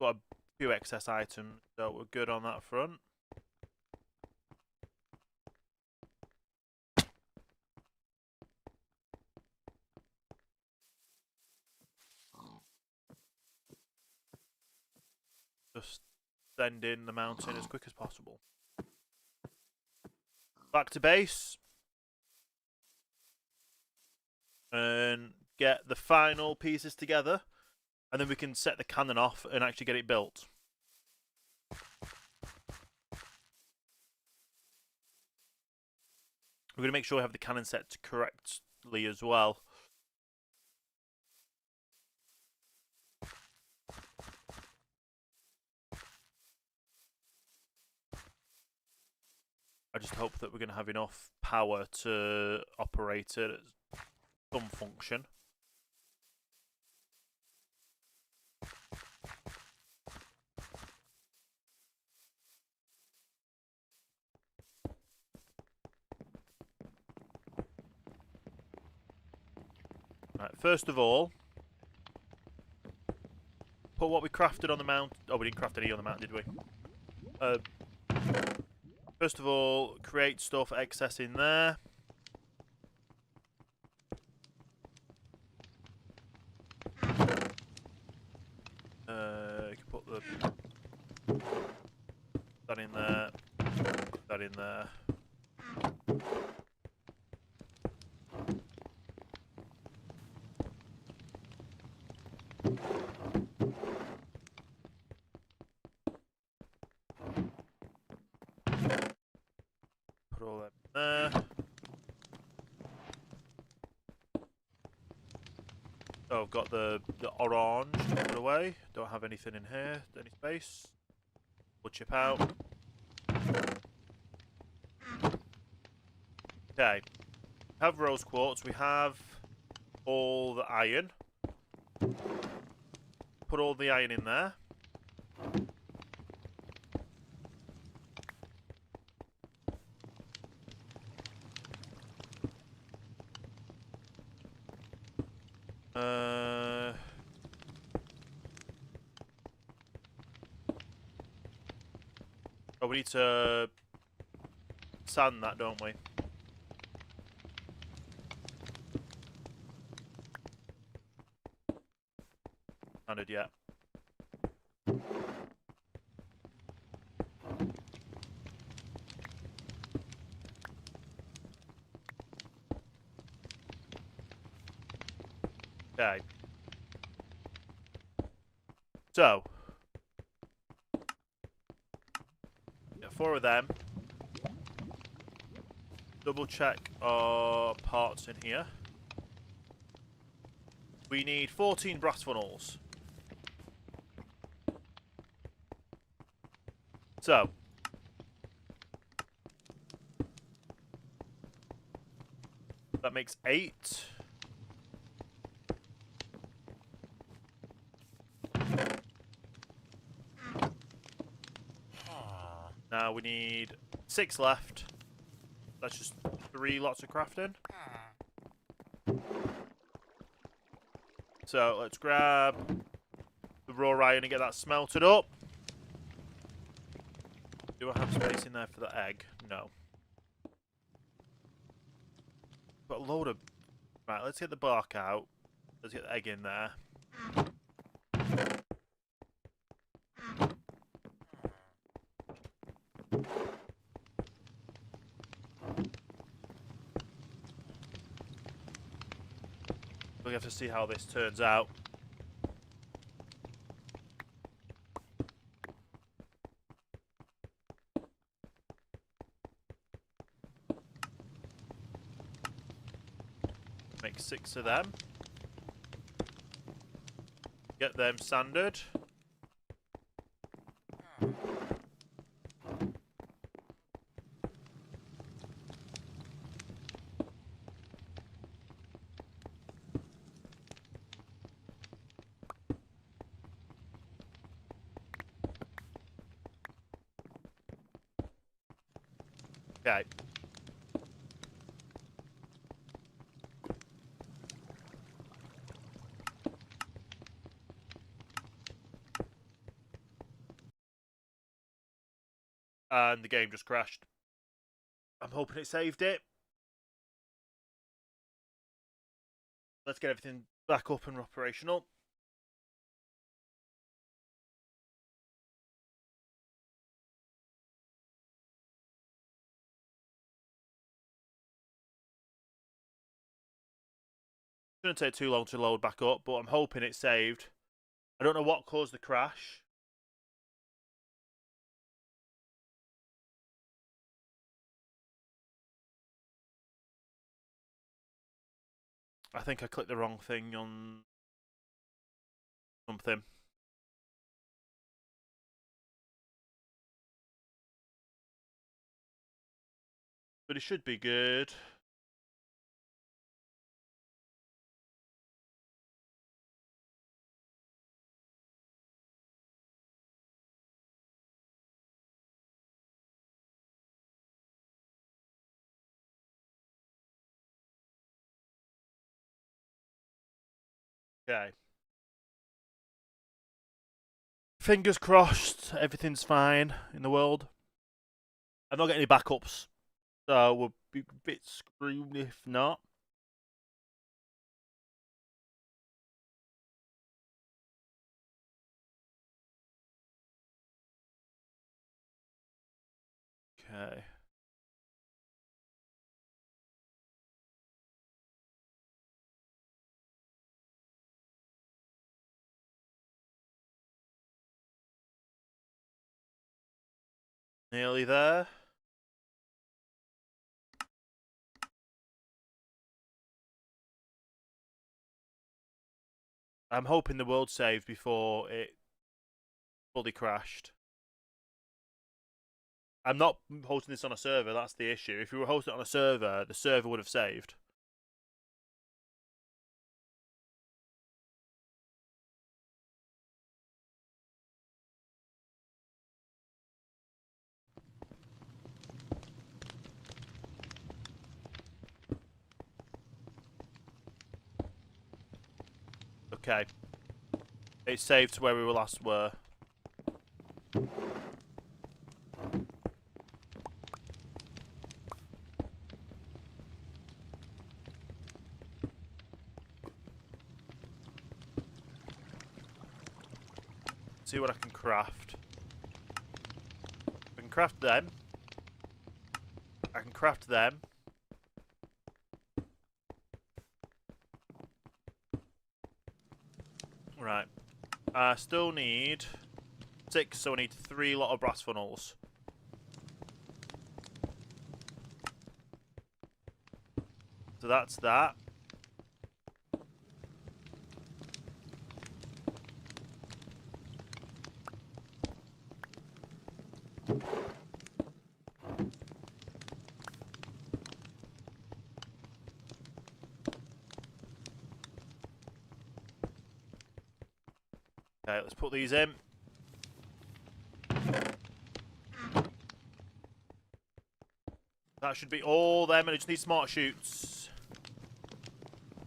Got a few excess items, so we're good on that front. Just send in the mountain as quick as possible. Back to base. And get the final pieces together. And then we can set the cannon off and actually get it built. We're going to make sure we have the cannon set correctly as well. I just hope that we're going to have enough power to operate it as some function. Right, first of all, put what we crafted on the mount. Oh, we didn't craft any on the mount, did we? First of all, create stuff excess in there. You can put that in there. Put that in there. got the orange to put away. Don't have anything in here. Any space? We'll chip out. Okay. We have rose quartz. We have all the iron. Put all the iron in there. Oh, we need to sand that, don't we? Sanded yet. Okay. So, yeah, 4 of them. Double check our parts in here. We need 14 brass funnels. So, that makes 8. Now we need 6 left. That's just 3 lots of crafting. So let's grab the raw iron and get that smelted up. Do I have space in there for the egg? No. Got a load of... Right, let's get the bark out. Let's get the egg in there. We have to see how this turns out. Make 6 of them. Get them sanded. Okay. And the game just crashed. I'm hoping it saved it. Let's get everything back up and operational. Shouldn't take too long to load back up, but I'm hoping it saved. I don't know what caused the crash. I think I clicked the wrong thing on something. But it should be good. Okay. Fingers crossed, everything's fine in the world. I've not got any backups, so we'll be a bit screwed if not. Okay. Nearly there. I'm hoping the world saved before it fully crashed. I'm not hosting this on a server, that's the issue. If we were hosting it on a server, the server would have saved. Okay. It's saved to where we were last were. See what I can craft. I can craft them. I can craft them. Right. I still need 6, so I need 3 lot of brass funnels. So that's that. Okay, let's put these in. That should be all them, and I just need smart shoots.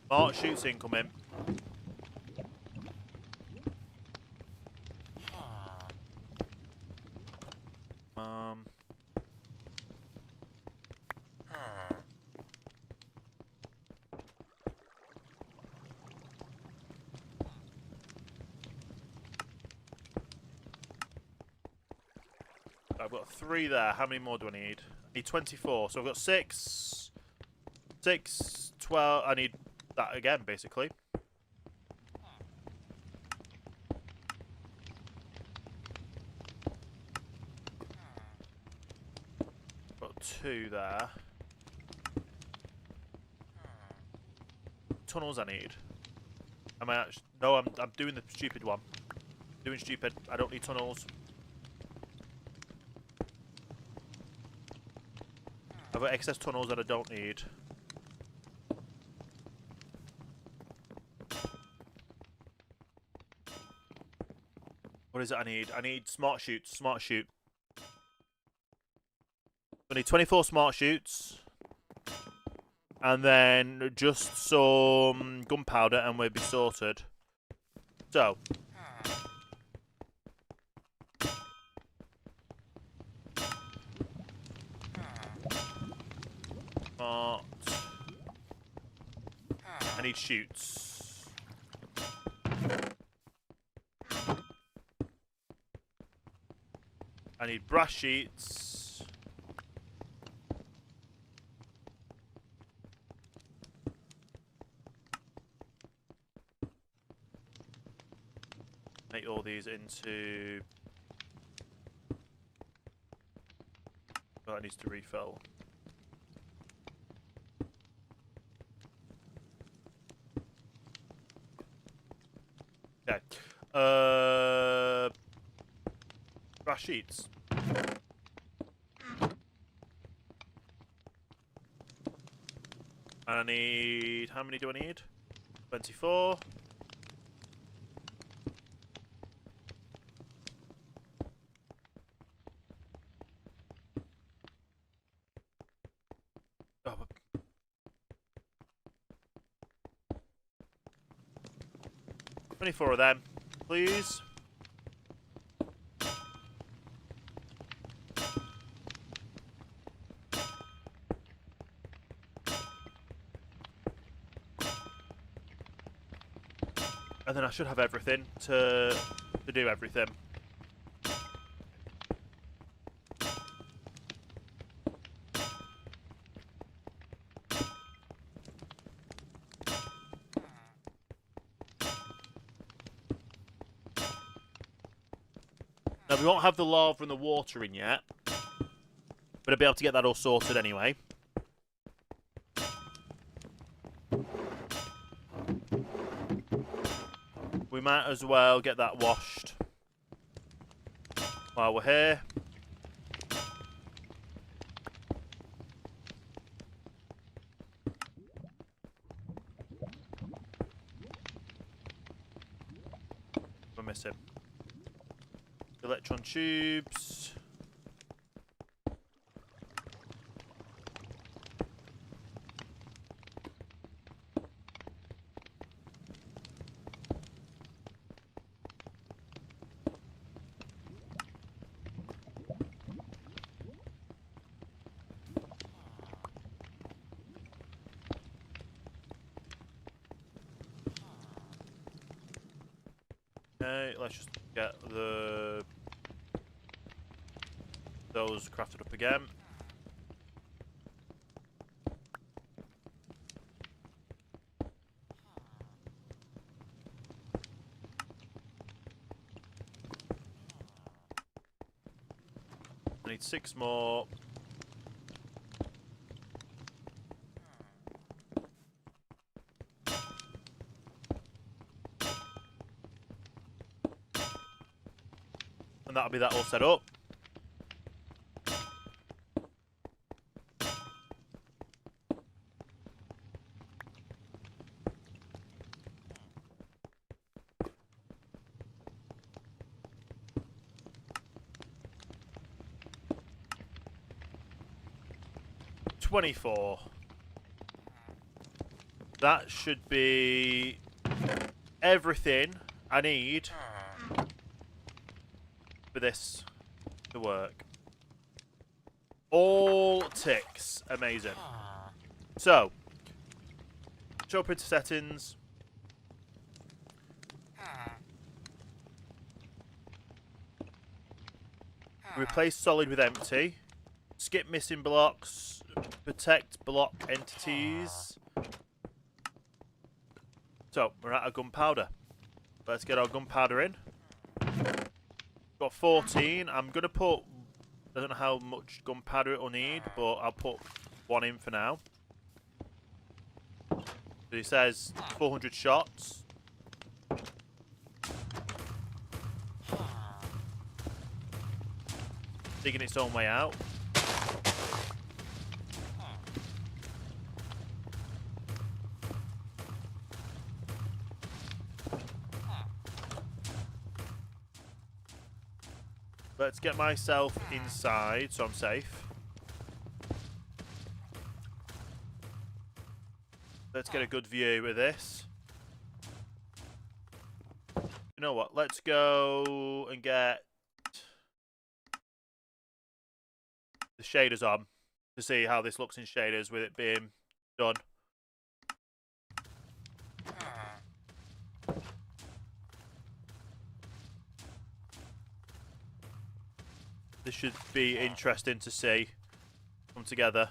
Smart shoots incoming. I've got 3 there. How many more do I need? I need 24. So I've got 6, 12. I need that again, basically. Got 2 there. Tunnels I need. Am I actually? No, I'm doing the stupid one. Doing stupid. I don't need tunnels. I've got excess tunnels that I don't need. What is it I need? I need smart shoots. Smart shoot. I need 24 smart shoots. And then just some gunpowder and we'll be sorted. So. Smart. I need shoots. I need brass sheets. Make all these into... Oh, that needs to refill. Okay. Brass sheets. And I need... How many do I need? 24. Oh. 24 of them, please. And then I should have everything to do everything. Now we won't have the lava and the water in yet, but I'll be able to get that all sorted anyway. we might as well get that washed while we're here. We're missing electron tubes. Okay, let's just get those crafted up again. I need 6 more. And that'll be that all set up. $24. That should be everything I need for this to work. All ticks. Amazing. So, show up into settings. Replace solid with empty. Skip missing blocks. Protect block entities. So, we're out of gunpowder. Let's get our gunpowder in. Got 14. I'm going to put... I don't know how much gunpowder it will need, but I'll put 1 in for now. So it says 400 shots. Digging its own way out. Let's get myself inside so I'm safe. Let's get a good view of this. You know what? Let's go and get the shaders on to see how this looks in shaders with it being done. This should be interesting to see come together.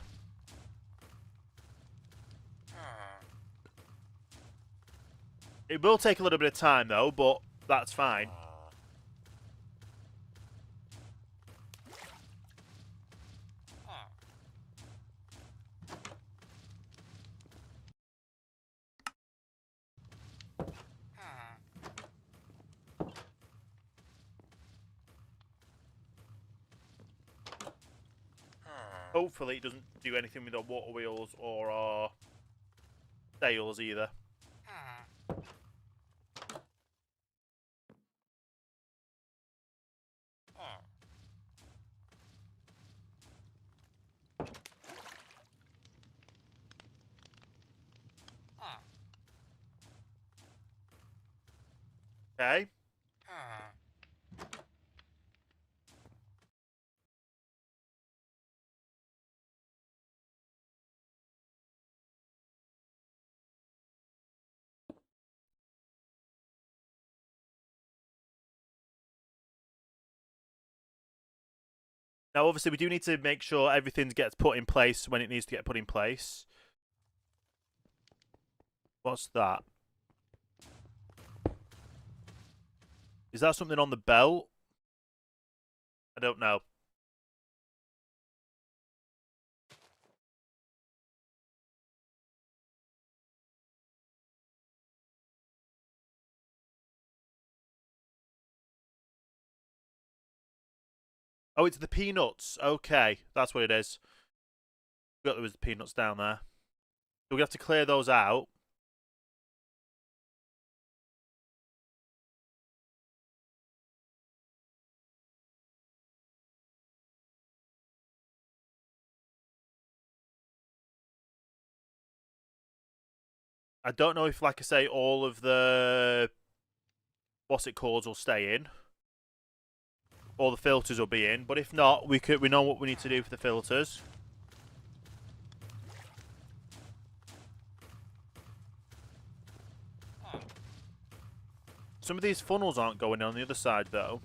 It will take a little bit of time though, but that's fine. Hopefully it doesn't do anything with our water wheels or our sails either. Okay. Now, obviously, we do need to make sure everything gets put in place when it needs to get put in place. What's that? Is that something on the belt? I don't know. Oh, it's the peanuts. Okay, that's what it is. Forgot there was the peanuts down there. So we have to clear those out. I don't know if, like I say, all of the what's it called will stay in. All the filters will be in, but if not, we know what we need to do for the filters. Some of these funnels aren't going on the other side though.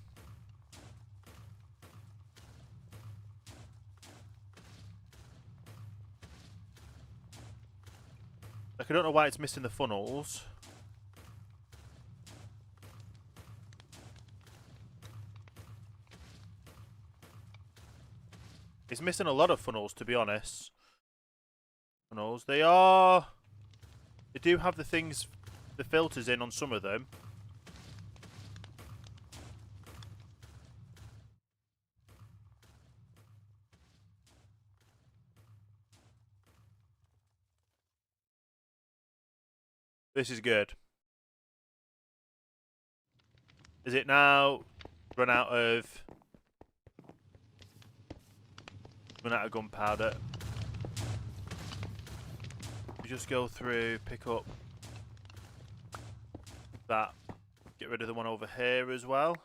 Like, I don't know why it's missing the funnels. It's missing a lot of funnels, to be honest. Funnels. They do have the things, the filters in on some of them. This is good. Is it now run out of gunpowder? We just go through, pick up that, get rid of the one over here as well.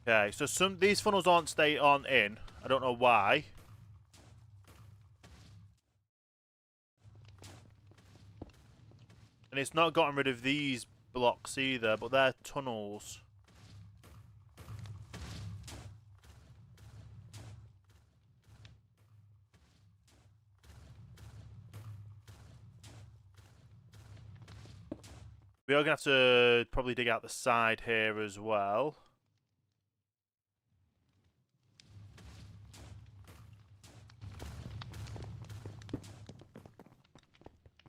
Okay, so these funnels aren't in. I don't know why. And it's not gotten rid of these blocks either, but they're tunnels. We are going to have to probably dig out the side here as well.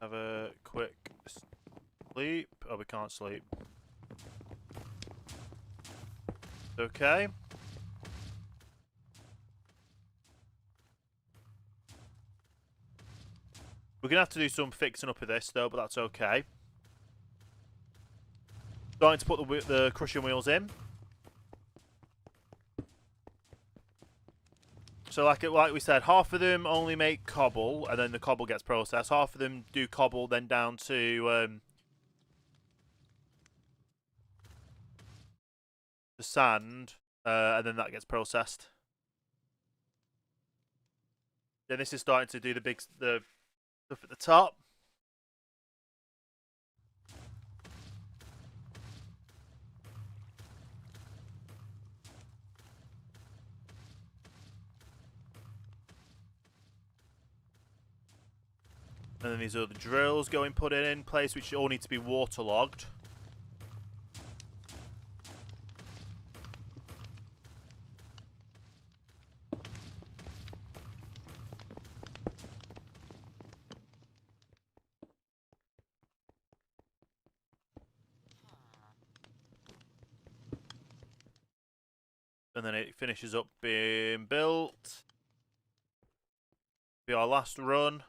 Have a quick sleep. Oh, we can't sleep. Okay. We're going to have to do some fixing up of this though, but that's okay. Starting to put the crushing wheels in. So like we said, half of them only make cobble, and then the cobble gets processed. Half of them do cobble, then down to the sand, and then that gets processed. Then this is starting to do the stuff at the top. And then these are the drills put in place, which all need to be waterlogged. And then it finishes up being built. Be our last run.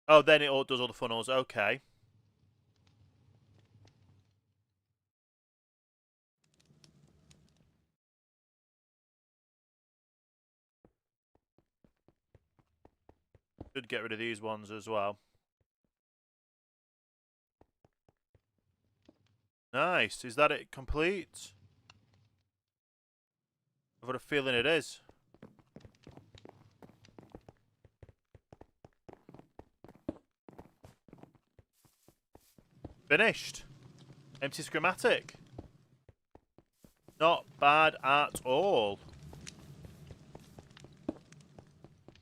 Oh, then it all does all the funnels. Okay. Should get rid of these ones as well. Nice. Is that it complete? I've got a feeling it is. Finished. Empty schematic. Not bad at all.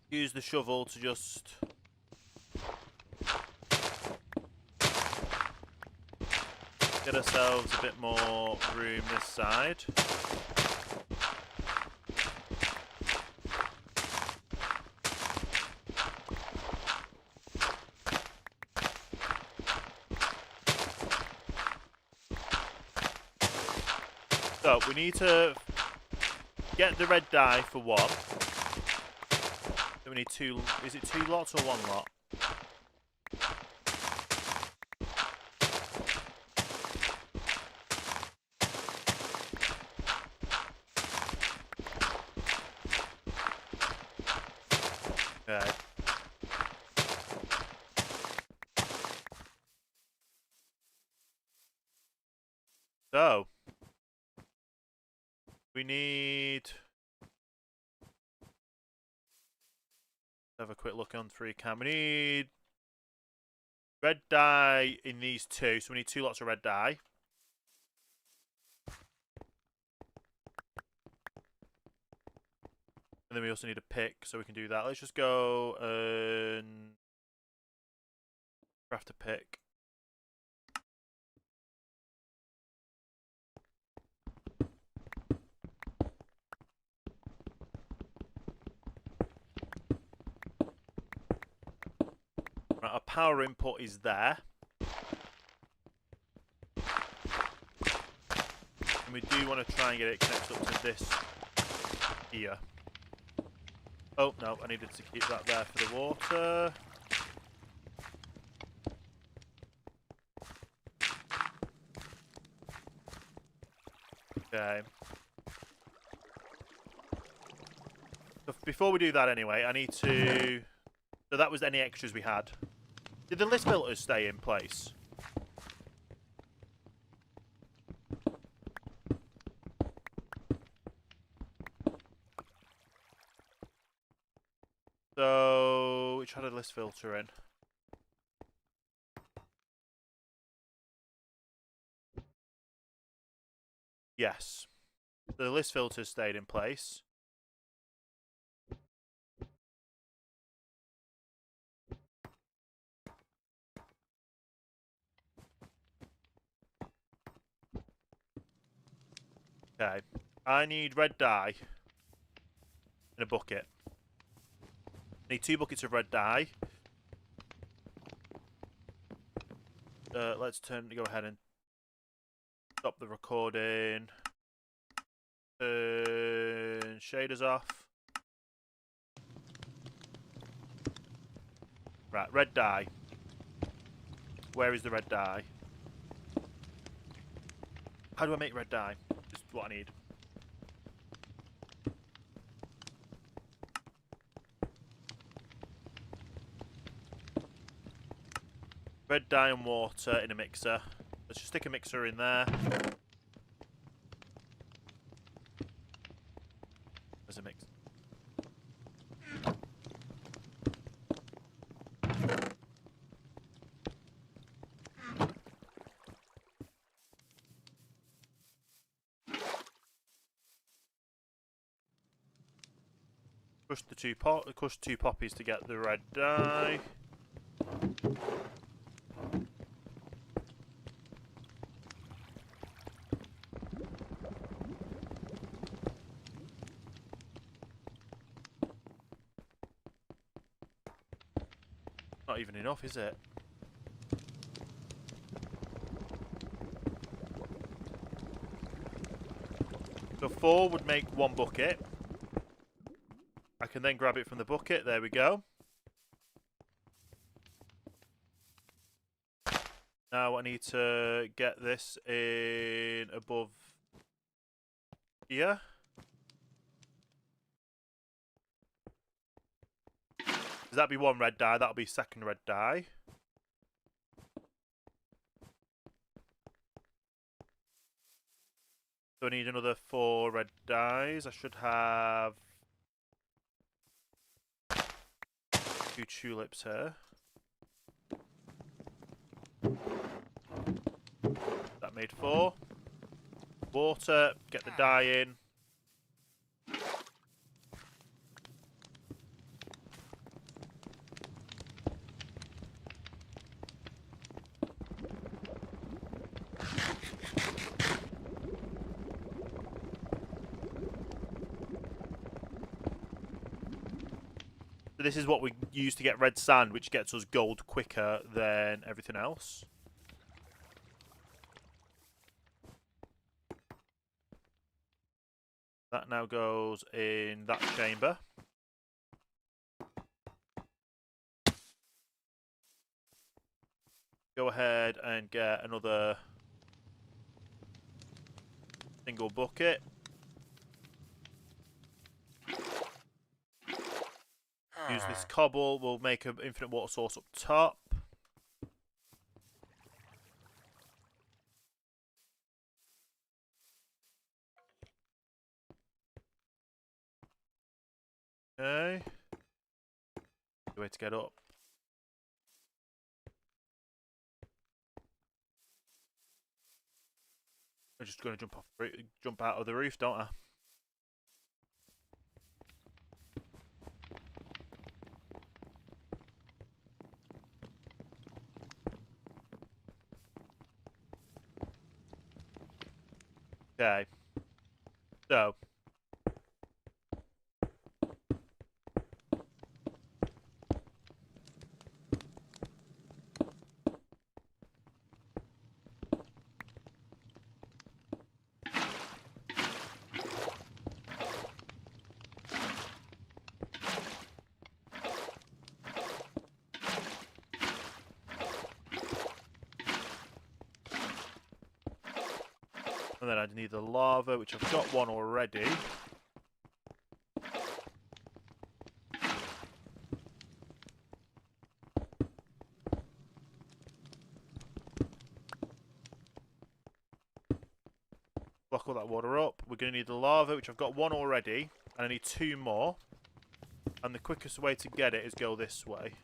Use the shovel to just... Get ourselves a bit more room this side. So we need to get the red dye for one. Then we need two. Is it 2 lots or 1 lot? Okay. So we need. Have a quick look on 3cam. We need red dye in these 2, so we need 2 lots of red dye. And then we also need a pick, so we can do that. Let's just go and craft a pick. Right, our power input is there. And we do want to try and get it connected up to this here. Oh, no, I needed to keep that there for the water. Okay. So before we do that anyway, I need to... So that was any extras we had. Did the list filters stay in place? So, which had a list filter in? Yes. The list filters stayed in place. Okay. I need red dye in a bucket. I need 2 buckets of red dye. Let's go ahead and stop the recording. Turn shaders off. Right, red dye. Where is the red dye? How do I make red dye? This is what I need. Red dye and water in a mixer. Let's just stick a mixer in there. There's a mix. Crush 2 poppies to get the red dye. Not even enough, is it? So 4 would make 1 bucket. I can then grab it from the bucket. There we go. Now I need to get this in above here. Does that be 1 red dye? That'll be 2nd red dye. So I need another 4 red dyes. I should have 2 tulips here. That made 4. Water, get the dye in. So this is what we use to get red sand, which gets us gold quicker than everything else. That now goes in that chamber. Go ahead and get another single bucket. Use this cobble, we'll make an infinite water source up top. Okay. The way to get up. I'm just going to jump out of the roof, don't I? Okay. So. And then I need the lava, which I've got one already. Block all that water up. We're going to need the lava, which I've got one already. And I need 2 more. And the quickest way to get it is go this way.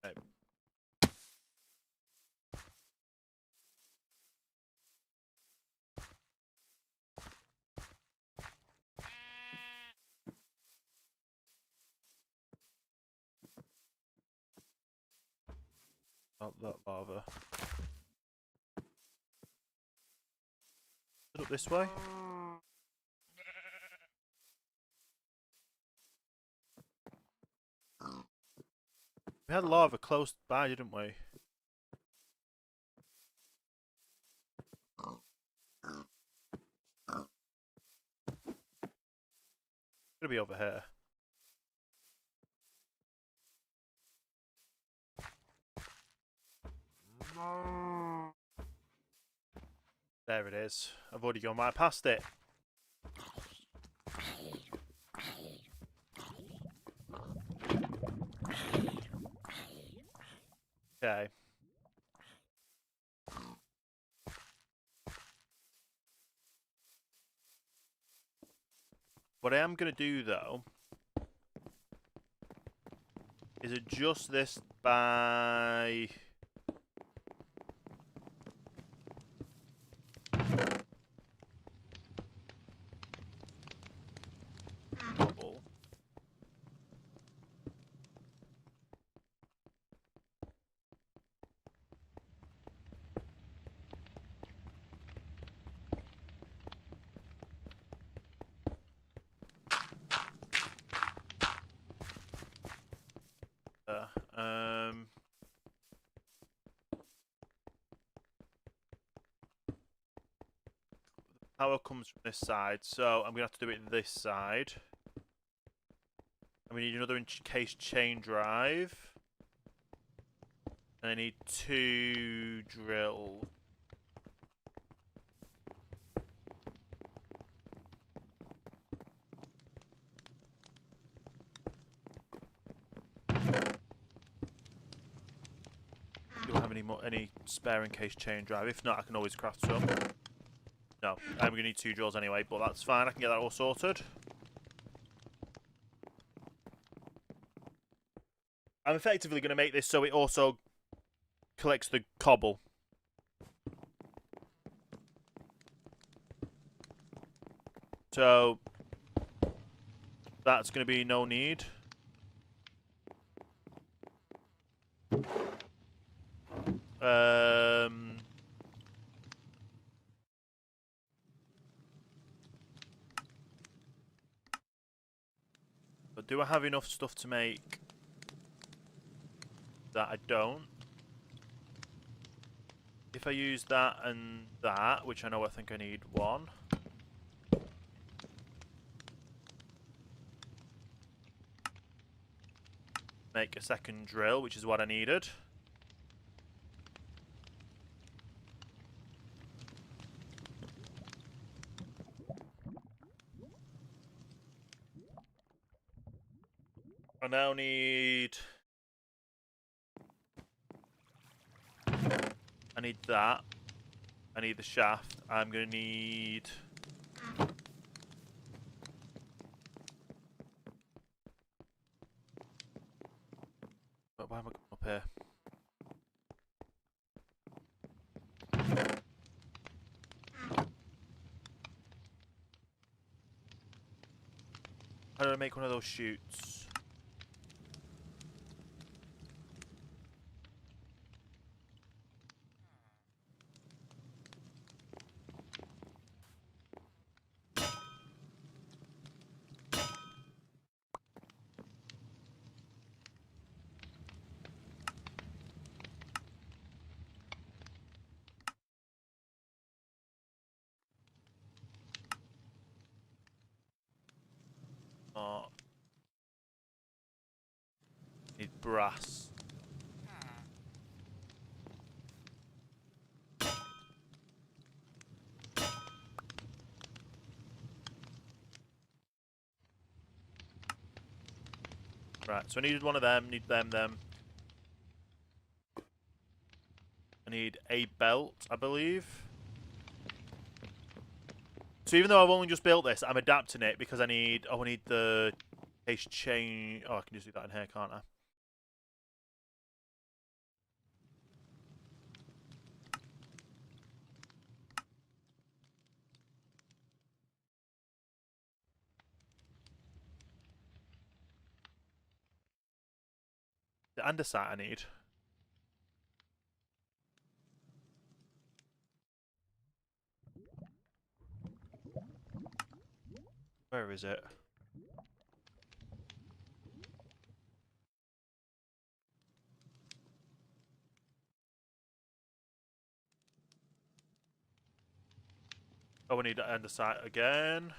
Okay. Not that lava. Is it up this way? We had lava close by, didn't we? It's gonna be over here. There it is. I've already gone right past it. Okay. What I am going to do, though, is adjust this by... double. Power comes from this side, so I'm going to have to do it this side. And we need another encased chain drive. And I need 2 drills. Do I have any spare encased chain drive? If not, I can always craft some. No, I'm going to need 2 drills anyway, but that's fine. I can get that all sorted. I'm effectively going to make this so it also collects the cobble. So That's going to be no need. But do I have enough stuff to make that? I don't. If I use that and that, which I know I think I need one. Make a second drill, which is what I needed. I now need... I need that. I need the shaft. I'm going to need... Why am I going up here? How do I make one of those chutes? Oh. Need brass. Right, so I needed one of them, need them. I need a belt, I believe. So even though I've only just built this, I'm adapting it because I need... Oh, I need the case chain... Oh, I can just do that in here, can't I? The andesite I need. Where is it? Oh, we need andesite again.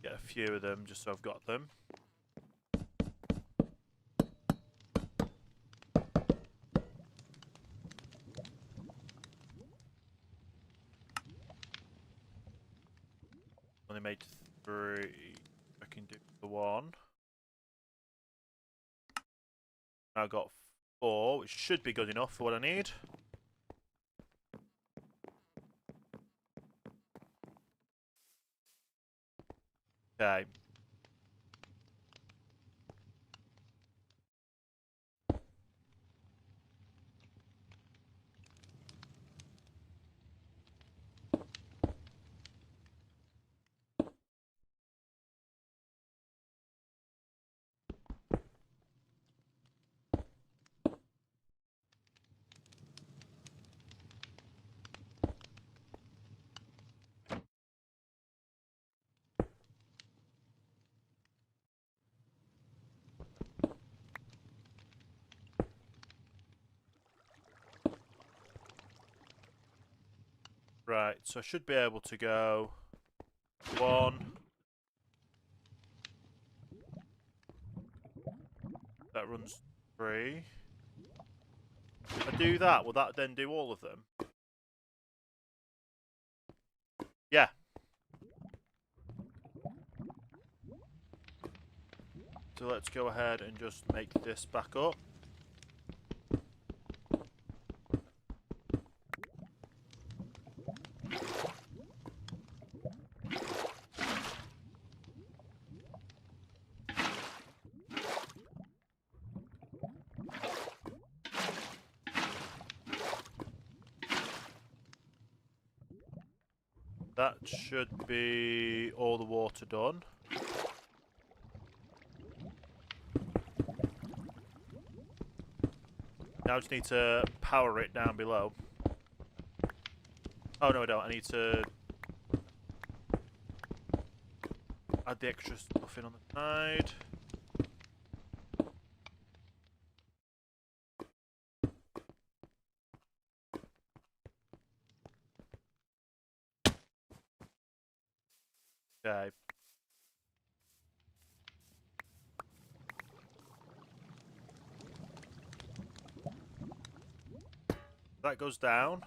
Get a few of them just so I've got them. Only made 3. I can do the 1. Now I've got 4, which should be good enough for what I need. Okay. Right, so I should be able to go 1. That runs 3. If I do that, will that then do all of them? Yeah. So let's go ahead and just make this back up. That should be all the water done. Now I just need to power it down below. Oh no I don't, I need to add the extra stuff in on the side. Okay. That goes down.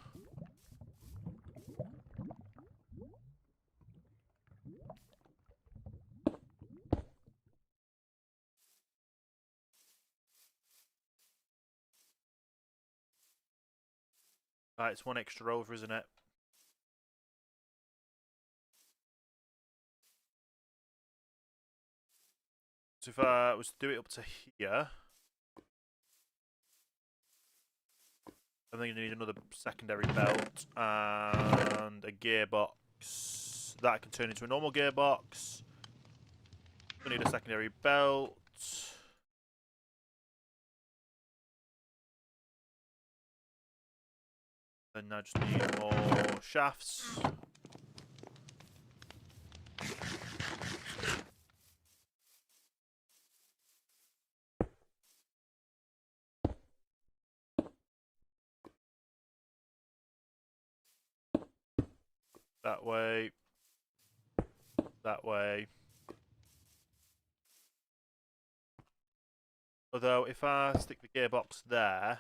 Right, it's one extra over, isn't it? So if I was to do it up to here, I think you need another secondary belt and a gearbox. That can turn into a normal gearbox. I need a secondary belt. Then I just need more shafts. That way. That way. Although, if I stick the gearbox there,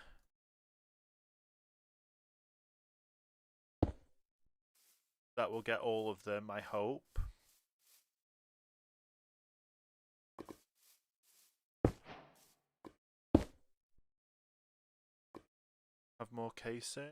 that will get all of them, I hope. Have more casing.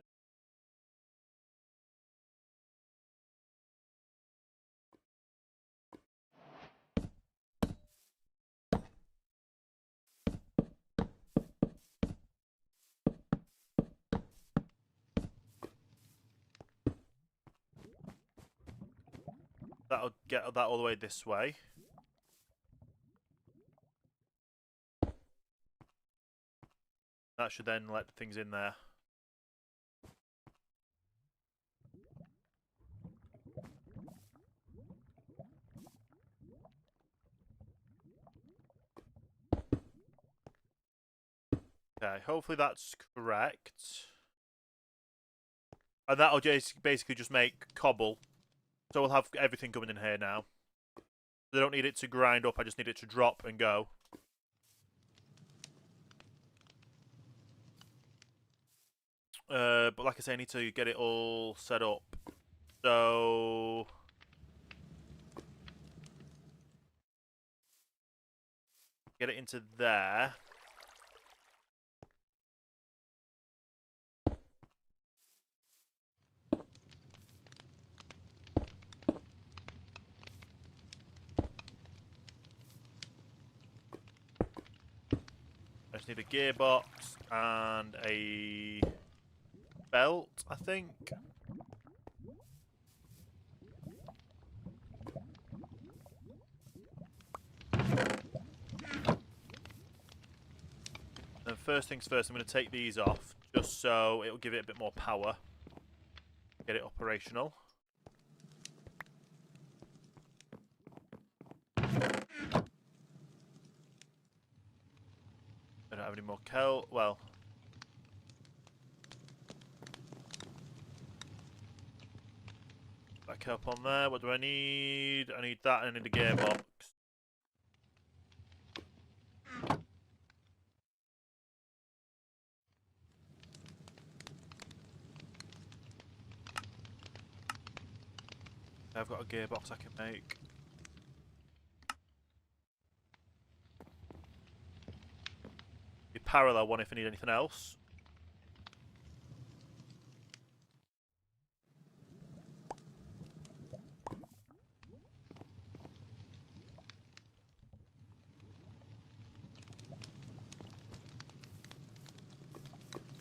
That'll get that all the way this way. That should then let things in there. Okay, hopefully that's correct. And that'll just basically just make cobble. So we'll have everything coming in here now. I don't need it to grind up, I just need it to drop and go. But like I say, I need to get it all set up. So... get it into there. I just need a gearbox and a belt, I think. And first things first, I'm going to take these off, just so it'll give it a bit more power. Get it operational. I don't have any more well... back up on there. What do I need? I need that and I need a gearbox. I've got a gearbox I can make. A parallel one if I need anything else.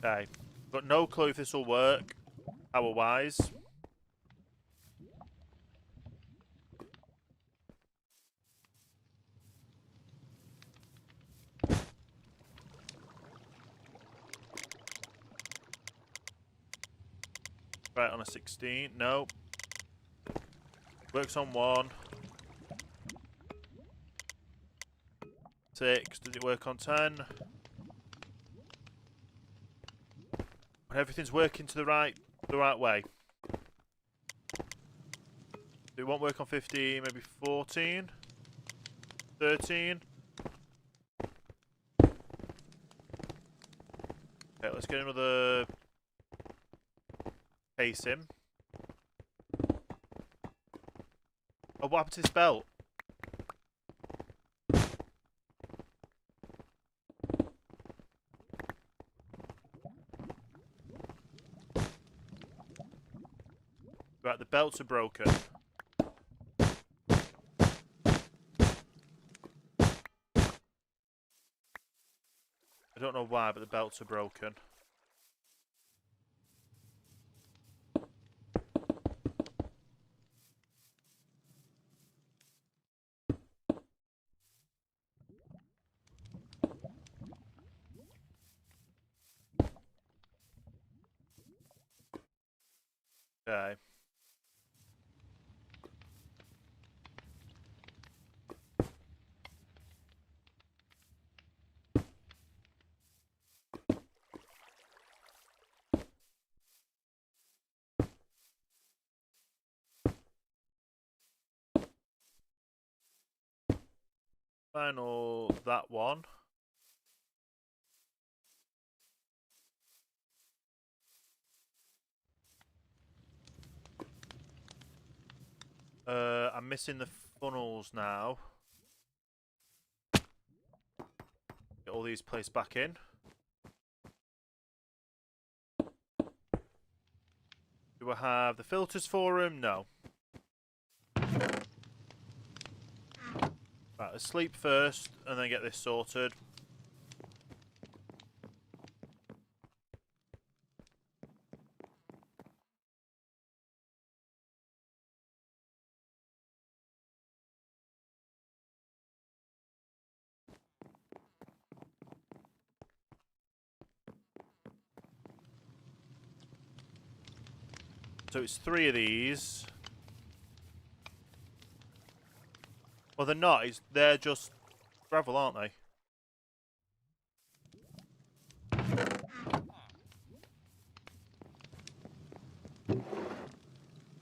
Okay. Got no clue if this will work, power-wise. Try it on a 16. No. Works on 1. 6. Does it work on 10? When everything's working to the right way. It won't work on 15, maybe 14, 13. Okay, let's get another casing. Oh, what happened to this belt? Right, the belts are broken. I don't know why, but the belts are broken. Okay. Final, that one. I'm missing the funnels now. Get all these placed back in. Do I have the filters for them? No. Right, let's sleep first and then get this sorted. So it's 3 of these. Well, they're not. They're just gravel, aren't they?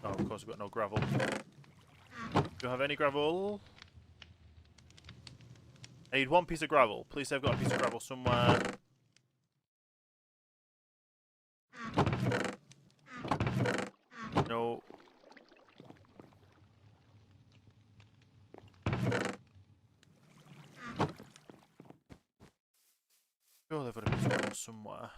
Oh, of course we've got no gravel. Do you have any gravel? I need 1 piece of gravel. Please say I've got a piece of gravel somewhere. No. Sure, they've got a piece of gravel somewhere.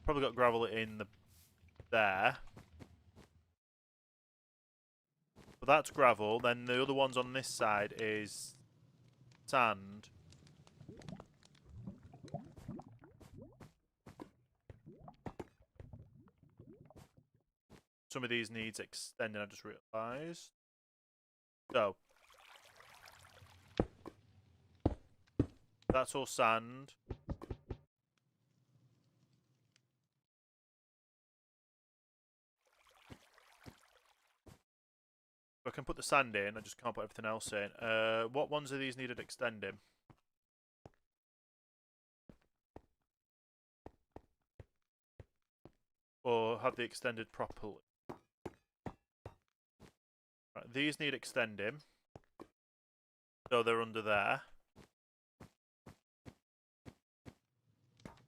Probably got gravel in there. But that's gravel. Then the other ones on this side is sand. Some of these needs extending, I just realised. So. That's all sand. I can put the sand in, I just can't put everything else in. What ones of these needed extending? Or have they extended properly? Right, these need extending. So they're under there.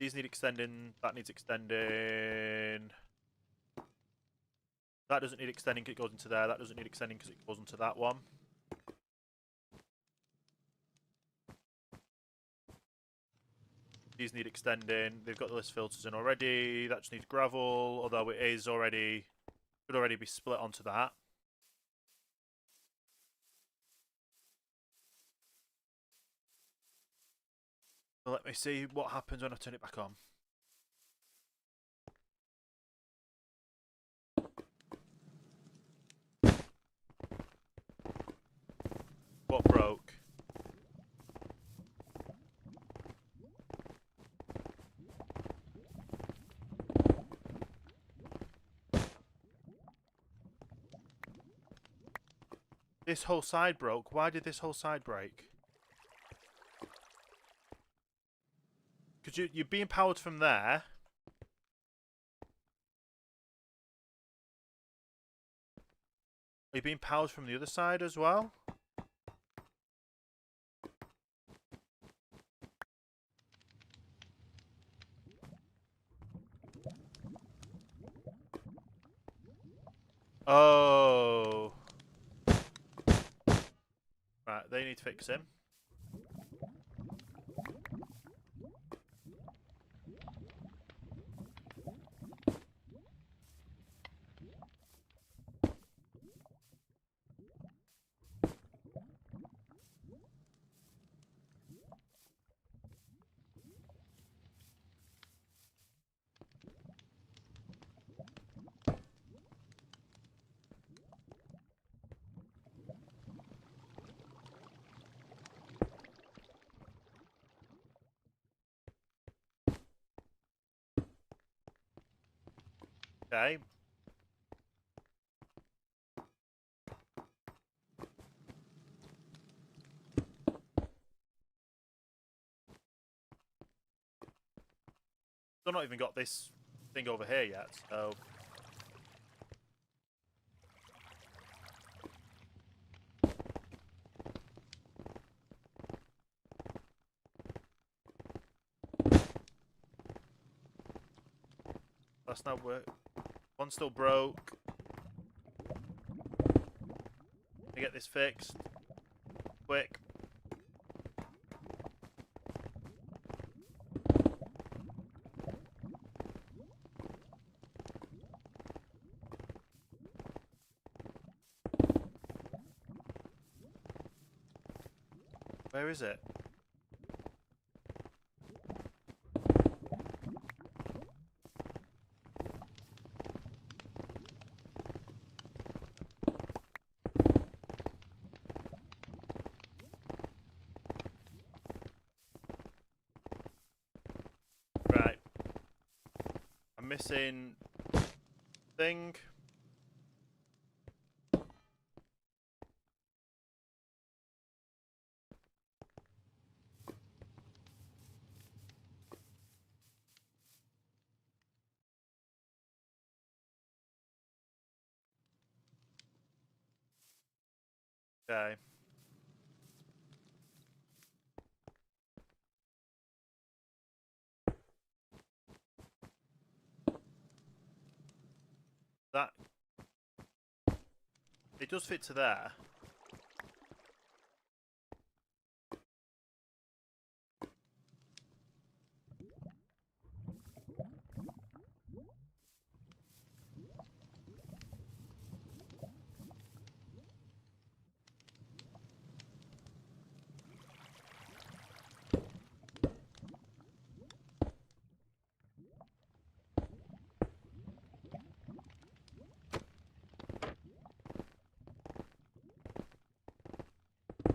These need extending, that needs extending. That doesn't need extending because it goes into there. That doesn't need extending because it goes into that one. These need extending. They've got the list filters in already. That just needs gravel, although it is already, could already be split onto that. So let me see what happens when I turn it back on. What broke? This whole side broke. Why did this whole side break? Because you're being powered from there. Are you being powered from the other side as well? Oh. Right, they need to fix him. Okay. Still not even got this thing over here yet, so... That's not work. One still broke. Let me get this fixed. Quick. Where is it? Right. I'm missing thing. Okay. That... It does fit to there.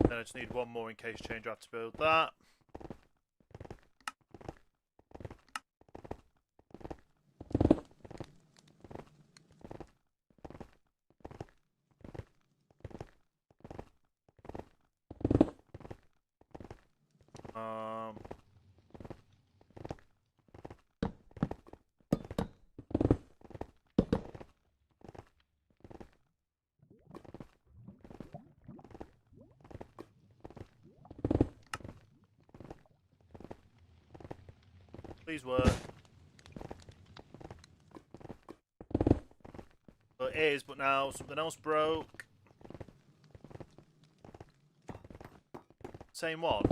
Then I just need one more in case change. I have to build that. Please work. But it is, but now something else broke. Same one.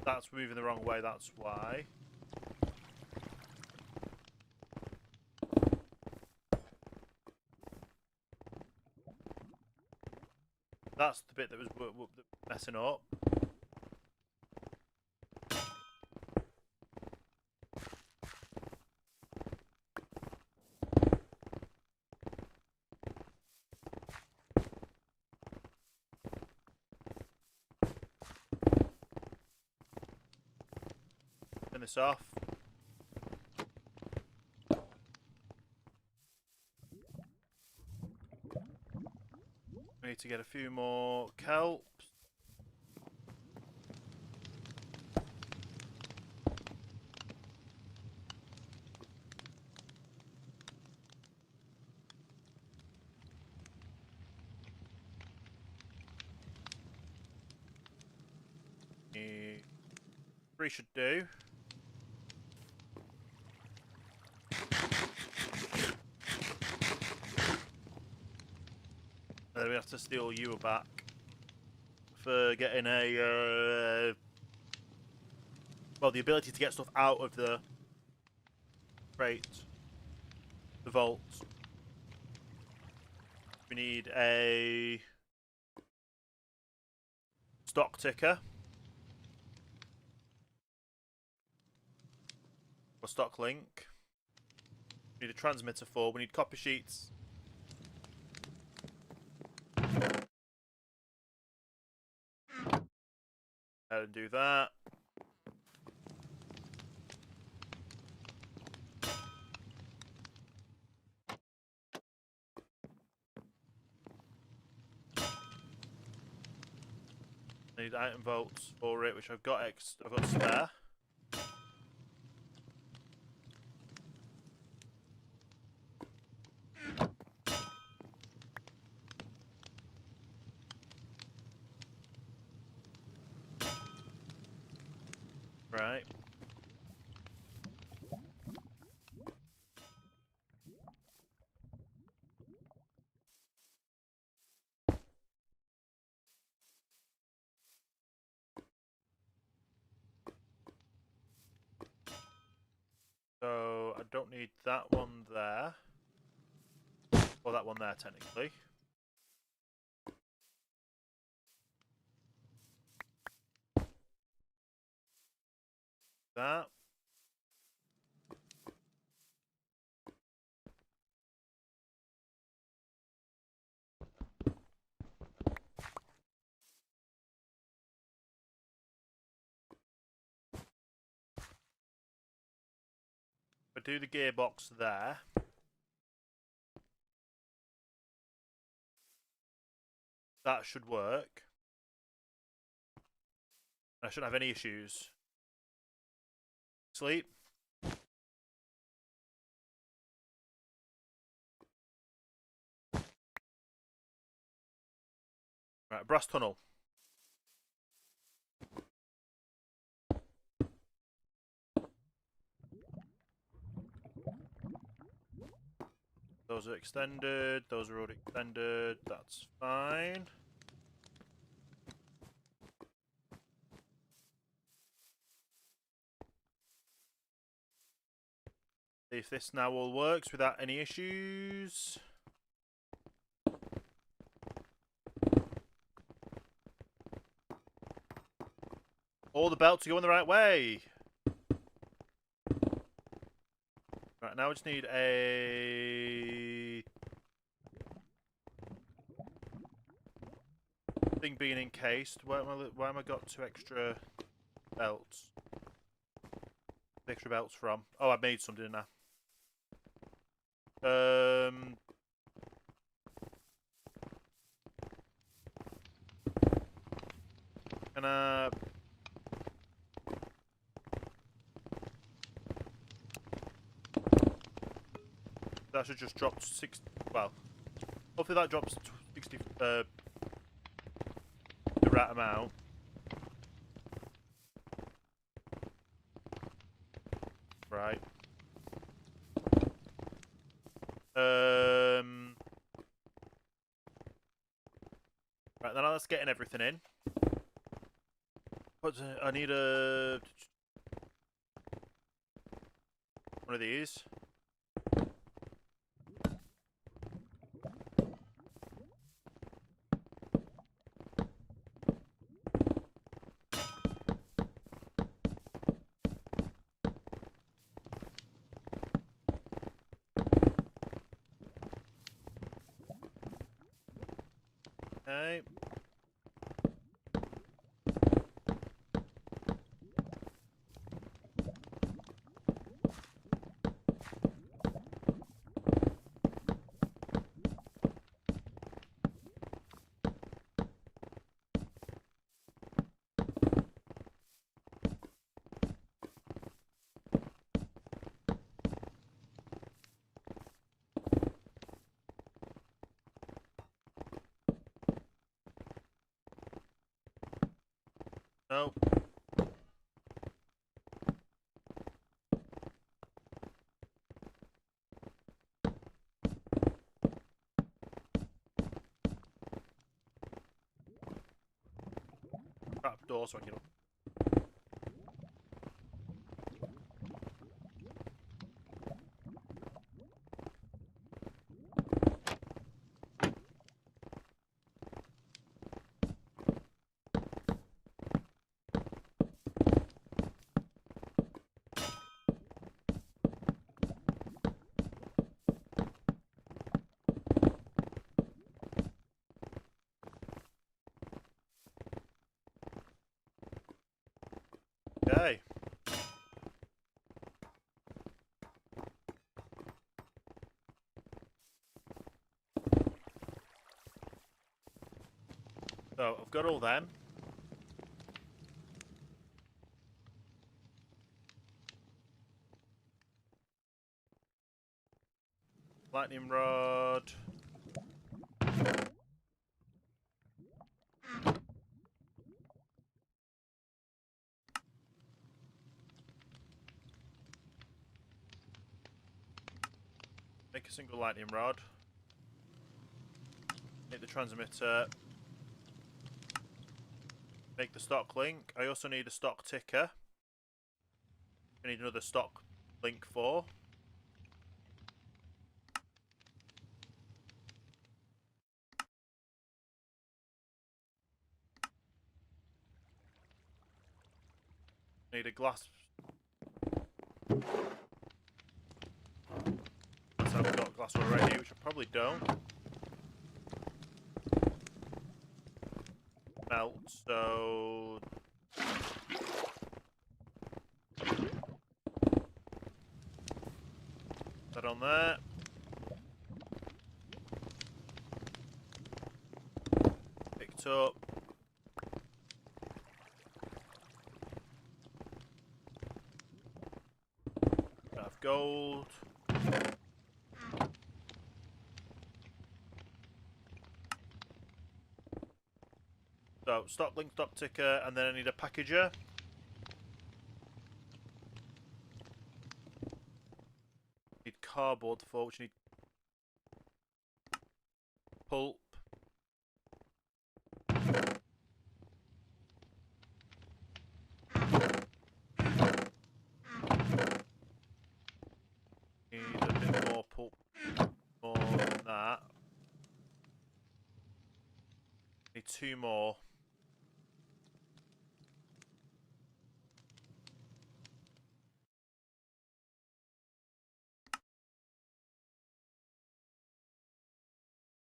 That's moving the wrong way, that's why. That's the bit that was messing up. Turn this off. We need to get a few more kelps. Three should do. Then we have to steal you back for getting a well, the ability to get stuff out of the crate, the vault. We need a stock ticker or stock link. We need a transmitter for. We need copper sheets. And do that. I need item vaults for it, which I've got spare. Right. So I don't need that one there. Or that one there, technically. That. I do the gearbox there. That should work. I shouldn't have any issues. Sleep. Right, brass tunnel. Those are extended, those are already extended, that's fine. See if this now all works without any issues. All the belts are going the right way. Right, now we just need a thing being encased. Why am I got 2 extra belts? Extra belts from? Oh, I made some, didn't I? Can I? That should just drop 6. Well, hopefully that drops 60. The right amount. Right. Right, then let's get everything in. But I need one of these. Okay. No. Trap door so I can. Okay. So I've got all them. Lightning rod. Make a single lightning rod. Make the transmitter. Make the stock link. I also need a stock ticker. I need another stock link for. Need a glass. Unless I've got glass already, which I probably don't. Melt, so that on there. Picked up. I have gold. So stock link, stock ticker, and then I need a packager. Need cardboard for which I need pulp. Need a bit more pulp, more than that. Need 2 more.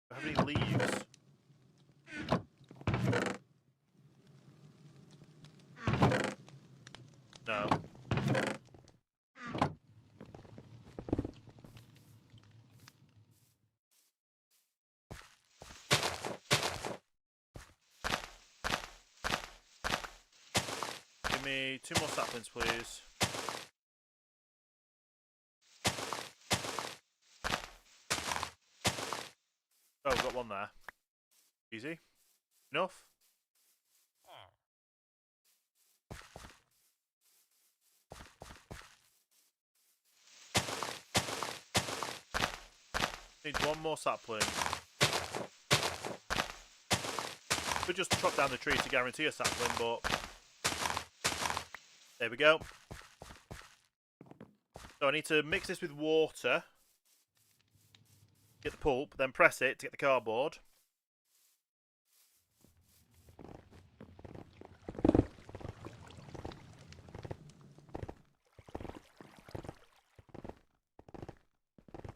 Do I have any leaves? No. Give me 2 more saplings, please. Oh, I've got one there. Easy. Enough? Need 1 more sapling. Could just chop down the tree to guarantee a sapling, but there we go. So I need to mix this with water. Get the pulp, then press it to get the cardboard.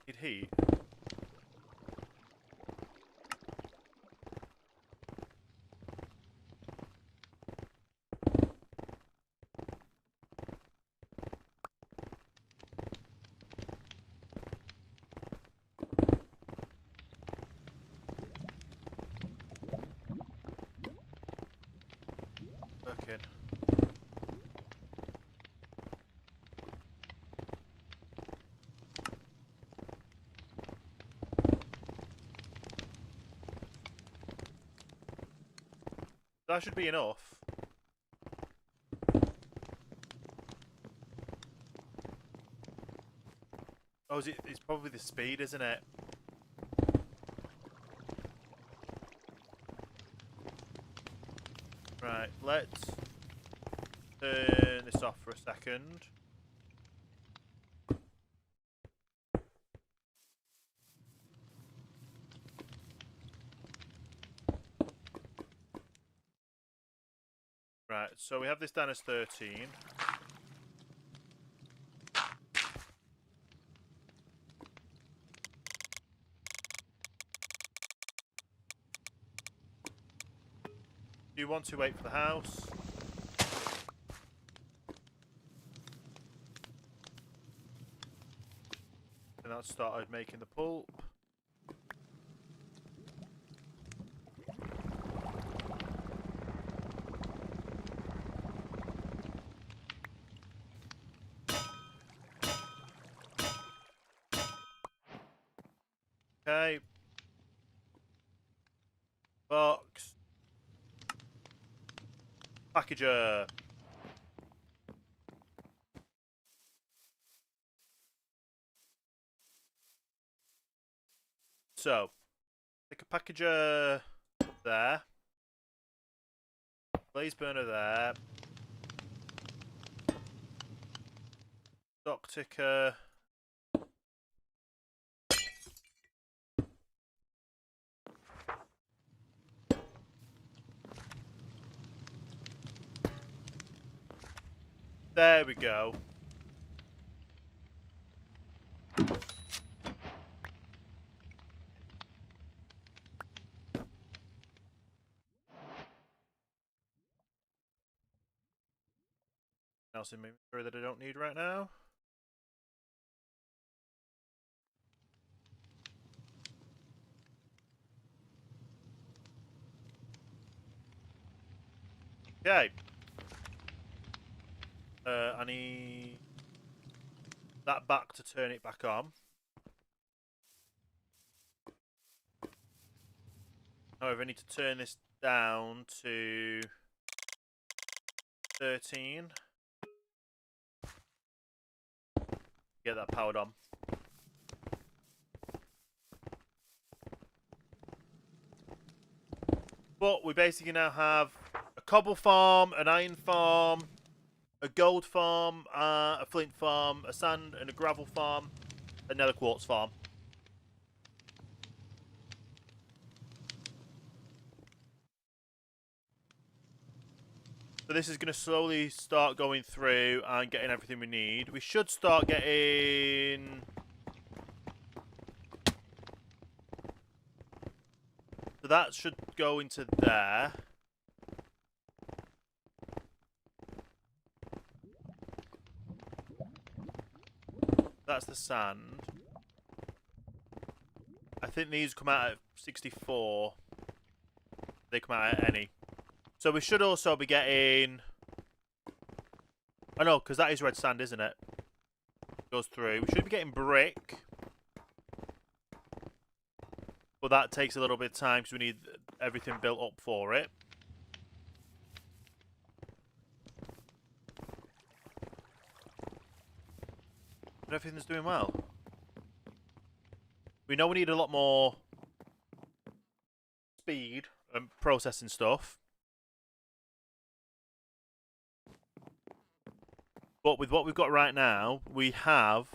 Need heat. back in. That should be enough. Oh, it's probably the speed, isn't it? Right, let's turn this off for a second. Right, so we have this down as 13. Do you want to wait for the house? And that started making the pulp. Okay. Box. Packager. So, stick a packager there. Blaze burner there. Stock ticker. There we go. Else in my inventory that I don't need right now. Okay. I need that back to turn it back on. However, I need to turn this down to 13. Get that powered on. But we basically now have a cobble farm, an iron farm, a gold farm, a flint farm, a sand and a gravel farm, another quartz farm. So this is going to slowly start going through and getting everything we need. We should start getting... So that should go into there. That's the sand. I think these come out at 64. They come out at any. So we should also be getting... Oh no, because that is red sand, isn't it? Goes through. We should be getting brick. But that takes a little bit of time because we need everything built up for it. But everything's doing well. We know we need a lot more speed and processing stuff. But with what we've got right now, we have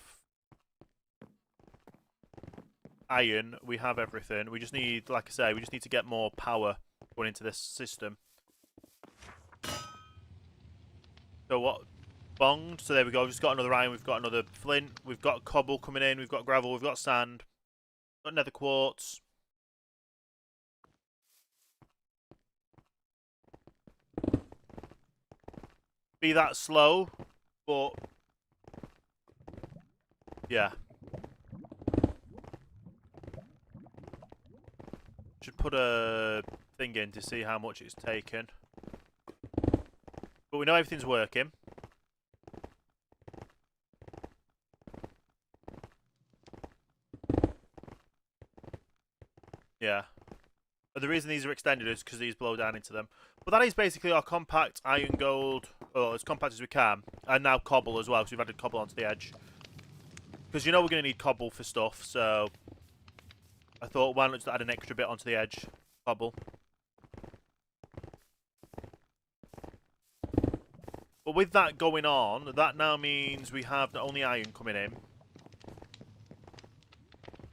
iron, we have everything. We just need, like I say, we just need to get more power going into this system. So what? Bonged. So there we go. We've just got another iron, we've got another flint, we've got cobble coming in, we've got gravel, we've got sand, got nether quartz. Be that slow, but yeah. Should put a thing in to see how much it's taken. But we know everything's working. Yeah. But the reason these are extended is because these blow down into them. But that is basically our compact iron gold, as compact as we can. And now cobble as well, because we've added cobble onto the edge. Because you know we're going to need cobble for stuff, so I thought, why not just add an extra bit onto the edge? Cobble. But with that going on, that now means we have not only iron coming in.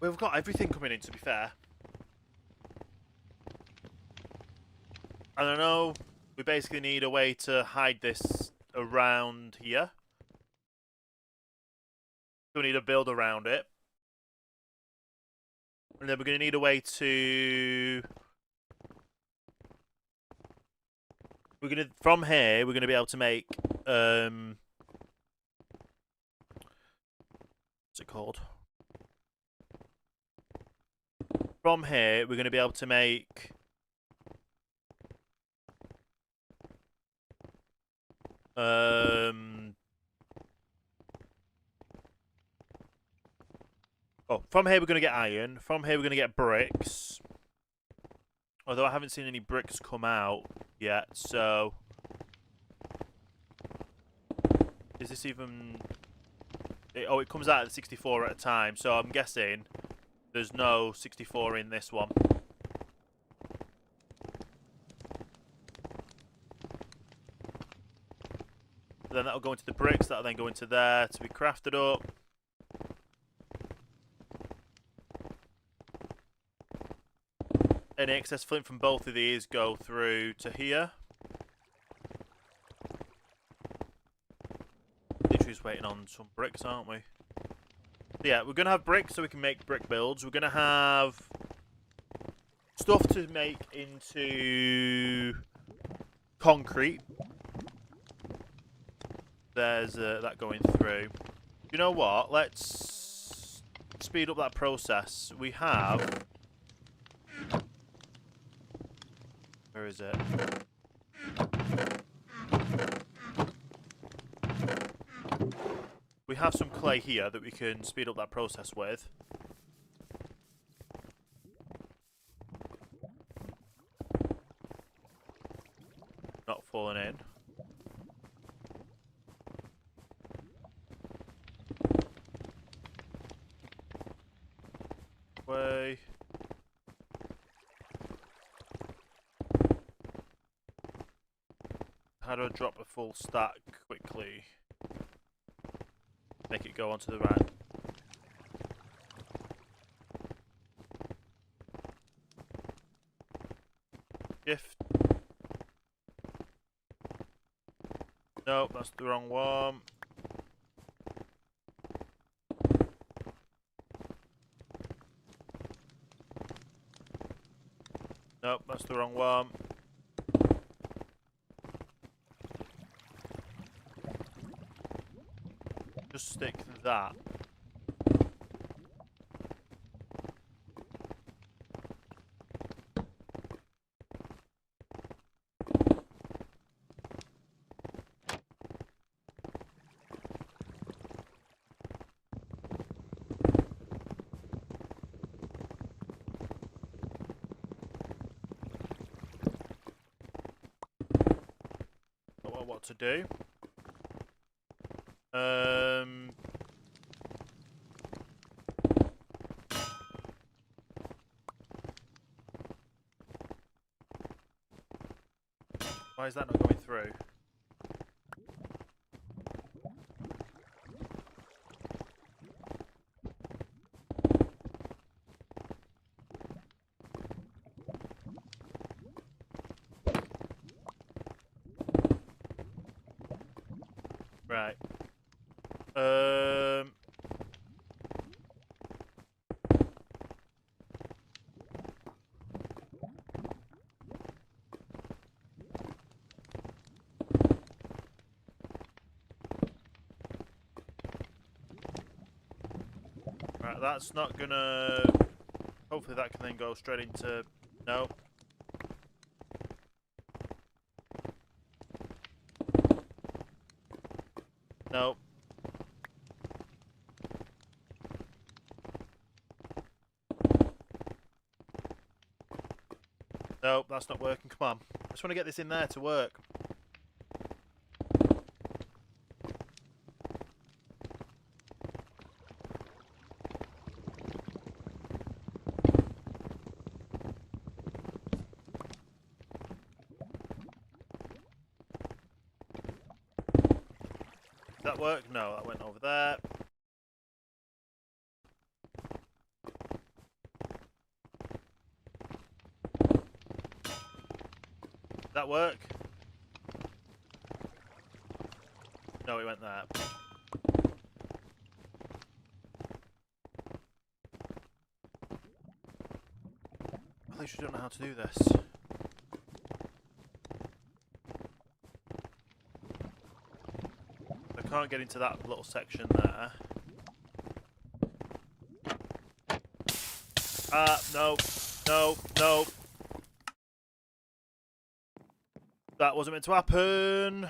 We've got everything coming in, to be fair. And I know we basically need a way to hide this around here. So we need to build around it. And then we're going to need a way to... From here, we're going to be able to make... what's it called? From here, we're going to be able to make... Oh, from here we're going to get iron. From here we're going to get bricks. Although I haven't seen any bricks come out yet, so... Is this even... Oh, it comes out at 64 at a time, so I'm guessing there's no 64 in this one. Then that'll go into the bricks, that'll then go into there to be crafted up. Any excess flint from both of these go through to here. Literally just waiting on some bricks, aren't we? Yeah, we're going to have bricks so we can make brick builds. We're going to have stuff to make into concrete. There's that going through. You know what? Let's speed up that process. We have... Where is it? We have some clay here that we can speed up that process with. Not falling in. Way. How do I drop a full stack quickly? Make it go onto the right. Shift. Nope, that's the wrong one. Nope, that's the wrong one. Just stick that. Don't know what to do. Why is that not going through? Right. Right, that's not gonna... Hopefully that can then go straight into... No. Nope, that's not working. Come on. I just want to get this in there to work. Did that work? No, that went over there. Did that work? No, it went there. At least you don't know how to do this. I can't get into that little section there. No. No, no. That wasn't meant to happen.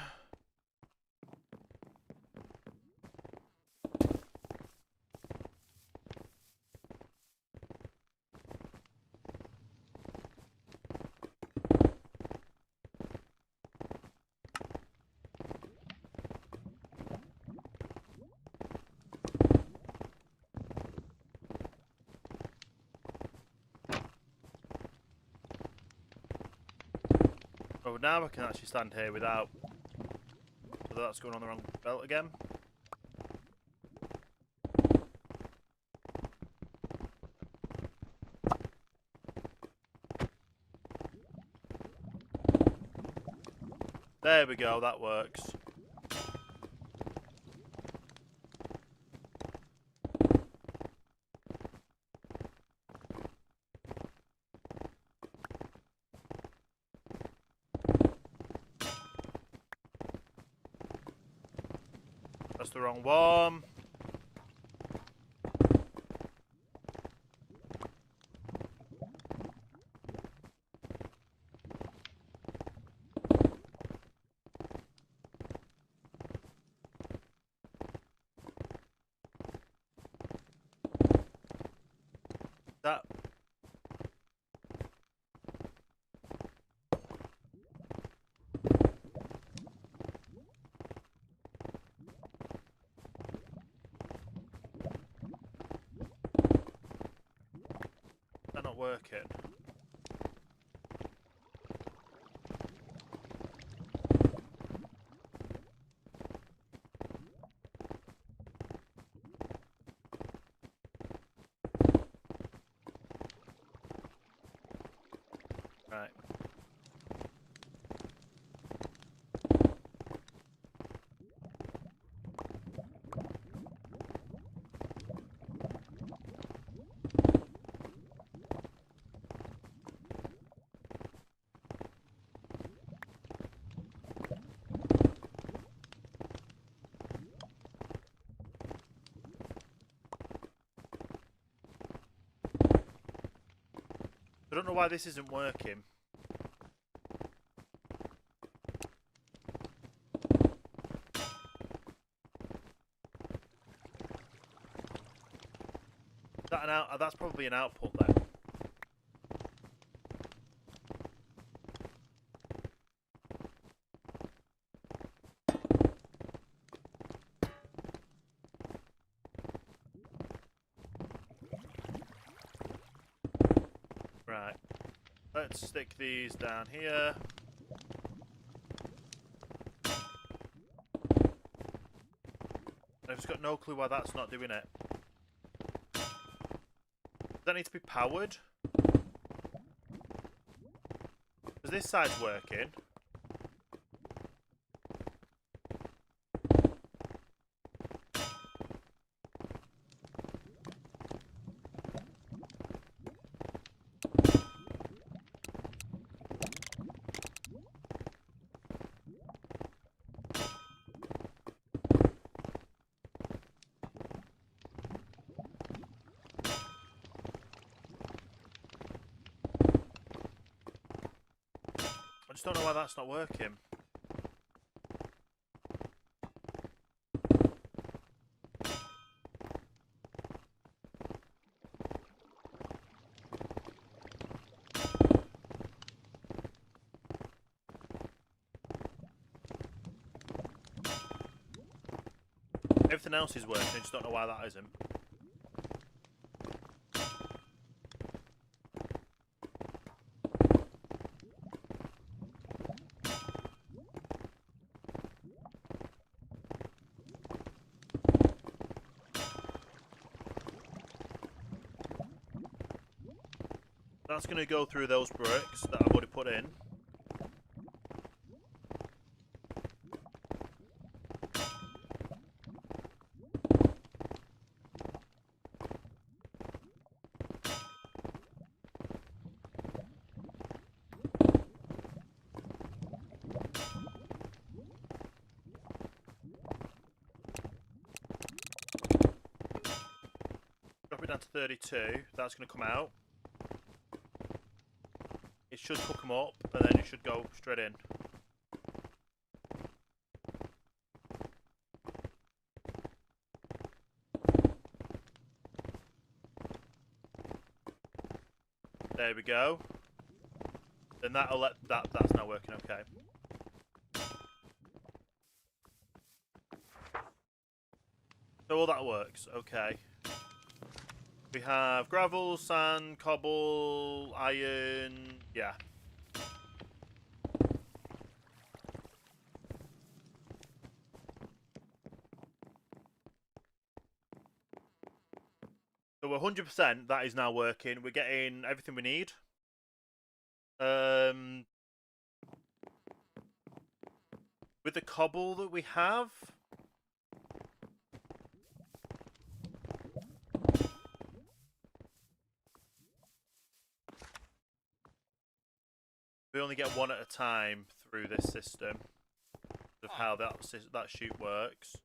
Oh, now I can actually stand here without... Whether that's going on the wrong belt again. There we go, that works. That's the wrong one. That. They're not working. Right. I don't know why this isn't working. Is that an out? That's probably an output then. Right. Let's stick these down here. I've just got no clue why that's not doing it. Does that need to be powered? Because this side's working. I just don't know why that's not working. Everything else is working, I just don't know why that isn't. That's going to go through those bricks that I've already put in. Drop it down to 32. That's going to come out. It should cook them up, and then it should go straight in. There we go. Then that'll let that's now working okay. So all that works, okay. We have gravel, sand, cobble, iron, yeah. So we're 100%, that is now working. We're getting everything we need. With the cobble that we have, we only get one at a time through this system of how that chute works.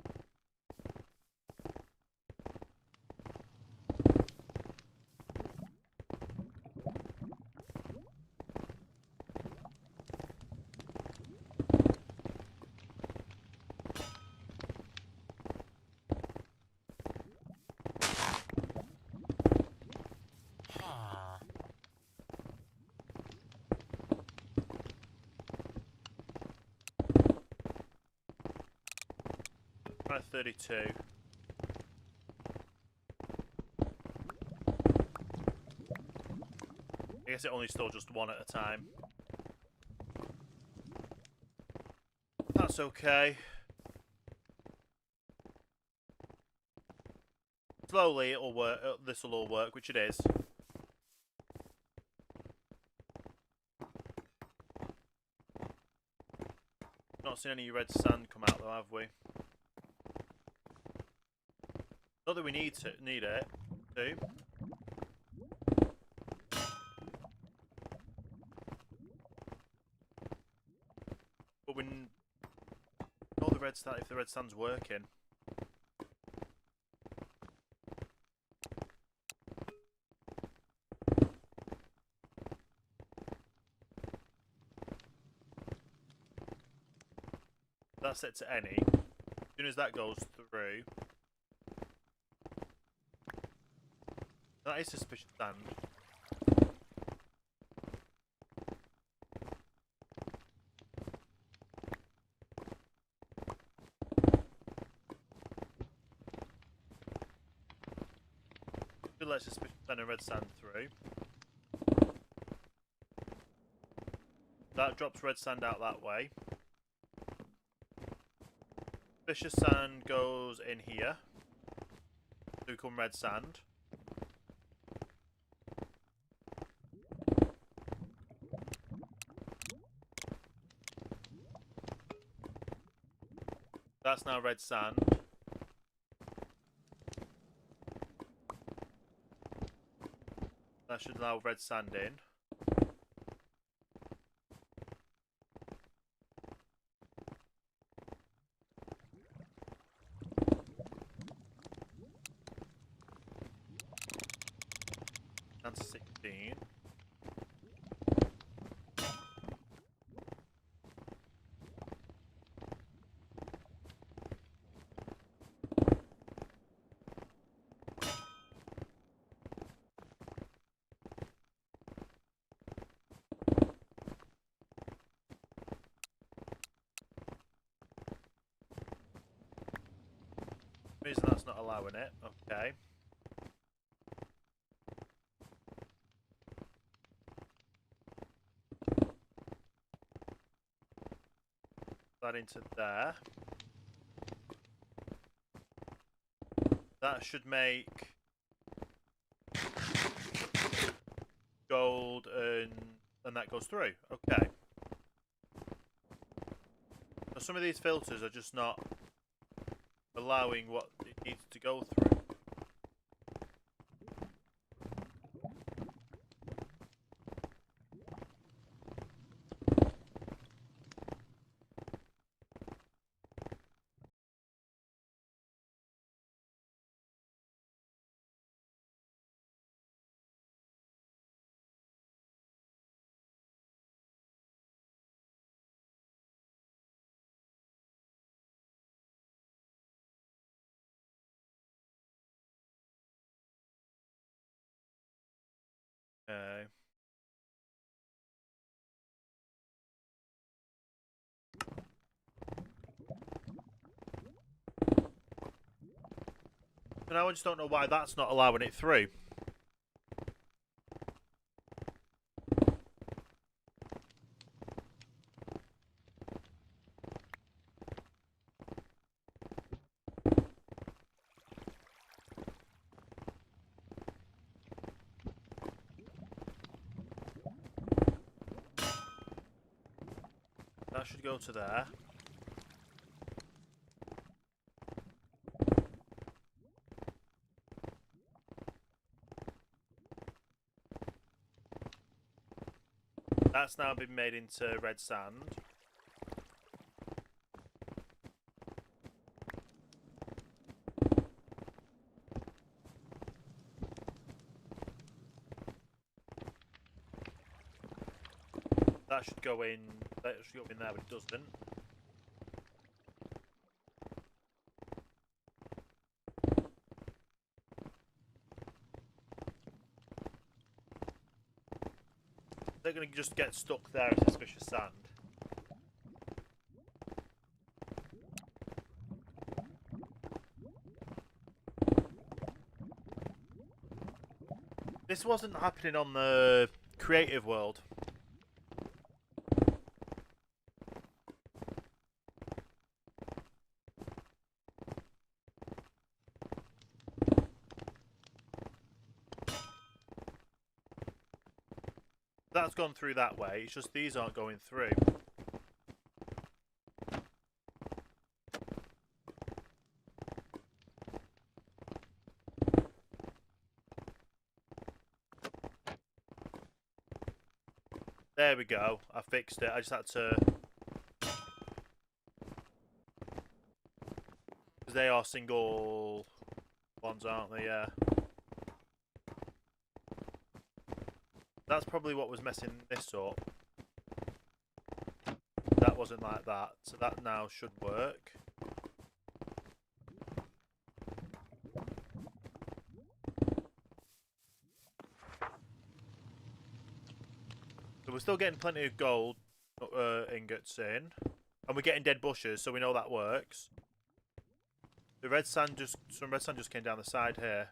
Right, 32. I guess it only stole just one at a time. That's okay. Slowly it'll work. This will all work, which it is. Not seen any red sand come out though, have we? Not that we need it to. But when all the red sand, if the red sand's working. That's set to any. As soon as that goes through. That is suspicious sand. Should let suspicious sand and red sand through. That drops red sand out that way. Suspicious sand goes in here to become red sand. That's now red sand. That should allow red sand in. Down to 16. reason that's not allowing it. Okay. That into there. That should make gold and that goes through. Okay. So some of these filters are just not allowing what it needs to go through. Okay. So now I just don't know why that's not allowing it through. That should go to there. That's now been made into red sand. That should go in. That should go in there, but it doesn't. They're going to just get stuck there as suspicious sand. This wasn't happening on the creative world. That's gone through that way, it's just these aren't going through. There we go, I fixed it, I just had to... Because they are single ones, aren't they? Yeah. That's probably what was messing this up. That wasn't like that, so that now should work. So we're still getting plenty of gold ingots in. And we're getting dead bushes, so we know that works. The red sand just... Some red sand just came down the side here.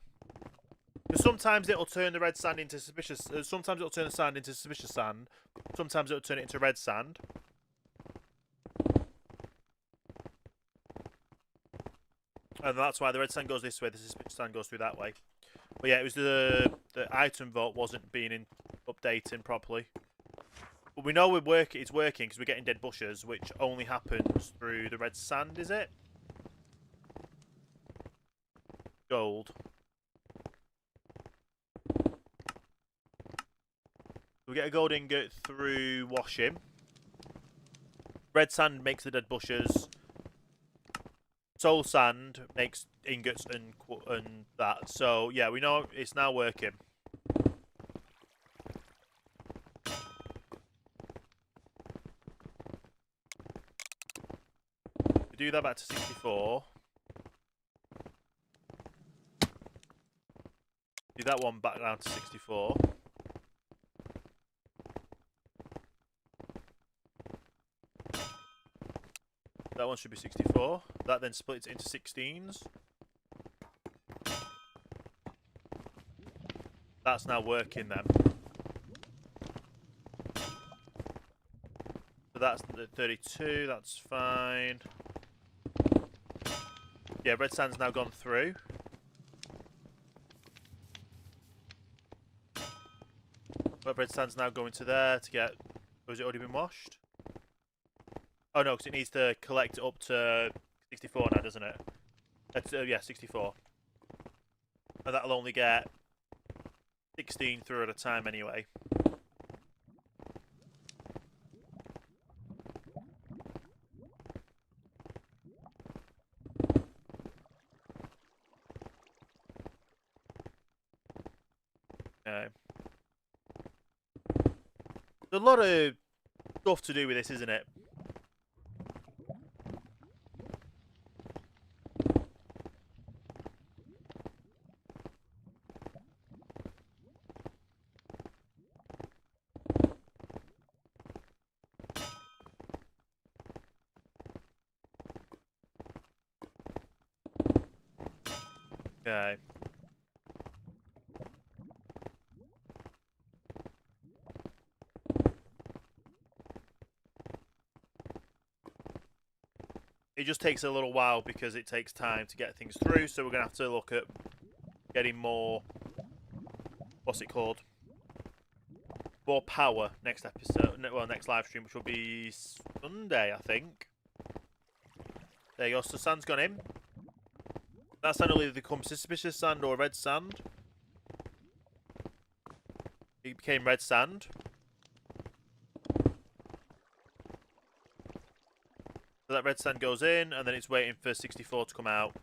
Sometimes it'll turn the red sand into suspicious... sometimes it'll turn the sand into suspicious sand. Sometimes it'll turn it into red sand. And that's why the red sand goes this way, the suspicious sand goes through that way. But yeah, it was the item vault wasn't being updating properly. But we know it's working because we're getting dead bushes, which only happens through the red sand, is it? Gold. We get a gold ingot through washing. Red sand makes the dead bushes. Soul sand makes ingots and that. So yeah, we know it's now working. We do that back to 64. Do that one back down to 64. That one should be 64. That then splits into 16s. That's now working then. So that's the 32, that's fine. Yeah, red sand's now gone through. But red sand's now going to there to get... Has it already been washed? Oh no, because it needs to collect up to 64 now, doesn't it? Yeah, 64. And that'll only get 16 through at a time anyway. Okay. There's a lot of stuff to do with this, isn't it? Okay. It just takes a little while because it takes time to get things through, so we're going to have to look at getting more... What's it called? More power next episode. Well, next live stream, which will be Sunday, I think. There you go. So sand's gone in. That sand will either become suspicious sand or red sand. It became red sand. So that red sand goes in, and then it's waiting for 64 to come out.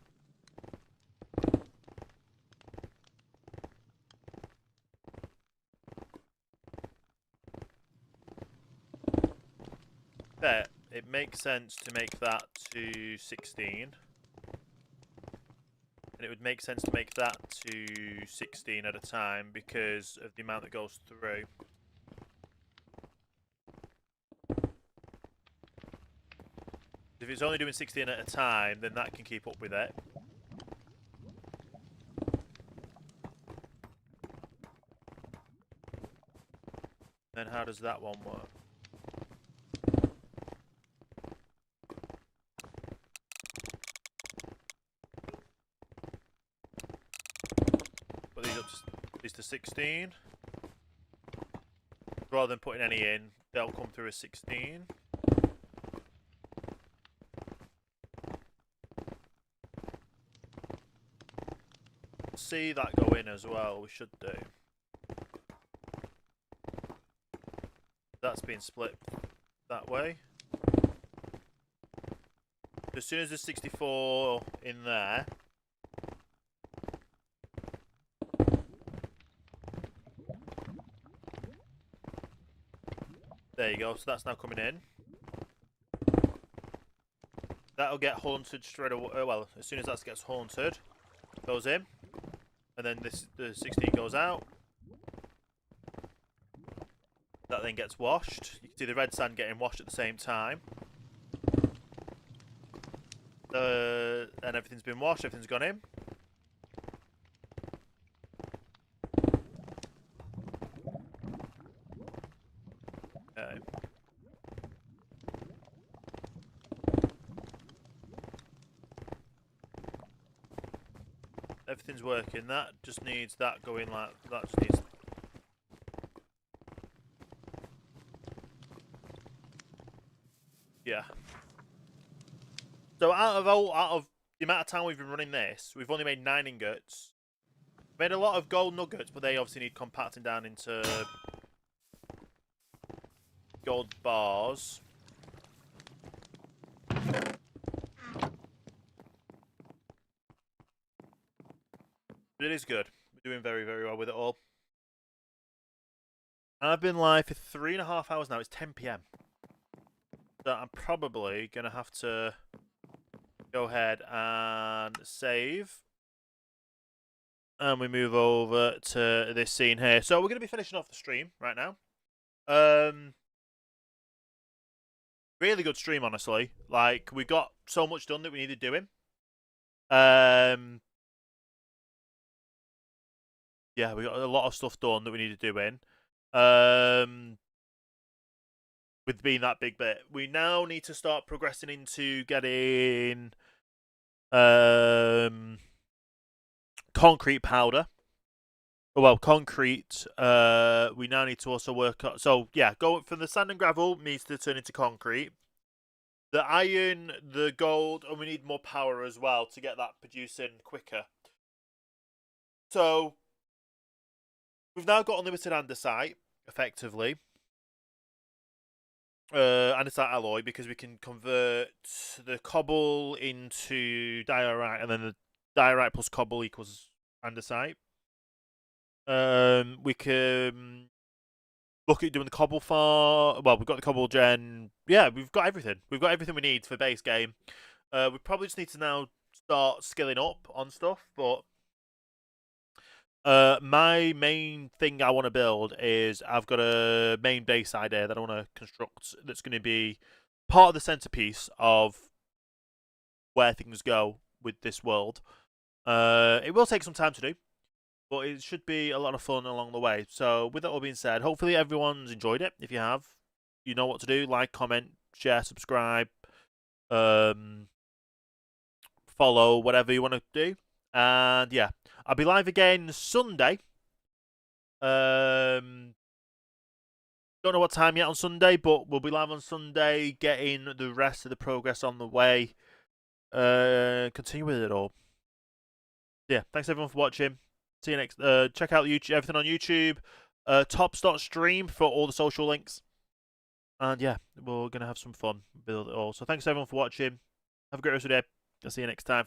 There. It makes sense to make that to 16. And it would make sense to make that to 16 at a time because of the amount that goes through. If it's only doing 16 at a time, then that can keep up with it. Then how does that one work? Put these up to, these to 16. Rather than putting any in, they'll come through as 16. See that go in as well, we should do. That's been split that way. As soon as there's 64 in there, there you go, so that's now coming in. That'll get haunted straight away, well, as soon as that gets haunted, goes in. And then the 16 goes out. That then gets washed. You can see the red sand getting washed at the same time. And everything's been washed, everything's gone in. Okay. Everything's working. That just needs that going like that. Just needs. Yeah. So out of the amount of time we've been running this, we've only made 9 ingots. Made a lot of gold nuggets, but they obviously need compacting down into gold bars. But it is good. We're doing very, very well with it all. I've been live for 3.5 hours now. It's 10 PM. So I'm probably going to have to go ahead and save. And we move over to this scene here. So we're going to be finishing off the stream right now. Really good stream, honestly. Like, we got so much done that we needed doing. yeah, we got a lot of stuff done that we need to do in. With being that big bit, we now need to start progressing into getting concrete powder. Well, concrete. We now need to also work on. So yeah, go from the sand and gravel needs to turn into concrete. The iron, the gold, and we need more power as well to get that producing quicker. So we've now got unlimited andesite, effectively. Andesite alloy, because we can convert the cobble into diorite, and then the diorite plus cobble equals andesite. We can look at doing the cobble farm. Well, we've got the cobble gen. Yeah, we've got everything. We've got everything we need for base game. We probably just need to now start skilling up on stuff. But my main thing I want to build is I've got a main base idea that I want to construct that's going to be part of the centerpiece of where things go with this world. It will take some time to do, but it should be a lot of fun along the way. So with that all being said, hopefully everyone's enjoyed it. If you have, you know what to do. Like, comment, share, subscribe, follow, whatever you want to do. And yeah, I'll be live again Sunday. Don't know what time yet on Sunday, but we'll be live on Sunday, getting the rest of the progress on the way. Continue with it all. Yeah, thanks everyone for watching. See you next. Check out YouTube, everything on YouTube. Tops.stream for all the social links. And yeah, we're gonna have some fun build it all. So thanks everyone for watching. Have a great rest of the day. I'll see you next time for the